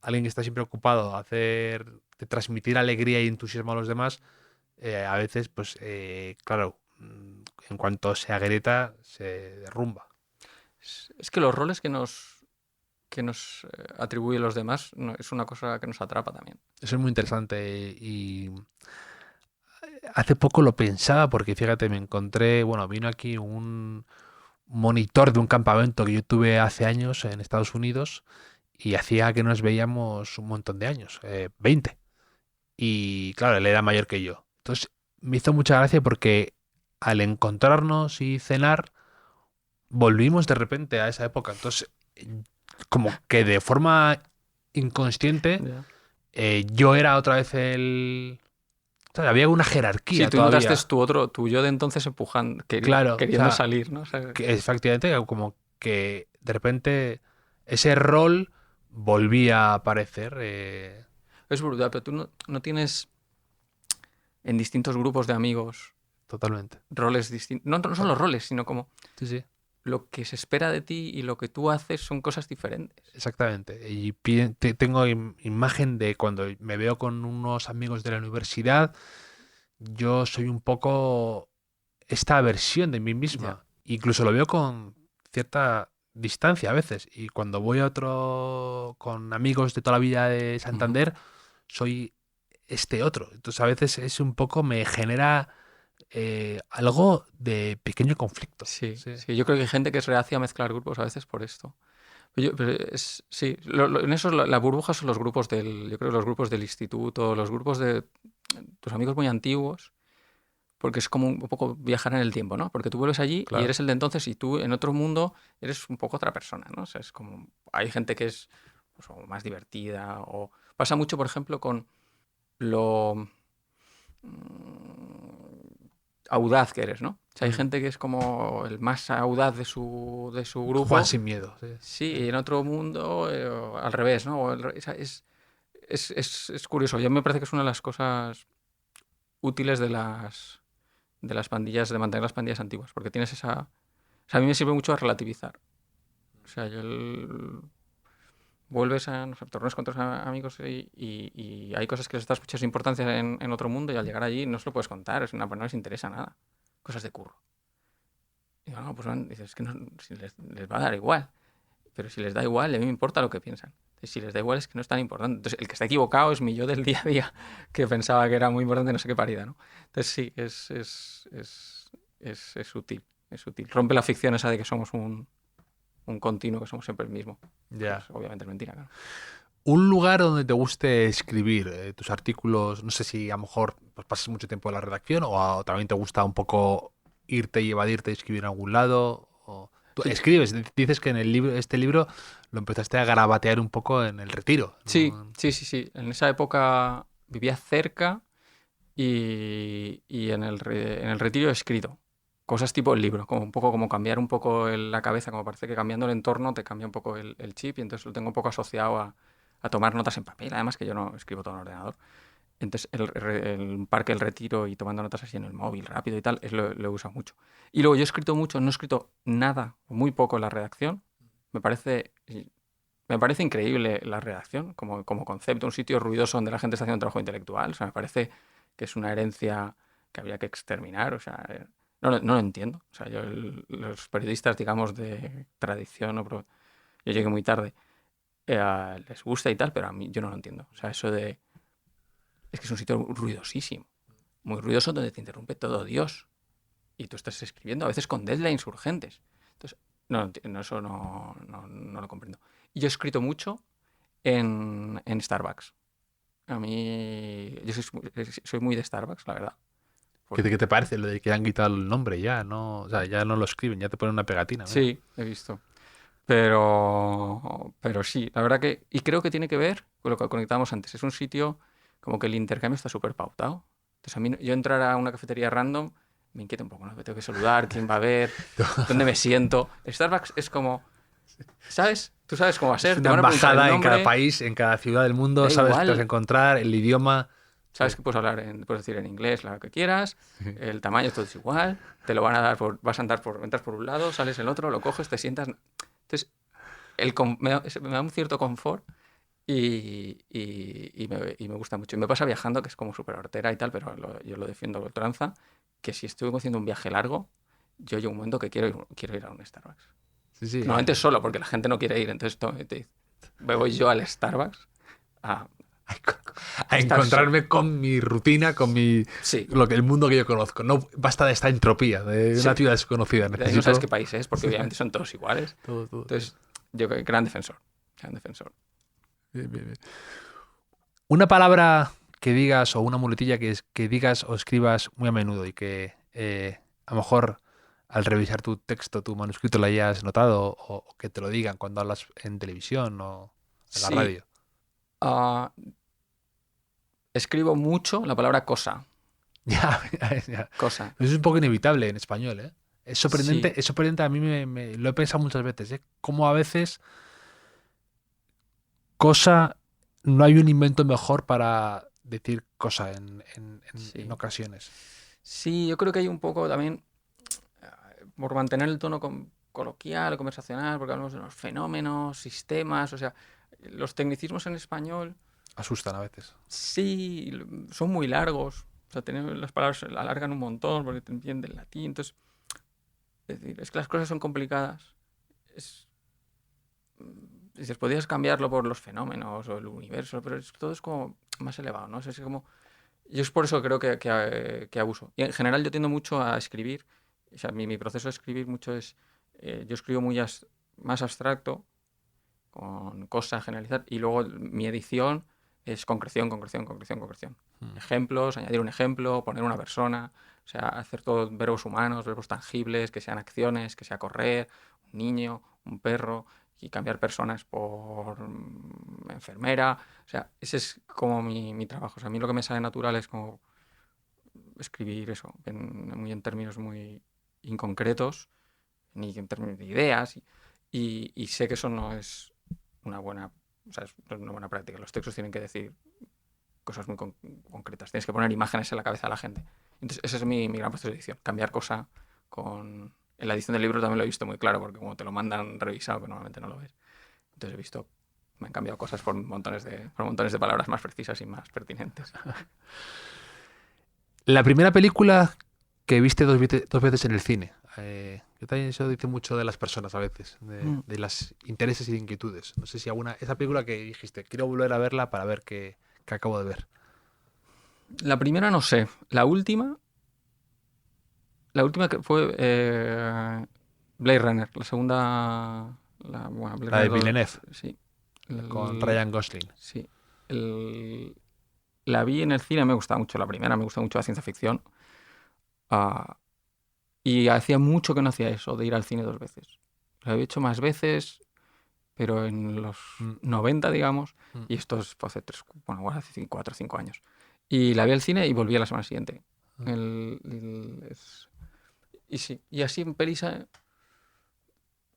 alguien que está siempre ocupado de transmitir alegría y entusiasmo a los demás, a veces, pues, claro, en cuanto se agrieta, se derrumba. Es que los roles que nos atribuyen los demás es una cosa que nos atrapa también. Eso es muy interesante y hace poco lo pensaba porque, fíjate, me encontré, bueno, vino aquí un monitor de un campamento que yo tuve hace años en Estados Unidos y hacía que nos veíamos un montón de años, 20. Y claro, él era mayor que yo. Entonces me hizo mucha gracia porque al encontrarnos y cenar, volvimos de repente a esa época. Entonces, como que de forma inconsciente, yo era otra vez o sea, había una jerarquía Sí, tú todavía. notaste tu yo de entonces empujando, Claro, queriendo o sea, salir, ¿no? O sea, que efectivamente, como que de repente ese rol volvía a aparecer. es brutal, pero tú no tienes en distintos grupos de amigos totalmente. roles distintos. No, no son los roles, sino como Sí, sí. lo que se espera de ti y lo que tú haces son cosas diferentes. Exactamente. Y tengo imagen de cuando me veo con unos amigos de la universidad, yo soy un poco esta versión de mí misma. Ya. Incluso lo veo con cierta distancia a veces. Y cuando voy a otro con amigos de toda la vida de Santander, soy este otro. Entonces a veces es un poco, me genera algo de pequeño conflicto. Sí, Sí. sí, yo creo que hay gente que es reacia a mezclar grupos a veces por esto. Sí, en eso la burbuja son los grupos yo creo que los grupos del instituto, los grupos de tus amigos muy antiguos, porque es como un poco viajar en el tiempo, ¿no? Porque tú vuelves allí y Claro. eres el de entonces y tú en otro mundo eres un poco otra persona, ¿no? O sea, es como, hay gente que es pues, o más divertida o pasa mucho, por ejemplo, con lo audaz que eres, ¿no? O sea, hay gente que es como el más audaz de su grupo. Juan sin miedo. Sí. Sí, y en otro mundo al revés, ¿no? Es curioso. Yo me parece que es una de las cosas útiles de las pandillas, de mantener las pandillas antiguas, porque tienes esa... O sea, a mí me sirve mucho a relativizar. O sea, vuelves a, no sé, torneos con otros amigos y hay cosas que les das mucha importancia en otro mundo y al llegar allí no se lo puedes contar, no les interesa nada. Cosas de curro. Y digo, no, pues dices, es que si les va a dar igual. Pero si les da igual, a mí me importa lo que piensan. Entonces, si les da igual es que no es tan importante. Entonces, el que está equivocado es mi yo del día a día, que pensaba que era muy importante no sé qué parida, ¿no? Entonces sí, es útil, es útil. Rompe la ficción esa de que somos un continuo, que somos siempre el mismo. Ya. Pues, obviamente es mentira, claro. Un lugar donde te guste escribir tus artículos, no sé si a lo mejor pues, pasas mucho tiempo en la redacción o también te gusta un poco irte y evadirte y escribir en algún lado. Tú Sí. escribes, dices que en este libro lo empezaste a garabatear un poco en el retiro, ¿no? Sí. En esa época vivía cerca y en el retiro he escrito. Cosas tipo el libro, como un poco como cambiar un poco la cabeza, como parece que cambiando el entorno te cambia un poco el chip y entonces lo tengo un poco asociado a tomar notas en papel, además que yo no escribo todo en ordenador. Entonces el Parque del Retiro y tomando notas así en el móvil rápido y tal, lo he usado mucho. Y luego yo he escrito mucho, no he escrito nada o muy poco en la redacción. Me parece increíble la redacción como concepto, un sitio ruidoso donde la gente está haciendo trabajo intelectual. O sea, me parece que es una herencia que habría que exterminar. O sea, no lo entiendo. O sea, los periodistas, digamos, de tradición, yo llegué muy tarde, les gusta y tal, pero a mí yo no lo entiendo. O sea, eso de... Es que es un sitio ruidosísimo. Muy ruidoso donde te interrumpe todo Dios. Y tú estás escribiendo, a veces con deadlines urgentes. Entonces, eso no lo comprendo. Y yo he escrito mucho en Starbucks. A mí... Yo soy muy de Starbucks, la verdad. ¿Qué te parece lo de que han quitado el nombre ya? ¿No? O sea, ya no lo escriben, ya te ponen una pegatina, ¿no? Sí, he visto. Pero sí, la verdad que... Y creo que tiene que ver con lo que conectábamos antes. Es un sitio como que el intercambio está súper pautado. Entonces a mí, yo entrar a una cafetería random me inquieta un poco, ¿no? Me tengo que saludar, quién va a ver, dónde me siento. Starbucks es como... ¿Sabes? Tú sabes cómo va a ser. Es Te una van a preguntar el embajada en nombre, cada país, en cada ciudad del mundo, da sabes que igual. te vas a encontrar, el idioma. Sabes que puedes hablar, puedes decir en inglés lo que quieras, el tamaño todo es igual, te lo van a dar vas a entras por un lado, sales el otro, lo coges, te sientas. Entonces, me da un cierto confort y me gusta mucho. Y me pasa viajando, que es como súper hortera y tal, pero yo lo defiendo a ultranza, que si estoy haciendo un viaje largo, yo llego un momento que quiero ir a un Starbucks. Sí. Normalmente solo, porque la gente no quiere ir, entonces me voy yo al Starbucks a encontrarme con mi rutina, con Sí. el mundo que yo conozco. No basta de esta entropía de una ciudad desconocida. No sabes qué país es, porque obviamente son todos iguales. Todo. Entonces, yo creo que gran defensor. Bien. Una palabra que digas o una muletilla que digas o escribas muy a menudo y que a lo mejor al revisar tu texto, tu manuscrito lo hayas notado o que te lo digan cuando hablas en televisión o en la radio. Escribo mucho la palabra cosa. Ya. Cosa. Eso es un poco inevitable en español, ¿eh? Es sorprendente, Sí. es sorprendente, a mí lo he pensado muchas veces, ¿eh? Cómo a veces cosa, no hay un invento mejor para decir cosa en Sí. ocasiones. Sí, yo creo que hay un poco también, por mantener el tono coloquial, conversacional, porque hablamos de los fenómenos, sistemas, o sea, los tecnicismos en español, Asustan a veces. sí, son muy largos. O sea, las palabras se alargan un montón porque te entienden el latín. Entonces, es decir, es que las cosas son complicadas. Es, dices, podías cambiarlo por los fenómenos o el universo, pero todo es como más elevado, ¿no? Es como, yo es por eso creo que abuso. Y en general yo tiendo mucho a escribir. O sea, mi proceso de escribir mucho es, yo escribo más abstracto, con cosas, generalizar, y luego mi edición es concreción, concreción, concreción, concreción. Ejemplos, añadir un ejemplo, poner una persona, o sea, hacer todo verbos humanos, verbos tangibles, que sean acciones, que sea correr, un niño, un perro, y cambiar personas por enfermera. O sea, ese es como mi trabajo. O sea, a mí lo que me sale natural es como escribir eso, muy en términos muy inconcretos, ni en términos de ideas, y sé que eso no es una buena, o sea, es una buena práctica. Los textos tienen que decir cosas muy concretas. Tienes que poner imágenes en la cabeza de la gente. Entonces, ese es mi gran proceso de edición. Cambiar cosa con... En la edición del libro también lo he visto muy claro, porque como te lo mandan revisado, que normalmente no lo ves. Entonces he visto, me han cambiado cosas por montones de palabras más precisas y más pertinentes. La primera película que viste dos veces en el cine. Yo también eso dice mucho de las personas a veces, de los intereses y inquietudes. No sé si esa película que dijiste, quiero volver a verla para ver qué acabo de ver. La primera no sé. La última que fue Blade Runner. La segunda... Bueno, Blade La de Runner 2, Villeneuve, sí. con Ryan Gosling. Sí. La vi en el cine, me gustaba mucho la primera, me gusta mucho la ciencia ficción. Ah, y hacía mucho que no hacía eso, de ir al cine 2 veces. Lo había hecho más veces, pero en los 90, digamos, y esto fue hace 4 o 5 años. Y la vi al cine y volví a la semana siguiente. Y sí, y así en pelis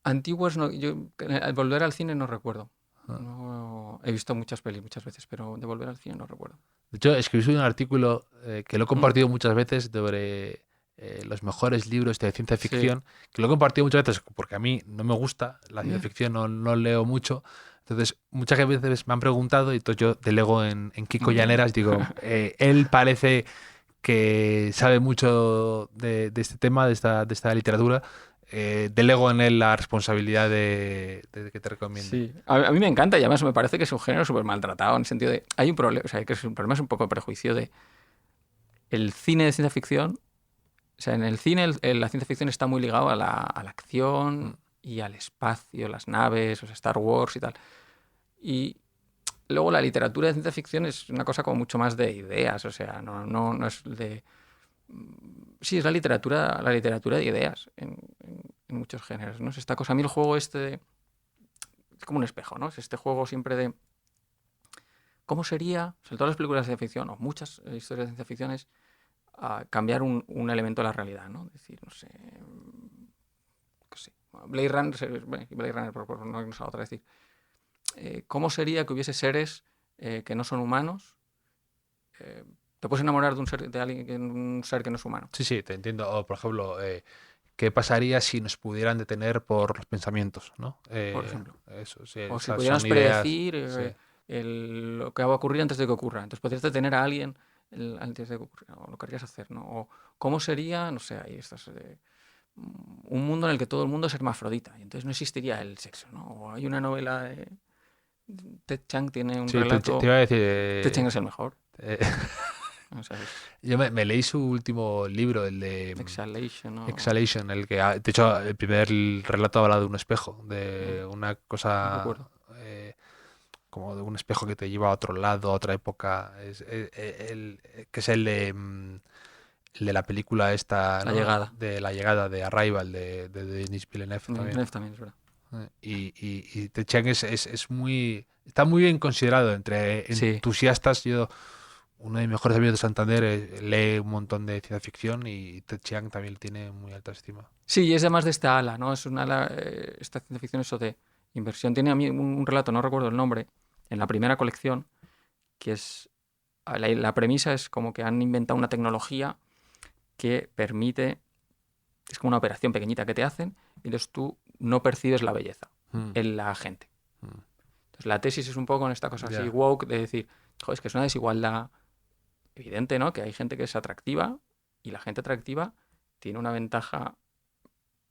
antiguas, no, yo al volver al cine no recuerdo. No, he visto muchas pelis muchas veces, pero de volver al cine no recuerdo. De hecho, escribí un artículo que lo he compartido muchas veces sobre los mejores libros de ciencia ficción, que lo he compartido muchas veces porque a mí no me gusta la ciencia ficción, no leo mucho. Entonces, muchas veces me han preguntado y entonces yo delego en Kiko Llaneras, digo, él parece que sabe mucho de este tema, de esta literatura. Delego en él la responsabilidad de que te recomiende. Sí, a mí me encanta y además me parece que es un género súper maltratado en el sentido de... Hay un problema, o sea, que es un problema, es un poco de prejuicio de el cine de ciencia ficción. O sea, en el cine la ciencia ficción está muy ligado a la acción y al espacio, las naves, o sea, Star Wars y tal. Y luego la literatura de ciencia ficción es una cosa como mucho más de ideas, o sea, no es de... Sí, es la literatura de ideas en muchos géneros, ¿no? Es esta cosa, a mí el juego es como un espejo, ¿no? Es este juego siempre de cómo sería, sobre todo las películas de ciencia ficción o muchas historias de ciencia ficción es cambiar un elemento de la realidad, ¿no? Es decir, no sé, Blade Runner por no irnos a otra, es decir, ¿cómo sería que hubiese seres que no son humanos? Te puedes enamorar de un ser que no es humano. Sí, te entiendo. O, por ejemplo, ¿qué pasaría si nos pudieran detener por los pensamientos, ¿no? Por ejemplo. Eso, sí, O si son pudieras ideas, predecir sí. lo que va a ocurrir antes de que ocurra. Entonces podrías detener a alguien antes de que ocurra, o lo querías hacer, ¿no? O cómo sería, no sé, ahí estás... un mundo en el que todo el mundo es hermafrodita y entonces no existiría el sexo, ¿no? O hay una novela de... Ted Chiang tiene un relato... Te iba a decir... Ted Chiang es el mejor. O sea, yo me leí su último libro, el de Exhalation, ¿no? Exhalation, el que, de hecho, el primer relato habla de un espejo, de una No cosa recuerdo. como de un espejo que te lleva a otro lado, a otra época, que es el de la película esta, La ¿no? llegada. De La llegada, de Arrival, de Denis Villeneuve también. Villeneuve también, es verdad. Y Ted Chiang es muy... Está muy bien considerado entre entusiastas. Yo, uno de mis mejores amigos de Santander, lee un montón de ciencia ficción y Ted Chiang también le tiene muy alta estima. Sí, es además de esta ala, ¿no? Es una ala, esta ciencia ficción, eso de inversión. Tiene a mí un relato, no recuerdo el nombre, en la primera colección, que es... La premisa es como que han inventado una tecnología que permite, es como una operación pequeñita que te hacen, y entonces tú no percibes la belleza en la gente. Entonces la tesis es un poco en esta cosa así woke de decir, joder, es que es una desigualdad evidente, ¿no? Que hay gente que es atractiva y la gente atractiva tiene una ventaja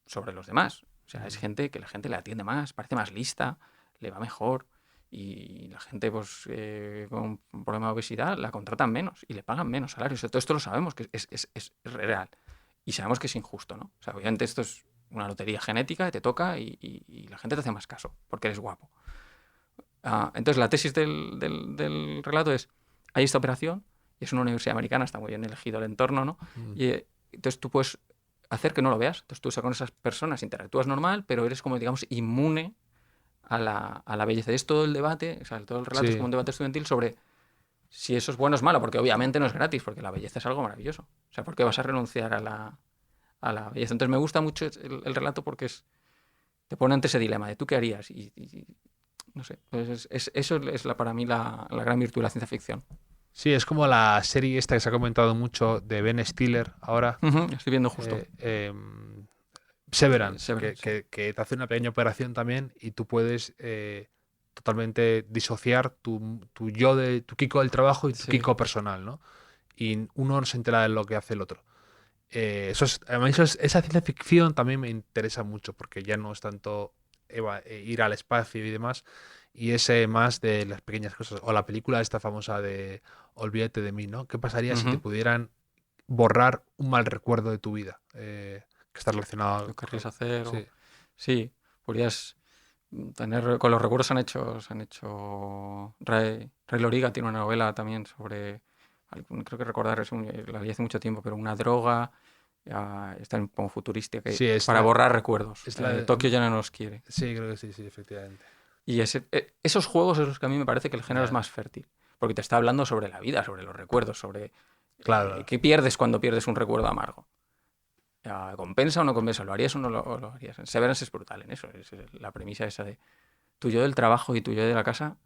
sobre los demás. O sea, es gente que la gente le atiende más, parece más lista, le va mejor, y la gente pues con un problema de obesidad la contratan menos y le pagan menos salarios. Todo esto lo sabemos que es real y sabemos que es injusto, ¿no? O sea, obviamente esto es una lotería genética, te toca y la gente te hace más caso porque eres guapo. Entonces la tesis del relato es, hay esta operación y es una universidad americana, está muy bien elegido el entorno, ¿no? Y entonces tú puedes hacer que no lo veas. Entonces tú con esas personas interactúas normal, pero eres como, digamos, inmune a la belleza. Es todo el debate, o sea, todo el relato es como un debate estudiantil sobre si eso es bueno o es malo, porque obviamente no es gratis, porque la belleza es algo maravilloso. O sea, ¿por qué vas a renunciar a la belleza? Entonces me gusta mucho el relato porque te pone ante ese dilema de tú qué harías. Y no sé, pues eso es para mí la gran virtud de la ciencia ficción. Sí, es como la serie esta que se ha comentado mucho de Ben Stiller ahora. Estoy viendo justo. Severance, que te hace una pequeña operación también y tú puedes totalmente disociar tu Kiko del trabajo y tu Kiko personal, ¿no? Y uno no se entera de lo que hace el otro. Esa ciencia ficción también me interesa mucho porque ya no es tanto ir al espacio y demás, y ese más de las pequeñas cosas. O la película esta famosa de Olvídate de mí, ¿no? ¿Qué pasaría si te pudieran borrar un mal recuerdo de tu vida? Que está relacionado. ¿Lo querrías hacer? Sí. Sí, podrías tener. Con los recuerdos han hecho. Ray Loriga tiene una novela también sobre. Creo que recordar, la leí hace mucho tiempo, pero una droga. Está como futurística para borrar recuerdos. Tokio ya no nos quiere. Sí, creo que sí, efectivamente. Y esos juegos son los que a mí me parece que el género es más fértil. Porque te está hablando sobre la vida, sobre los recuerdos, sobre qué pierdes cuando pierdes un recuerdo amargo. ¿Compensa o no compensa? ¿Lo harías o no lo harías? En Severance es brutal en eso. Es la premisa esa de tu yo del trabajo y tu yo de la casa.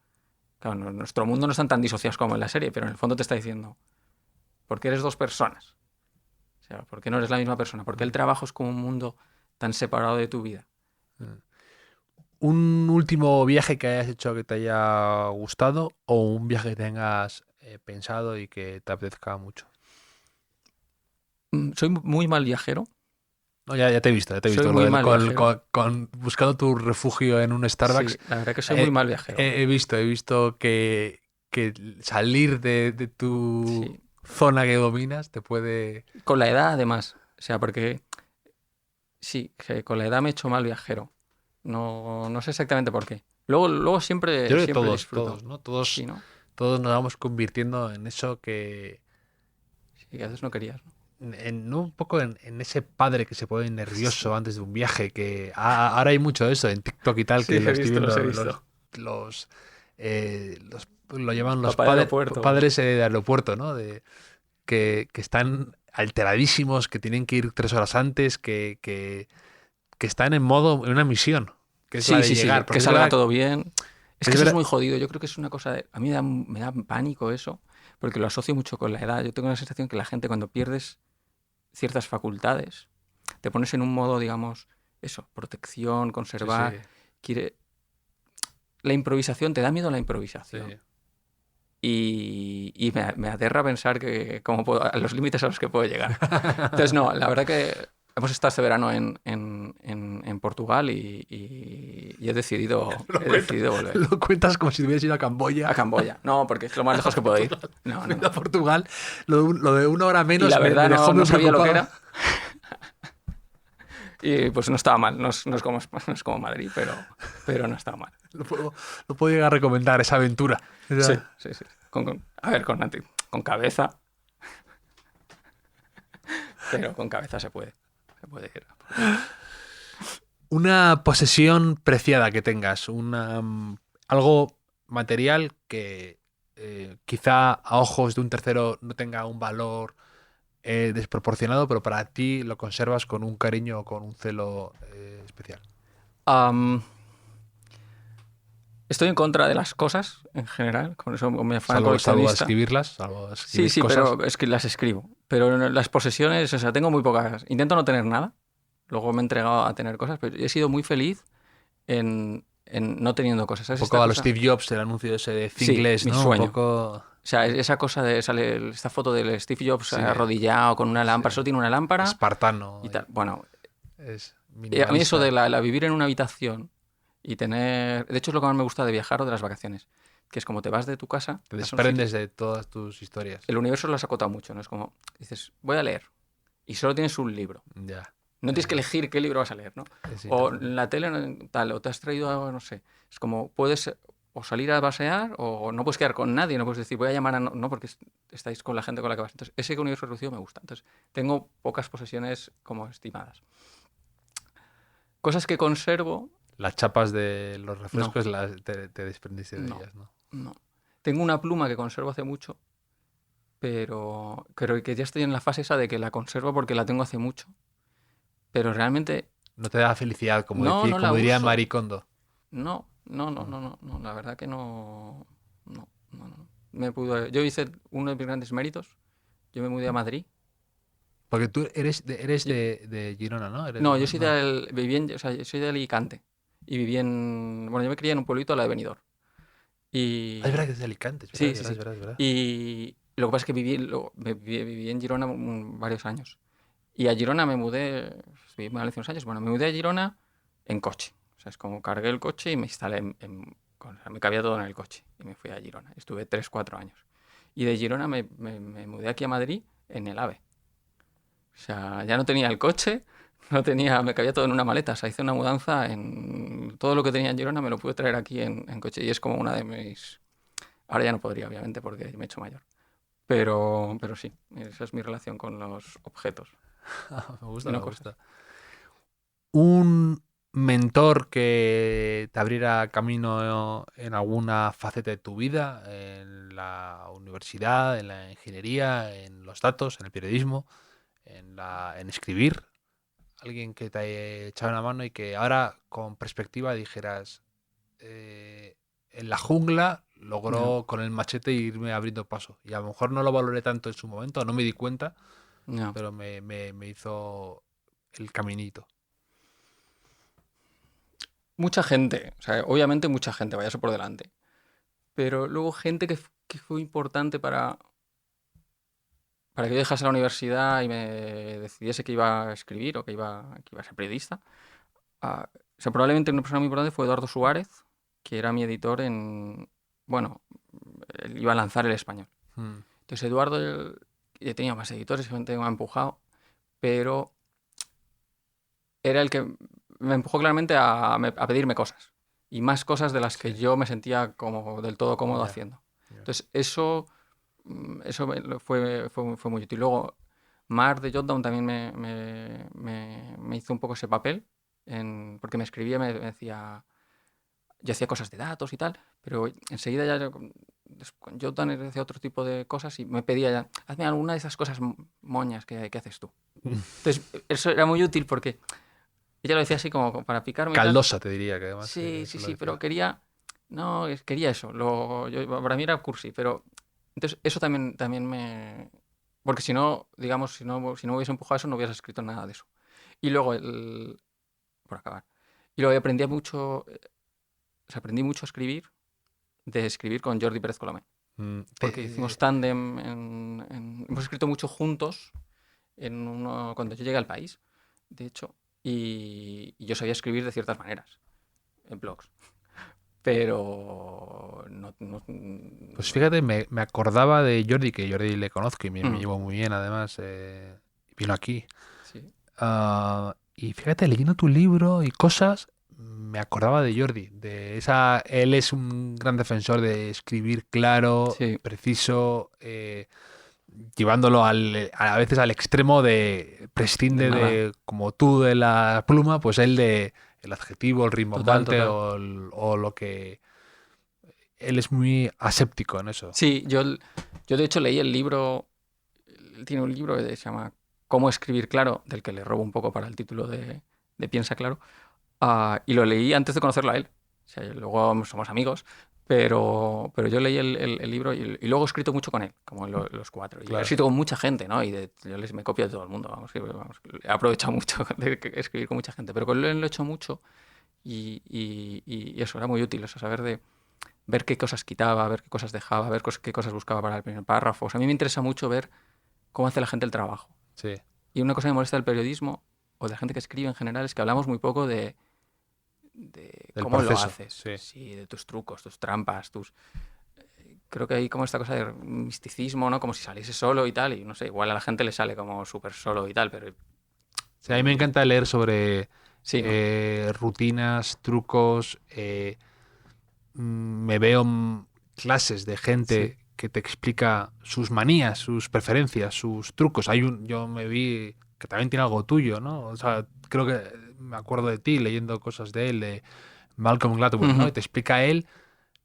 Claro, nuestro mundo no están tan disociados como en la serie, pero en el fondo te está diciendo, ¿por qué eres dos personas? O sea, ¿por qué no eres la misma persona? ¿Por qué el trabajo es como un mundo tan separado de tu vida? ¿Un último viaje que hayas hecho que te haya gustado o un viaje que tengas pensado y que te apetezca mucho? Soy muy mal viajero. No, ya te he visto. Soy muy mal viajero. Buscando tu refugio en un Starbucks. Sí, la verdad que soy muy mal viajero. He visto que salir de tu zona que dominas te puede... Con la edad, además. O sea, porque sí, que con la edad me he hecho mal viajero. No sé exactamente por qué. Luego siempre. Yo creo que siempre todos, ¿no? Todos, sí, ¿no? Todos nos vamos convirtiendo en eso que... Sí, que a veces no querías, ¿no? Un poco en ese padre que se pone nervioso antes de un viaje, que ahora hay mucho de eso en TikTok y tal, que lo estoy viendo, lo llevan los padres de aeropuerto, ¿no? Que están alteradísimos, que tienen que ir 3 horas antes, que están en una misión, que es la de llegar. Que salga todo bien. Es que eso es muy jodido. Yo creo que es una cosa a mí me da pánico eso, porque lo asocio mucho con la edad. Yo tengo la sensación que la gente, cuando pierdes ciertas facultades, te pones en un modo, digamos, protección, conservar. Quiere... La improvisación, te da miedo la improvisación. Sí. Y me aterra pensar que a los límites a los que puedo llegar. Entonces, no, la verdad que hemos estado este verano en Portugal y he decidido volver. Lo cuentas como si hubieras ido a Camboya. A Camboya. No, porque es lo más lejos que puedo ir. No. A Portugal, lo de 1 hora menos. Y la verdad me dejó no sabía lo que era. Y pues no estaba mal. No es como Madrid, pero no estaba mal. Lo puedo llegar a recomendar, esa aventura. Sí. A ver, con cabeza. Pero con cabeza se puede ir. Una posesión preciada que tengas, algo material que quizá a ojos de un tercero no tenga un valor desproporcionado, pero para ti lo conservas con un cariño o con un celo especial. Estoy en contra de las cosas en general, con eso me afana salvo coleccionista. escribirlas, Sí, cosas. pero es que las escribo. Pero las posesiones, o sea, tengo muy pocas. Intento no tener nada. Luego me he entregado a tener cosas, pero he sido muy feliz en no teniendo cosas. Un ¿Sabes? poco Esta a los cosa... Steve Jobs, el anuncio ese de Sí, Thingless, mi ¿no? sueño. Un poco... O sea, esa cosa de sale esta foto del Steve Jobs Sí. arrodillado con una lámpara, Sí. solo tiene una lámpara espartano. y tal. Bueno, Es a mí minimalista. eso de la vivir en una habitación y tener... De hecho, es lo que más me gusta de viajar o de las vacaciones, que es como te vas de tu casa, Te vas a un desprendes sitio, de todas tus historias. el universo lo has acotado mucho, ¿no? Es como, dices, voy a leer y solo tienes un libro. Ya. No tienes que elegir qué libro vas a leer, ¿no? Es O interesante. en la tele tal, o te has traído algo, no sé. Es como puedes o salir a pasear o no puedes quedar con nadie, no puedes decir voy a llamar a... No, porque estáis con la gente con la que vas. Entonces, ese universo reducido me gusta. Entonces, tengo pocas posesiones como estimadas. Cosas que conservo, Las chapas de los refrescos no, te desprendiste de no, ellas, ¿no? no. Tengo una pluma que conservo hace mucho, pero creo que ya estoy en la fase esa de que la conservo porque la tengo hace mucho. Pero realmente No te da felicidad, no la como diría uso. Marie Kondo. No, la verdad que no, no. Yo hice uno de mis grandes méritos. Yo me mudé a Madrid. Porque tú eres Yo- de Girona, ¿no? no, yo soy No. o sea, yo soy de Alicante y viví bueno, yo me crié en un pueblito al lado de Benidorm. Ah, es Y verdad que es de Alicante, es verdad, sí, es sí, verdad, sí. es verdad, es verdad. Y lo que pasa es que viví en Girona varios años. Y a Girona me mudé, viví en Valencia unos años. Bueno, me mudé a Girona en coche. O sea, es como cargué el coche y me instalé o sea, me cabía todo en el coche. Y me fui a Girona. Estuve 3 4 años. Y de Girona me mudé aquí a Madrid en el AVE. O sea, ya no tenía el coche, me cabía todo en una maleta. O sea, hice una mudanza en todo lo que tenía en Girona, me lo pude traer aquí en coche. Y es como una de mis... Ahora ya no podría, obviamente, porque me he hecho mayor. Pero sí, esa es mi relación con los objetos Me y gusta, me no cosas. gusta. Un mentor que te abriera camino en alguna faceta de tu vida, en la universidad, en la ingeniería, en los datos, en el periodismo, en escribir. Alguien que te haya echado una mano y que ahora con perspectiva dijeras, en la jungla No, logró con el machete irme abriendo paso. Y a lo mejor no lo valoré tanto en su momento, no me di cuenta, no. pero me hizo el caminito. Mucha gente, o sea, obviamente mucha gente, vaya eso por delante. Pero luego gente que fue importante para que yo dejase la universidad y me decidiese que iba a escribir o que iba a ser periodista. O sea, probablemente una persona muy importante fue Eduardo Suárez, que era mi editor bueno, él iba a lanzar El Español. Mm, Entonces Eduardo, ya tenía más editores, gente que me ha empujado, pero era el que me empujó claramente a pedirme cosas. Y más cosas de las que sí, yo me sentía como del todo cómodo ya. haciendo. Ya. Entonces eso fue muy útil. Luego, Mar de Jotdown también me hizo un poco ese papel, porque me escribía, me decía, yo hacía cosas de datos y tal, pero enseguida ya con Jotdown hacía otro tipo de cosas y me pedía ya, hazme alguna de esas cosas moñas que haces tú. Entonces, eso era muy útil porque ella lo decía así como para picarme y tal. Caldosa, te diría, que además Sí, eso sí, lo sí, pero decía. quería, no, quería eso. Para mí era cursi, pero entonces eso también porque si no, digamos, si no me hubiese empujado eso, no hubiese escrito nada de eso. Y luego, por acabar, y luego aprendí mucho, o sea, aprendí mucho a escribir, de escribir con Jordi Pérez Colomé, Mm, porque hicimos tándem, hemos escrito mucho juntos cuando yo llegué al país, de hecho, y yo sabía escribir de ciertas maneras, en blogs. Pero Pues fíjate, me acordaba de Jordi, que Jordi le conozco y me Mm, llevo muy bien, además. Vino aquí. sí, Y fíjate, leyendo tu libro y cosas, me acordaba de Jordi. Él es un gran defensor de escribir claro, sí, preciso, llevándolo a veces al extremo de de prescinde nada. de, como tú de la pluma, pues él de el adjetivo, el Total, rimbombante total. o lo que... Él es muy aséptico en eso. Sí, yo de hecho leí el libro, él tiene un libro que se llama Cómo escribir claro, del que le robo un poco para el título de Piensa claro, y lo leí antes de conocerlo a él. sea, luego somos amigos, pero yo leí el libro y luego he escrito mucho con él, como los cuatro. Y Claro. he escrito con mucha gente, ¿no? Y me copio de todo el mundo, vamos, he aprovechado mucho de escribir con mucha gente, pero con él lo he hecho mucho y eso era muy útil, eso, saber de ver qué cosas quitaba, ver qué cosas dejaba, ver qué cosas buscaba para el primer párrafo. O sea, a mí me interesa mucho ver cómo hace la gente el trabajo. Sí. Y una cosa que me molesta del periodismo o de la gente que escribe en general es que hablamos muy poco de Del cómo proceso, lo haces. sí. Sí, de tus trucos, tus trampas, creo que hay como esta cosa de misticismo, ¿no? Como si saliese solo y tal. Y no sé, igual a la gente le sale como súper solo y tal, pero Sí, a mí me encanta leer sobre sí, ¿no? rutinas, trucos. Me veo clases de gente Sí. que te explica sus manías, sus preferencias, sus trucos. Yo me vi que también tiene algo tuyo, ¿no? O sea, creo que me acuerdo de ti leyendo cosas de él, de Malcolm Gladwell, ¿no? Y Ujú. te explica a él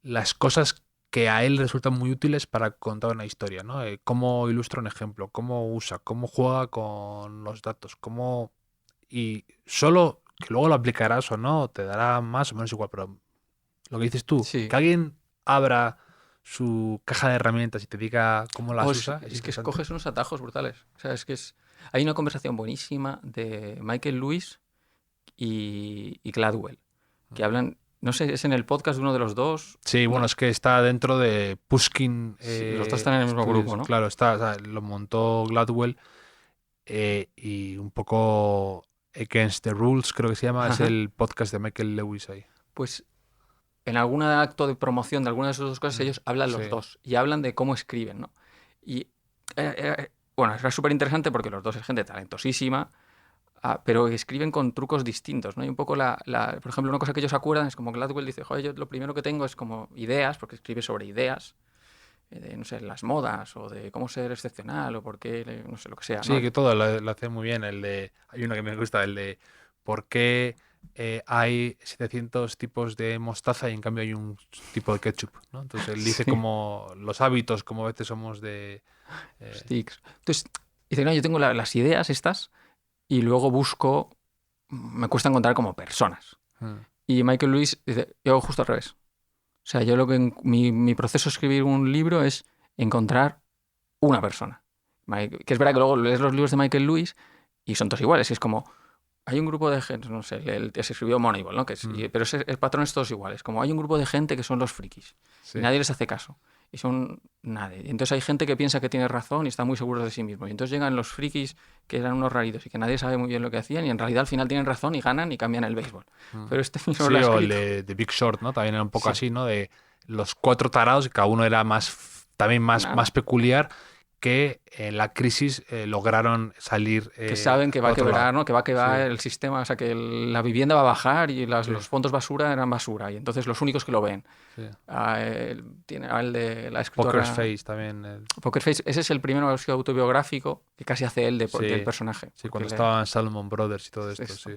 las cosas que a él resultan muy útiles para contar una historia, ¿no? Cómo ilustra un ejemplo, cómo usa, cómo juega con los datos, cómo... Y solo que luego lo aplicarás o no, te dará más o menos igual, pero lo que dices tú, que Sí. alguien abra su caja de herramientas y te diga cómo O las usa, es es que interesante. escoges unos atajos brutales. O sea, hay una conversación buenísima de Michael Lewis y Gladwell, que hablan, no sé, es en el podcast de uno de los dos. Sí, bueno, Bueno, es que está dentro de Pushkin sí, los dos están en el mismo Studios, grupo, ¿no? claro, está, o sea, lo montó Gladwell y un poco Against the Rules, creo que se llama, es Ajá. el podcast de Michael Lewis ahí. Pues en algún acto de promoción de alguna de esas dos cosas, Mm, ellos hablan los sí, dos y hablan de cómo escriben, ¿no? Y bueno, era súper interesante porque los dos es gente talentosísima, pero escriben con trucos distintos, ¿no? Y un poco por ejemplo, una cosa que ellos acuerdan es como Gladwell dice, joder, yo lo primero que tengo es como ideas, porque escribe sobre ideas, de, no sé, las modas o de cómo ser excepcional o por qué, no sé, lo que sea, ¿no? sí, que todo lo hace muy bien. Hay uno que me gusta, el de por qué hay 700 tipos de mostaza y en cambio hay un tipo de ketchup, ¿no? Entonces él dice Sí, como los hábitos, como a veces somos de... eh, sticks. Entonces, dice, no, yo tengo las ideas estas y luego busco, me cuesta encontrar como personas. mm, Y Michael Lewis dice, yo hago justo al revés. O sea, yo mi proceso de escribir un libro es encontrar una persona. Que es verdad que luego lees los libros de Michael Lewis y son todos iguales. Y es como, hay un grupo de gente, no sé, se escribió Moneyball, ¿no? mm, Pero el patrón es todos iguales. Como hay un grupo de gente que son los frikis y sí. nadie les hace caso. Y son nadie. Y entonces hay gente que piensa que tiene razón y está muy seguros de sí mismo. Y entonces llegan los frikis que eran unos raritos y que nadie sabe muy bien lo que hacían y en realidad al final tienen razón y ganan y cambian el béisbol. Mm. Pero este mismo lo Sí, ha o el escrito. de Big Short, ¿no? También era un poco Sí, así, ¿no? De los cuatro tarados, y cada uno era también más nada. peculiar, que en la crisis lograron salir Que saben que va al a otro lado. quebrar, ¿no? Que va a quebrar Sí, el sistema, o sea, que la vivienda va a bajar y sí, los fondos basura eran basura. Y entonces los únicos que lo ven. sí. Tiene el de la Poker's escritora Face también. Poker Face. Ese es el primero autobiográfico que casi hace él del Sí, personaje. sí, Porque cuando estaban Salomon Brothers y todo esto, es, sí.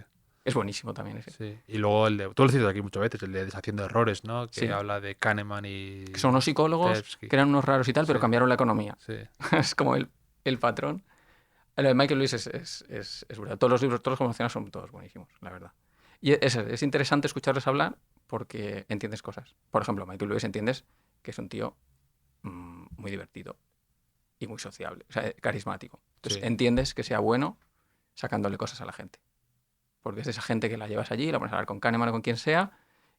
es buenísimo también ese. Sí. Y luego el de, tú lo dices aquí muchas veces, el de Deshaciendo Errores, ¿no? Que Sí. habla de Kahneman y Que son unos psicólogos Tversky. que eran unos raros y tal, pero Sí, cambiaron la economía. sí, Es como el patrón. Lo de Michael Lewis es brutal. Todos los libros, todos los que mencionas son todos buenísimos, la verdad. Y es interesante escucharles hablar porque entiendes cosas. Por ejemplo, Michael Lewis entiendes que es un tío muy divertido y muy sociable, o sea, carismático. Entonces sí. entiendes que sea bueno sacándole cosas a la gente. Porque es de esa gente que la llevas allí, la pones a hablar con Kahneman o con quien sea,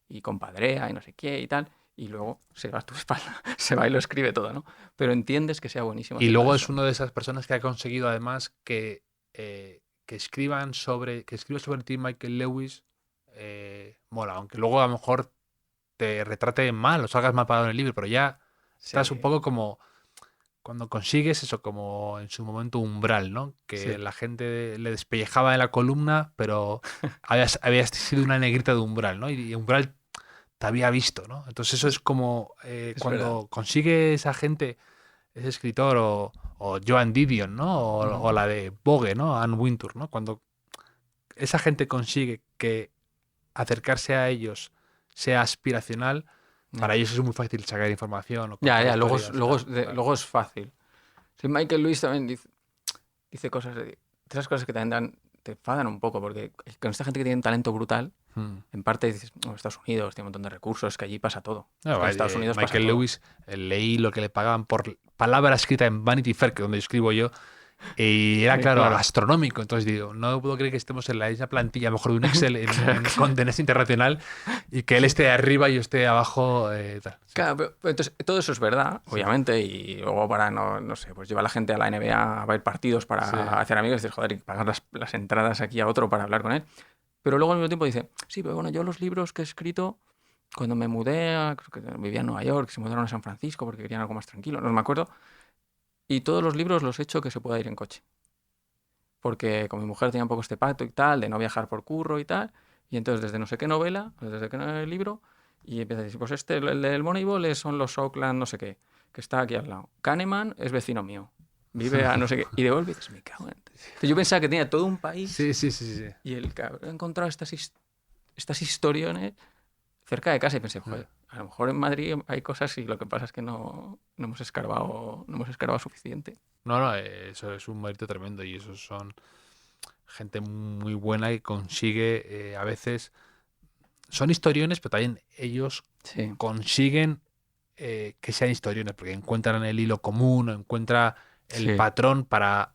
y compadrea y no sé qué y tal, y luego se va a tu espalda, se va y lo escribe todo, ¿no? Pero entiendes que sea buenísimo Y haciendo luego es eso. una de esas personas que ha conseguido además que escriba sobre ti Michael Lewis, mola, aunque luego a lo mejor te retrate mal o salgas mal parado en el libro, pero ya estás un Sí, poco como cuando consigues eso, como en su momento umbral, ¿no? Que sí, la gente le despellejaba en la columna, pero habías sido una negrita de umbral, ¿no? Y umbral te había visto, ¿no? Entonces eso es como es verdad. cuando consigue esa gente, ese escritor o Joan Didion, ¿no? Ujú. O la de Vogue, ¿no? Anne Wintour, ¿no? Cuando esa gente consigue que acercarse a ellos sea aspiracional, para Ya, ellos es muy fácil sacar información o ya, contar luego, historias, tal. Claro. luego es fácil. Sí, Michael Lewis también dice cosas, de esas cosas que también te enfadan un poco, porque con esta gente que tiene un talento brutal, En parte dices, Estados Unidos tiene un montón de recursos, es que allí pasa todo. No, En Estados Unidos pasa Michael todo. Lewis, leí lo que le pagaban por palabra escrita en Vanity Fair, que es donde escribo yo, y era, claro, Claro. astronómico. Entonces digo, no puedo creer que estemos en la misma plantilla, a lo mejor de un Excel con DNS internacional, y que él esté arriba y yo esté abajo. Tal. Sí. Claro, pero entonces todo eso es verdad, obviamente, y luego para, no sé, pues lleva a la gente a la NBA a ver partidos para Sí. hacer amigos y dices, joder, y pagar las entradas aquí a otro para hablar con él. Pero luego al mismo tiempo dice, sí, pero bueno, yo los libros que he escrito cuando me mudé, creo que vivía en Nueva York, se mudaron a San Francisco porque querían algo más tranquilo, no me acuerdo, y todos los libros los he hecho que se pueda ir en coche. Porque con mi mujer tenía un poco este pacto y tal, de no viajar por curro y tal, y entonces desde no sé qué novela, desde qué libro, y empieza a decir, pues el del Moneyball son los Oakland no sé qué, que está aquí al lado. Kahneman es vecino mío, vive a no sé qué, y de golpe dices, me cago en... Entonces yo pensaba que tenía todo un país Sí, sí, sí, sí. y el cabrón ha encontrado estas historiones cerca de casa y pensé, joder, a lo mejor en Madrid hay cosas y lo que pasa es que no hemos escarbado suficiente. No, eso es un mérito tremendo y esos son gente muy buena y consigue a veces... Son historiones, pero también ellos Sí. consiguen que sean historiones, porque encuentran el hilo común o encuentran el Sí. patrón para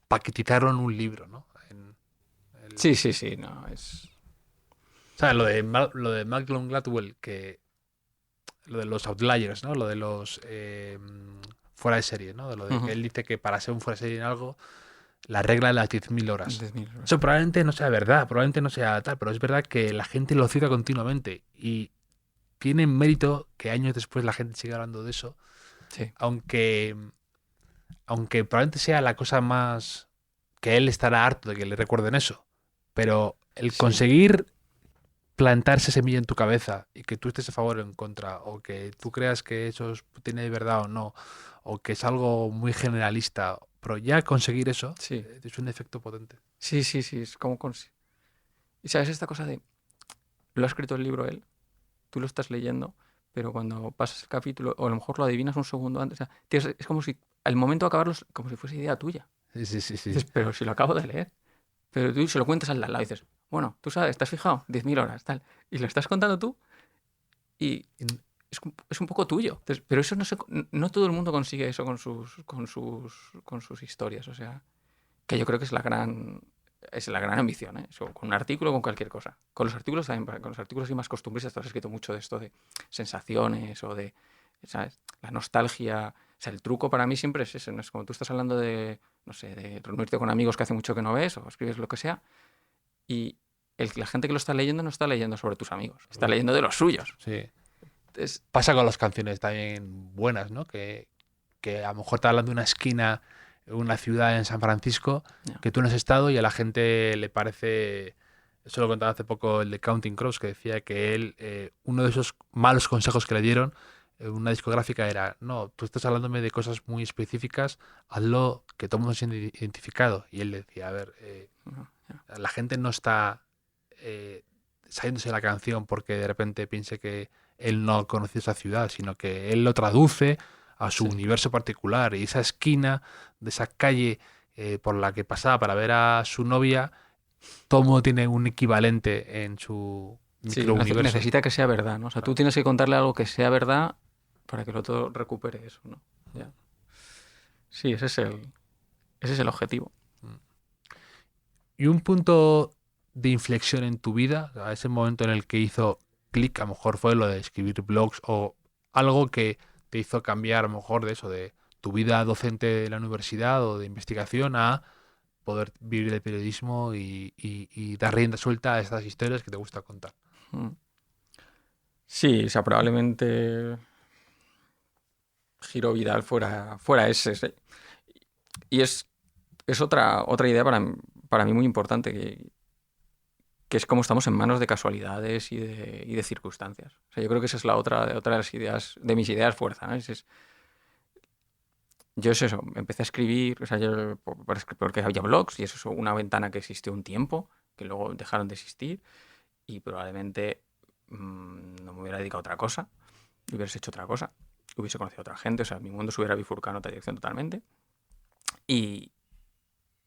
paquetizarlo en un libro, ¿no? Sí, no, es... O sea, lo de Malcolm Gladwell, que lo de los outliers, ¿no? Lo de los fuera de serie, ¿no? De lo de que él dice que para ser un fuera de serie en algo, la regla de las 10.000 horas. 10.000 horas. Eso probablemente no sea verdad, probablemente no sea tal, pero es verdad que la gente lo cita continuamente y tiene mérito que años después la gente siga hablando de eso, Sí. aunque probablemente sea la cosa más que él estará harto de que le recuerden eso, pero el Sí. conseguir plantar esa semilla en tu cabeza y que tú estés a favor o en contra, o que tú creas que eso tiene verdad o no, o que es algo muy generalista, pero ya conseguir eso Sí. es un efecto potente. Sí, es como... Y sabes esta cosa de... Lo ha escrito el libro él, tú lo estás leyendo, pero cuando pasas el capítulo, o a lo mejor lo adivinas un segundo antes, o sea, es como si al momento de acabarlo, como si fuese idea tuya. Sí. Dices, pero si lo acabo de leer. Pero tú se lo cuentas al lado y dices, bueno, tú sabes, ¿te has fijado? 10.000 horas, tal. Y lo estás contando tú y es un poco tuyo. Entonces, pero eso no todo el mundo consigue eso con sus historias. O sea, que yo creo que es la gran ambición, ¿eh? Eso, con un artículo o con cualquier cosa. Con los artículos también, con los artículos hay más costumbres, tú has escrito mucho de esto de sensaciones o de, ¿sabes? La nostalgia. O sea, el truco para mí siempre es ese, ¿no? Es como tú estás hablando de, no sé, de reunirte con amigos que hace mucho que no ves o escribes lo que sea y la gente que lo está leyendo no está leyendo sobre tus amigos, está leyendo de los suyos. Sí. Entonces, Pasa con las canciones también buenas, ¿no? Que a lo mejor está hablando de una esquina, una ciudad en San Francisco, no. que tú no has estado y a la gente le parece... Eso lo contaba hace poco el de Counting Crows, que decía que él, uno de esos malos consejos que le dieron, una discográfica era, no, tú estás hablándome de cosas muy específicas, hazlo que todo el mundo se siente identificado. Y él decía, a ver, No, no. la gente no está saliéndose de la canción porque de repente piense que él no conoce esa ciudad, sino que él lo traduce a su Sí. universo particular. Y esa esquina de esa calle por la que pasaba para ver a su novia, todo el mundo tiene un equivalente en su Sí, microuniverso. necesita que sea verdad, ¿no? O sea, tú tienes que contarle algo que sea verdad para que el otro recupere eso, ¿no? Ya. Sí, ese es el objetivo. Y un punto de inflexión en tu vida, a ese momento en el que hizo clic, a lo mejor fue lo de escribir blogs o algo que te hizo cambiar a lo mejor de eso, de tu vida docente de la universidad o de investigación a poder vivir del periodismo y dar rienda suelta a estas historias que te gusta contar. Mm. Sí, o sea, probablemente Giro Vidal fuera ese. ¿Sí? Y es otra idea para mí muy importante, que es cómo estamos en manos de casualidades y de circunstancias. O sea, yo creo que esa es otra de las ideas, de mis ideas fuerza, ¿no? Yo es eso, empecé a escribir, o sea, porque había blogs y eso es una ventana que existió un tiempo, que luego dejaron de existir y probablemente no me hubiera dedicado a otra cosa, hubieras hecho otra cosa, hubiese conocido a otra gente, o sea, mi mundo se hubiera bifurcado en otra dirección totalmente. Y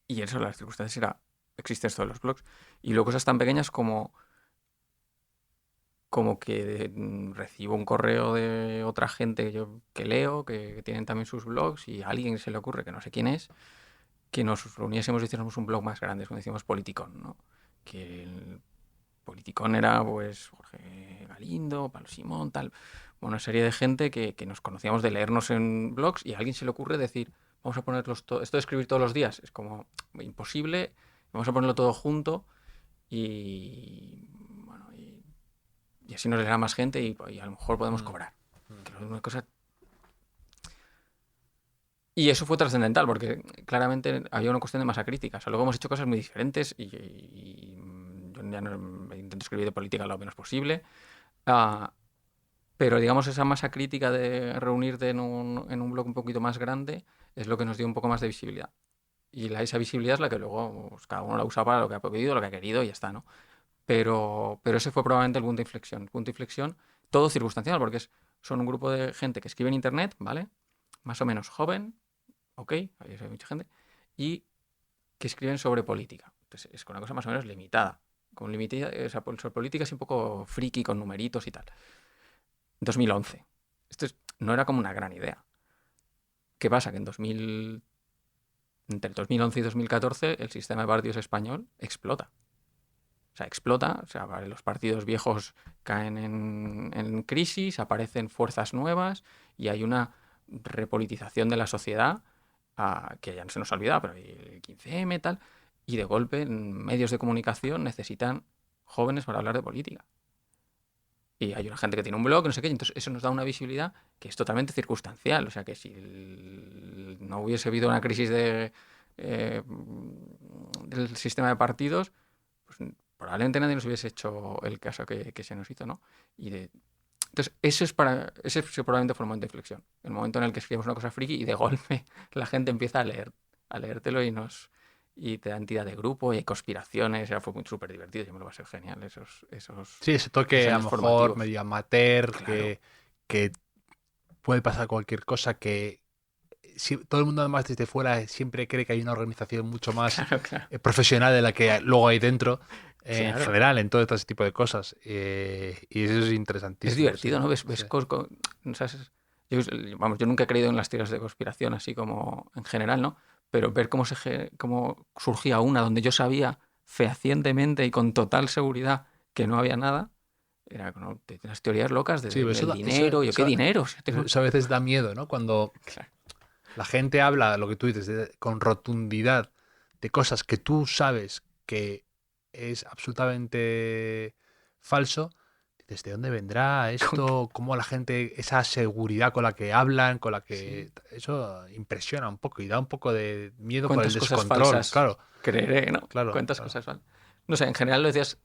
eso, las circunstancias era existe esto de los blogs. Y luego cosas tan pequeñas como que recibo un correo de otra gente que leo, que tienen también sus blogs, y a alguien se le ocurre, que no sé quién es, que nos reuniésemos y hiciéramos un blog más grande, como decíamos Politicón, ¿no? Que el Politicón era pues Jorge Galindo, Pablo Simón, tal, una serie de gente que nos conocíamos de leernos en blogs, y a alguien se le ocurre decir, vamos a ponerlos esto de escribir todos los días es como imposible, vamos a ponerlo todo junto y bueno, y así nos leerá más gente y a lo mejor podemos cobrar. Que es una cosa. Y eso fue trascendental, porque claramente había una cuestión de masa crítica. O sea, luego hemos hecho cosas muy diferentes y yo ya no, intento escribir de política lo menos posible. Pero digamos esa masa crítica de reunirte en un blog un poquito más grande es lo que nos dio un poco más de visibilidad. Y esa visibilidad es la que luego pues, cada uno la usa para lo que ha podido, lo que ha querido y ya está, ¿no? Pero ese fue probablemente el punto de inflexión. Punto de inflexión, todo circunstancial, porque son un grupo de gente que escribe en Internet, ¿vale? Más o menos joven, ok, hay mucha gente, y que escriben sobre política. Entonces es una cosa más o menos limitada. O sea, sobre política es un poco friki, con numeritos y tal. 2011. Esto no era como una gran idea. ¿Qué pasa? Que entre el 2011 y 2014 el sistema de partidos español explota. O sea, explota, o sea, los partidos viejos caen en crisis, aparecen fuerzas nuevas y hay una repolitización de la sociedad que ya no se nos ha olvidado, pero el 15M tal, y de golpe medios de comunicación necesitan jóvenes para hablar de política. Y hay una gente que tiene un blog, no sé qué, y entonces eso nos da una visibilidad que es totalmente circunstancial. O sea, que si no hubiese habido una crisis del sistema de partidos, pues probablemente nadie nos hubiese hecho el caso que se nos hizo, ¿no? Entonces, ese probablemente fue el momento de inflexión. El momento en el que escribimos una cosa friki y de golpe la gente empieza a leértelo y te da entidad de grupo y hay conspiraciones. Ya fue súper divertido, yo me lo pasé genial. Sí, ese toque a lo mejor formativos. medio amateur, Claro. que puede pasar cualquier cosa, que todo el mundo además desde fuera siempre cree que hay una organización mucho más Claro. profesional de la que luego hay dentro, en Claro. general, en todo este tipo de cosas. Y eso es interesantísimo. Es divertido, sí. ¿no? Ves Sí. yo nunca he creído en las teorías de conspiración, así como en general, ¿no? Pero ver cómo surgía una donde yo sabía fehacientemente y con total seguridad que no había nada, era como las teorías locas Sí, pero del dinero. ¿Qué dinero? Si tengo- eso a veces da miedo, ¿no? Cuando Claro. la gente habla, lo que tú dices, con rotundidad de cosas que tú sabes que es absolutamente falso, dices, ¿de dónde vendrá esto? ¿Cómo la gente, esa seguridad con la que hablan, con la que... Sí. Eso impresiona un poco y da un poco de miedo por el ¿Cuántas cosas descontrol, falsas claro. creeré, ¿no? Claro, ¿Cuántas claro. cosas falsas? No sé, en general lo decías,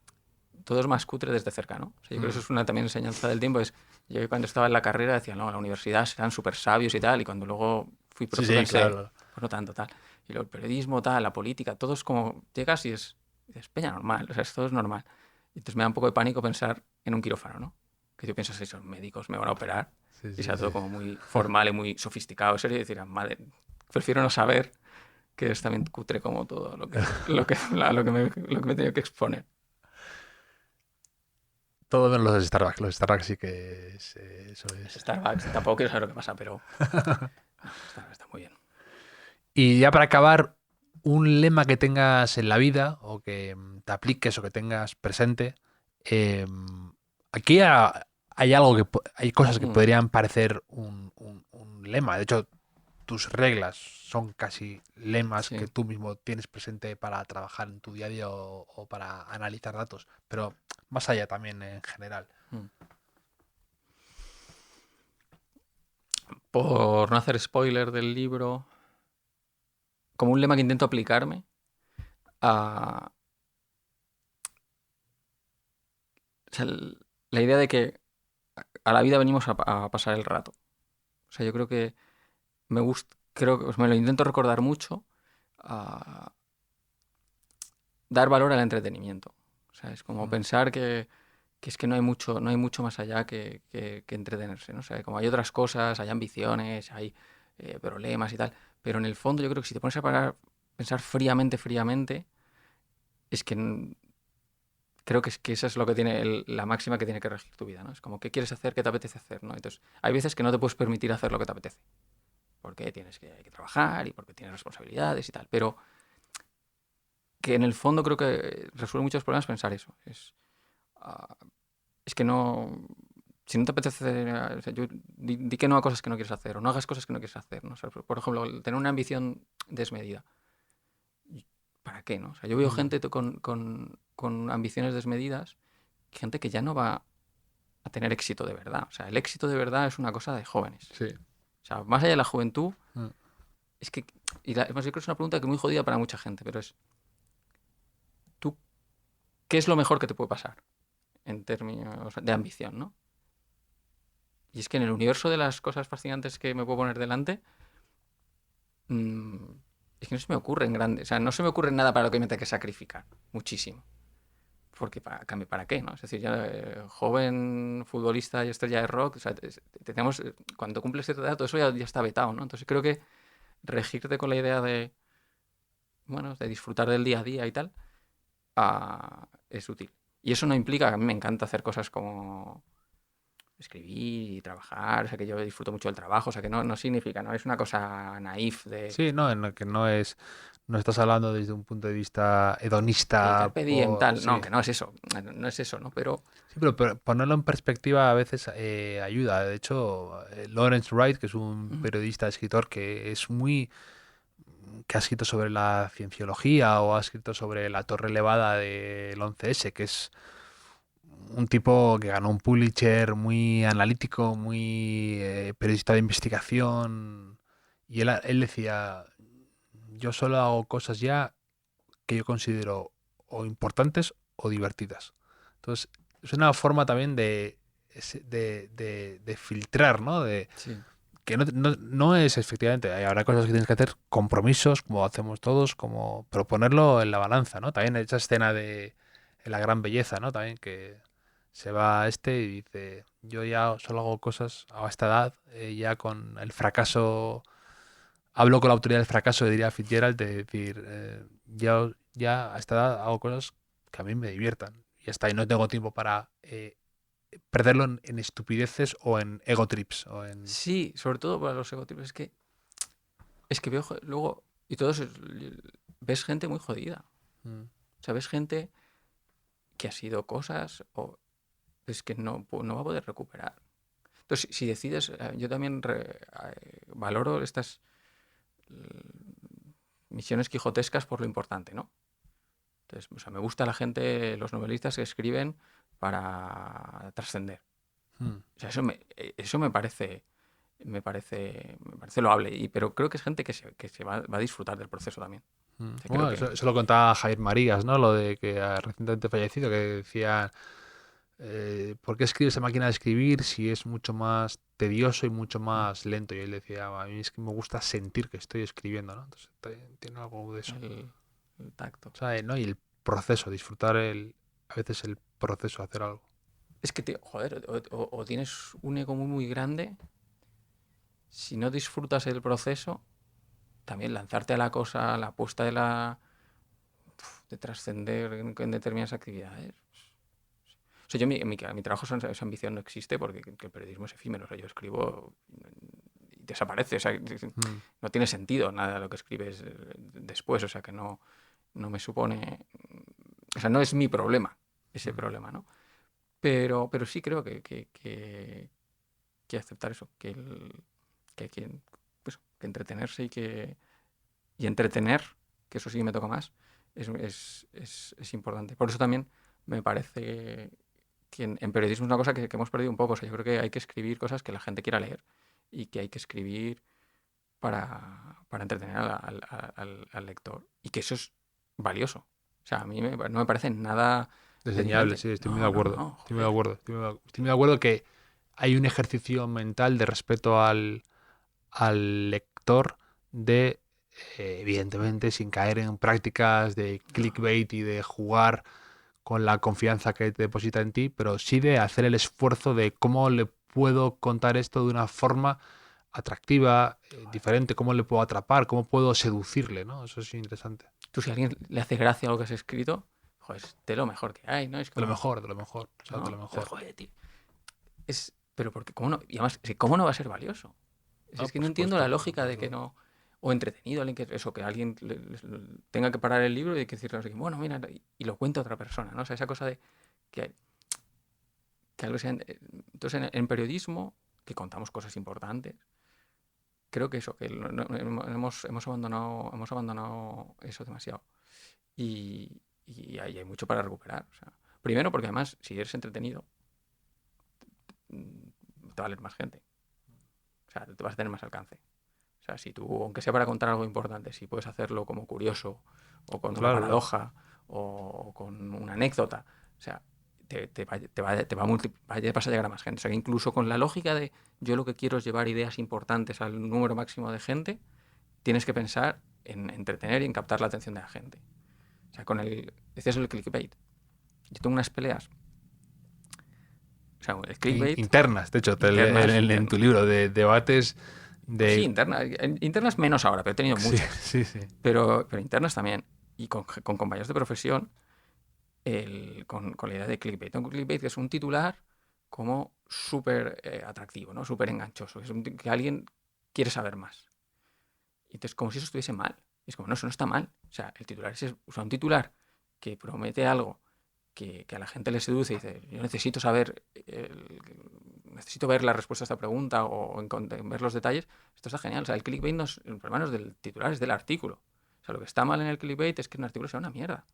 todo es más cutre desde cerca, ¿no? O sea, yo creo que eso es una también enseñanza del tiempo. Yo cuando estaba en la carrera decía, no, la universidad serán súper sabios y tal, y cuando luego fui Sí, profe sí, pensé, claro. pues no tanto, tal. Y luego el periodismo, tal, la política, todo es como, llegas y es peña normal, o sea, todo es normal. Y entonces me da un poco de pánico pensar en un quirófano, ¿no? Que yo pienso, si son médicos, me van a operar, Sí, y sí, sea todo sí. como muy formal y muy sofisticado, serio, y decir, madre, prefiero no saber que es también cutre como todo lo que me he tenido que exponer. Todo menos los Starbucks. Los Starbucks sí que eso es. Starbucks, tampoco quiero saber lo que pasa, pero está muy bien. Y ya para acabar, un lema que tengas en la vida o que te apliques o que tengas presente. eh, aquí hay algo hay cosas que podrían parecer un lema. De hecho, tus reglas son casi lemas que Sí. tú mismo tienes presente para trabajar en tu día a día o para analizar datos. Pero más allá también en general. Por no hacer spoiler del libro, como un lema que intento aplicarme a o sea, la idea de que a la vida venimos a pasar el rato. O sea, yo creo que creo que me lo intento recordar mucho, a dar valor al entretenimiento. O sea, es como pensar que es que no hay mucho más allá que entretenerse, ¿no? O sea, como hay otras cosas, hay ambiciones, hay problemas y tal, pero en el fondo yo creo que si te pones a pensar fríamente, es que creo que, que esa es lo que tiene la máxima que tiene que regir tu vida, ¿no? Es como, ¿qué quieres hacer? ¿Qué te apetece hacer? ¿No? Entonces, hay veces que no te puedes permitir hacer lo que te apetece, porque hay que trabajar y porque tienes responsabilidades y tal, pero que en el fondo creo que resuelve muchos problemas pensar eso. Ah, es que no... Si no te apetece hacer, o sea, di que no a cosas que no quieres hacer o no hagas cosas que no quieres hacer, ¿no? O sea, por ejemplo, tener una ambición desmedida. ¿Para qué, no? O sea, yo veo gente con ambiciones desmedidas, gente que ya no va a tener éxito de verdad. O sea, el éxito de verdad es una cosa de jóvenes. Sí. O sea, más allá de la juventud, Mm. es que... además, yo creo que es una pregunta que es muy jodida para mucha gente, pero es... ¿Tú qué es lo mejor que te puede pasar en términos de ambición, no? Y es que en el universo de las cosas fascinantes que me puedo poner delante, es que no se me ocurre en grande. O sea, no se me ocurre nada para lo que me tenga que sacrificar. Muchísimo. Porque ¿para qué? ¿No? Es decir, ya joven futbolista y estrella de rock, o sea, tenemos, cuando cumples cierta edad, todo eso ya está vetado, ¿no? Entonces creo que regirte con la idea de, bueno, de disfrutar del día a día y tal, es útil. Y eso no implica, a mí me encanta hacer cosas como escribir y trabajar, o sea, que yo disfruto mucho del trabajo, o sea, que no significa, no es una cosa naif de Sí, no, en lo que no estás hablando desde un punto de vista el hedonista. carpe diem, tal, no, Sí. que no es eso, no es eso, ¿no? Pero Sí, pero ponerlo en perspectiva a veces ayuda. De hecho, Lawrence Wright, que es un periodista, escritor que ha escrito sobre la cienciología o ha escrito sobre la Torre Elevada del 11S, que es un tipo que ganó un Pulitzer, muy analítico, muy periodista de investigación. Y él decía, yo solo hago cosas ya que yo considero o importantes o divertidas. Entonces, es una forma también de filtrar, ¿no? sí. Que no es efectivamente, habrá cosas que tienes que hacer, compromisos, como hacemos todos, como proponerlo en la balanza, ¿no? También esa escena de La gran belleza, ¿no? También que se va y dice, yo ya solo hago cosas a esta edad, ya con el fracaso, hablo con la autoridad del fracaso, diría Fitzgerald, de decir, ya a esta edad hago cosas que a mí me diviertan. Y ya está, y no tengo tiempo para perderlo en estupideces o en ego trips. Sí, sobre todo para los egotipos, es que veo luego, y todos, ves gente muy jodida. Mm. O sea, ves gente que ha sido cosas o es que no va a poder recuperar. Entonces, si decides, yo también valoro estas misiones quijotescas por lo importante, ¿no? Entonces, o sea, me gusta la gente, los novelistas que escriben para trascender. Mm. O sea, eso me parece loable, pero creo que es gente que se va a disfrutar del proceso también. O sea, Bueno, eso lo contaba Javier Marías, ¿no? Lo de que ha recientemente fallecido, que decía, ¿por qué escribes esa máquina de escribir si es mucho más tedioso y mucho más lento? Y él decía, a mí es que me gusta sentir que estoy escribiendo, ¿no? Entonces tiene algo de eso. el tacto. O sea, ¿no? Y el proceso, disfrutar a veces el proceso de hacer algo. Es que, joder, o tienes un ego muy, muy grande, si no disfrutas el proceso, también lanzarte a la cosa, a la apuesta de trascender en determinadas actividades. O sea, yo mi trabajo, esa ambición no existe porque el periodismo es efímero. O sea, yo escribo y desaparece. O sea, no tiene sentido nada de lo que escribes después. O sea, que no me supone... O sea, no es mi problema ese problema, ¿no? Pero sí creo que aceptar eso, que hay que entretenerse y entretener, que eso sí me toca más, es importante. Por eso también me parece que en periodismo es una cosa que hemos perdido un poco. O sea, yo creo que hay que escribir cosas que la gente quiera leer y que hay que escribir para entretener al lector. Y que eso es valioso. O sea, a mí no me parece nada... Desdeñable, sí, estoy muy de acuerdo. No, estoy muy de acuerdo. Estoy muy de acuerdo que hay un ejercicio mental de respeto al lector de, evidentemente, sin caer en prácticas de clickbait y de jugar con la confianza que te deposita en ti, pero sí de hacer el esfuerzo de cómo le puedo contar esto de una forma atractiva, diferente, cómo le puedo atrapar, cómo puedo seducirle, ¿no? Eso es interesante. Tú, si a alguien le hace gracia lo que has escrito, joder, es de lo mejor que hay, ¿no? Es De lo como, mejor, de lo mejor. O sea, ¿no? de lo mejor. Joder, tío. Pero porque, ¿cómo no? Y además, ¿cómo no va a ser valioso? No, Es que por no entiendo supuesto, la por lógica de que supuesto. no. O entretenido, alguien que alguien tenga que parar el libro y que decirle, no sé qué, bueno, mira, y lo cuente otra persona, ¿no? O sea, esa cosa de que algo sea. Entonces, en periodismo, que contamos cosas importantes, creo que eso, que hemos abandonado eso demasiado. Y ahí hay mucho para recuperar. O sea, primero, porque además, si eres entretenido, te va a leer más gente. O sea, te vas a tener más alcance. O sea, si tú, aunque sea para contar algo importante, si puedes hacerlo como curioso, o con una Claro, claro. paradoja, o con una anécdota, o sea, vas a llegar a más gente. O sea, que incluso con la lógica de yo lo que quiero es llevar ideas importantes al número máximo de gente, tienes que pensar en entretener y en captar la atención de la gente. O sea, decías el clickbait. Yo tengo unas peleas. O sea, el clickbait. Internas, de hecho, Internas. en tu libro, de debates Sí, de... internas menos ahora, pero he tenido Sí, muchas. sí, sí. Pero internas también. Y con compañeros de profesión, con la idea de clickbait. Un clickbait que es un titular como súper atractivo, ¿no? Súper enganchoso. Que alguien quiere saber más. Y entonces, como si eso estuviese mal. Y es como, no, eso no está mal. O sea, el titular es un titular que promete algo que a la gente le seduce y dice, yo necesito saber, necesito ver la respuesta a esta pregunta o ver los detalles. Esto está genial. O sea, el clickbait el problema no es del titular, es del artículo. O sea, lo que está mal en el clickbait es que un artículo sea una mierda.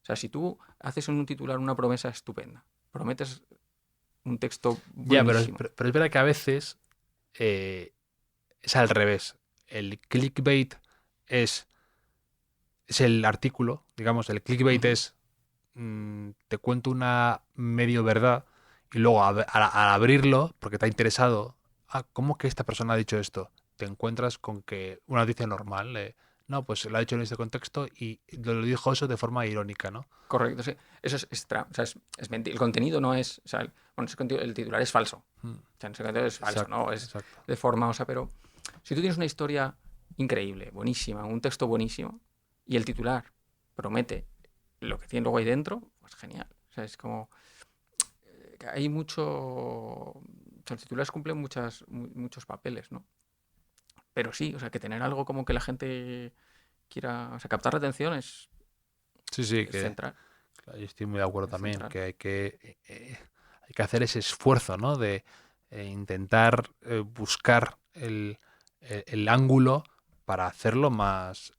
O sea, si tú haces en un titular una promesa estupenda, prometes un texto Ya, buenísimo. pero es verdad que a veces es al revés. El clickbait es el artículo, digamos, el clickbait es te cuento una medio verdad y luego al abrirlo, porque te ha interesado, ¿cómo que esta persona ha dicho esto? Te encuentras con que una noticia normal, no, pues lo ha dicho en este contexto y lo dijo eso de forma irónica, ¿no? Correcto, sí. Eso o sea, es mentir. El contenido no es. O sea, el titular es falso. Mm, O sea, en ese contenido es falso, Exacto, ¿no? Es exacto. de forma, o sea, pero si tú tienes una historia increíble, buenísima, un texto buenísimo, y el titular promete lo que tiene luego ahí dentro, pues genial. O sea, es como. Hay mucho. O sea, los titulares cumplen muchos papeles, ¿no? Pero sí, o sea, que tener algo como que la gente quiera. O sea, captar la atención Sí, sí, es central. claro, yo estoy muy de acuerdo Es también, central. que hay que hacer ese esfuerzo, ¿no? De intentar buscar el ángulo para hacerlo más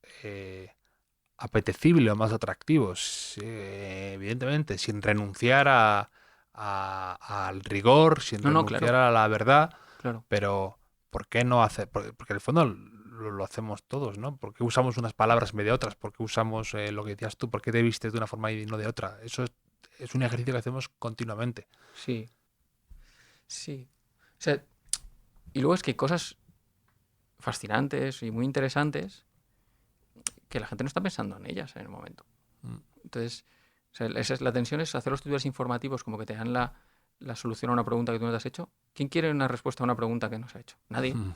apetecible o más atractivo. Evidentemente, sin renunciar al rigor, sin No, no, renunciar claro, a la verdad, claro. pero ¿por qué no hacer? Porque en el fondo lo hacemos todos, ¿no? ¿Por qué usamos unas palabras en vez de otras? ¿Por qué usamos lo que decías tú? ¿Por qué te vistes de una forma y no de otra? Eso es un ejercicio que hacemos continuamente. Sí, sí. O sea, y luego es que hay cosas fascinantes y muy interesantes que la gente no está pensando en ellas en el momento. Mm. Entonces, o sea, la tensión es hacer los titulares informativos como que te dan la solución a una pregunta que tú no te has hecho. ¿Quién quiere una respuesta a una pregunta que no se ha hecho? Nadie. Mm.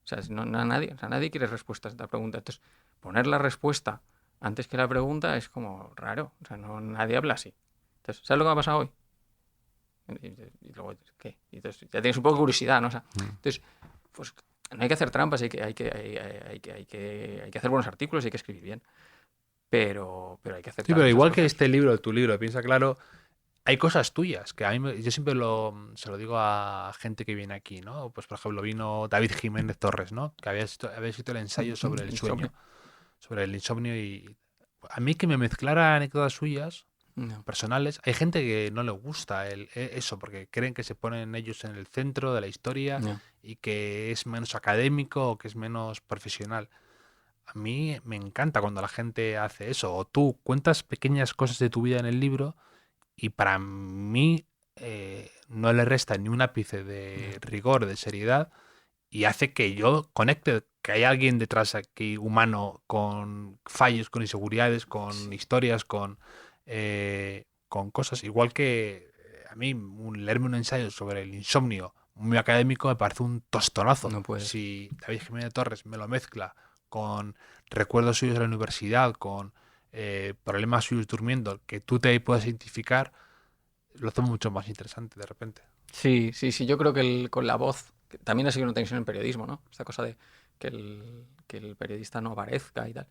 O sea, nadie. O sea, nadie quiere respuestas a esta pregunta. Entonces, poner la respuesta antes que la pregunta es como raro. O sea, nadie habla así. Entonces, ¿sabes lo que me ha pasado hoy? Y luego, ¿qué? Y entonces ya tienes un poco de curiosidad, ¿no? O sea, entonces, pues no hay que hacer trampas, hay que hacer buenos artículos, hay que escribir bien. Pero hay que Sí, aceptar pero muchas igual que cosas. este libro, tu libro, piensa claro, hay cosas tuyas que a mí yo siempre se lo digo a gente que viene aquí, ¿no? Pues por ejemplo vino David Jiménez Torres, ¿no? Que había escrito el ensayo sobre el Insomnio. sueño, sobre el insomnio y a mí que me mezclara anécdotas suyas No. personales, hay gente que no le gusta eso porque creen que se ponen ellos en el centro de la historia No. y que es menos académico o que es menos profesional. A mí me encanta cuando la gente hace eso. O tú cuentas pequeñas cosas de tu vida en el libro y para mí no le resta ni un ápice de No. rigor, de seriedad y hace que yo conecte, que hay alguien detrás aquí humano con fallos, con inseguridades, con historias, con cosas. Igual que a mí leerme un ensayo sobre el insomnio muy académico me parece un tostonazo. No puedes. Si David Jiménez Torres me lo mezcla con recuerdos suyos de la universidad, con problemas suyos durmiendo que tú te puedas identificar, lo hace mucho más interesante de repente. Sí, yo creo que con la voz, que también ha sido una tensión en el periodismo, ¿no? Esta cosa de que el periodista no aparezca y tal.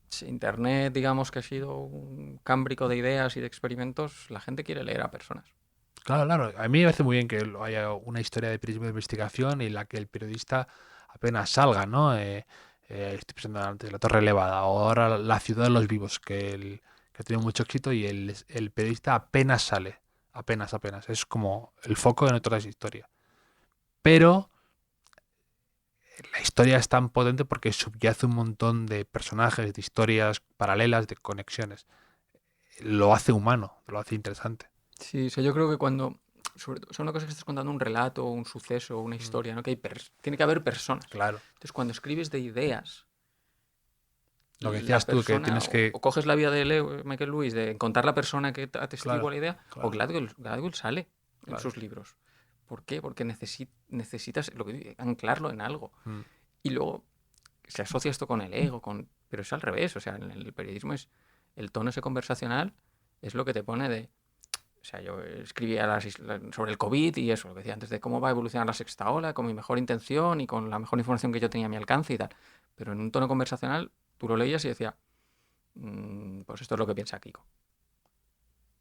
Si Internet, digamos que ha sido un cámbrico de ideas y de experimentos, la gente quiere leer a personas. Claro, claro. A mí me parece muy bien que haya una historia de periodismo de investigación en la que el periodista apenas salga, ¿no? Estoy pensando antes la Torre Elevada o ahora la Ciudad de los Vivos, que ha tenido mucho éxito y el periodista apenas sale, apenas. Es como el foco en otras historias. Pero la historia es tan potente porque subyace un montón de personajes, de historias paralelas, de conexiones. Lo hace humano, lo hace interesante. Sí, yo creo que cuando, sobre todo, una cosa que estás contando un relato, un suceso, una Mm, historia, ¿no? Que tiene que haber personas. claro. Entonces, cuando escribes de ideas, Lo que la decías tú, que persona, tienes que... o coges la vida de Michael Lewis, de contar la persona que atestigua Claro, la idea, claro, o Gladwell sale en claro. sus libros. ¿Por qué? Porque necesitas anclarlo en algo. Mm, Y luego se asocia esto con el ego, pero es al revés. O sea, en el periodismo el tono ese conversacional es lo que te pone de... O sea, yo escribía sobre el COVID y eso, lo que decía antes, de cómo va a evolucionar la sexta ola, con mi mejor intención y con la mejor información que yo tenía a mi alcance y tal. Pero en un tono conversacional, tú lo leías y decía, pues esto es lo que piensa Kiko.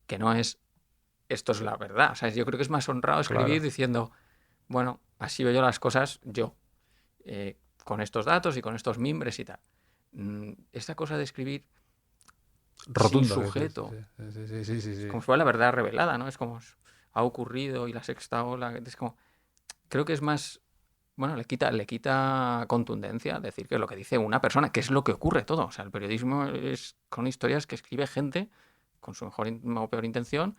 Que no es, esto es la verdad. O sea, yo creo que es más honrado escribir claro. diciendo, bueno, así veo yo las cosas yo, con estos datos y con estos mimbres y tal. Esta cosa de escribir sin Rotundo. sujeto, Sí. como si fuera la verdad revelada, ¿no? Es como ha ocurrido y la sexta ola, es como, creo que es más, bueno, le quita contundencia decir que es lo que dice una persona, que es lo que ocurre todo. O sea, el periodismo es con historias que escribe gente con su mejor o peor intención,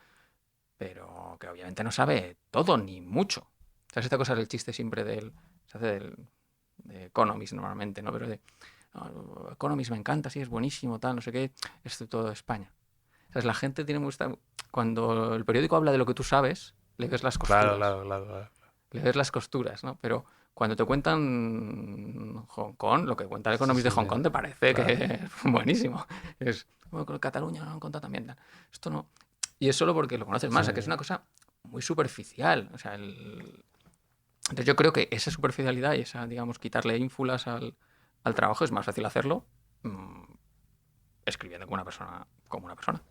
pero que obviamente no sabe todo ni mucho. O sea, esta cosa del chiste siempre se hace de Economist normalmente, ¿no? Pero Economist me encanta, sí, es buenísimo, tal, no sé qué, excepto España. O sea, la gente tiene mucha... Cuando el periódico habla de lo que tú sabes, le ves las costuras. Claro. Le ves las costuras, ¿no? Pero cuando te cuentan Hong Kong, lo que cuenta el Economist de Hong Kong te parece Claro. que es buenísimo. Es, bueno, con Cataluña lo han contado también. Tal. Esto no... Y es solo porque lo conoces más, o sea, que es una cosa muy superficial. O sea, entonces yo creo que esa superficialidad y esa, digamos, quitarle ínfulas al trabajo es más fácil hacerlo escribiendo como una persona.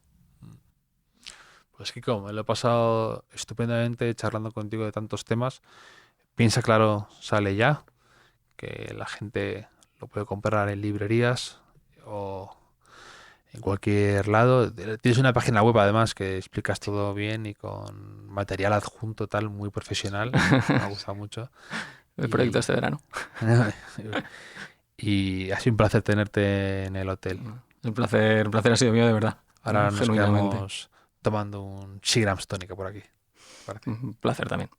Pues Kiko, me lo he pasado estupendamente charlando contigo de tantos temas. Piensa Claro sale ya, que la gente lo puede comprar en librerías o en cualquier lado. Tienes una página web además que explicas todo bien y con material adjunto tal, muy profesional. Me ha gustado mucho. El proyecto este verano. Y ha sido un placer tenerte en el hotel. El placer ha sido mío de verdad. Ahora nos Genuinamente. quedamos tomando un Seagrams tónica por aquí. Parece. Un placer también.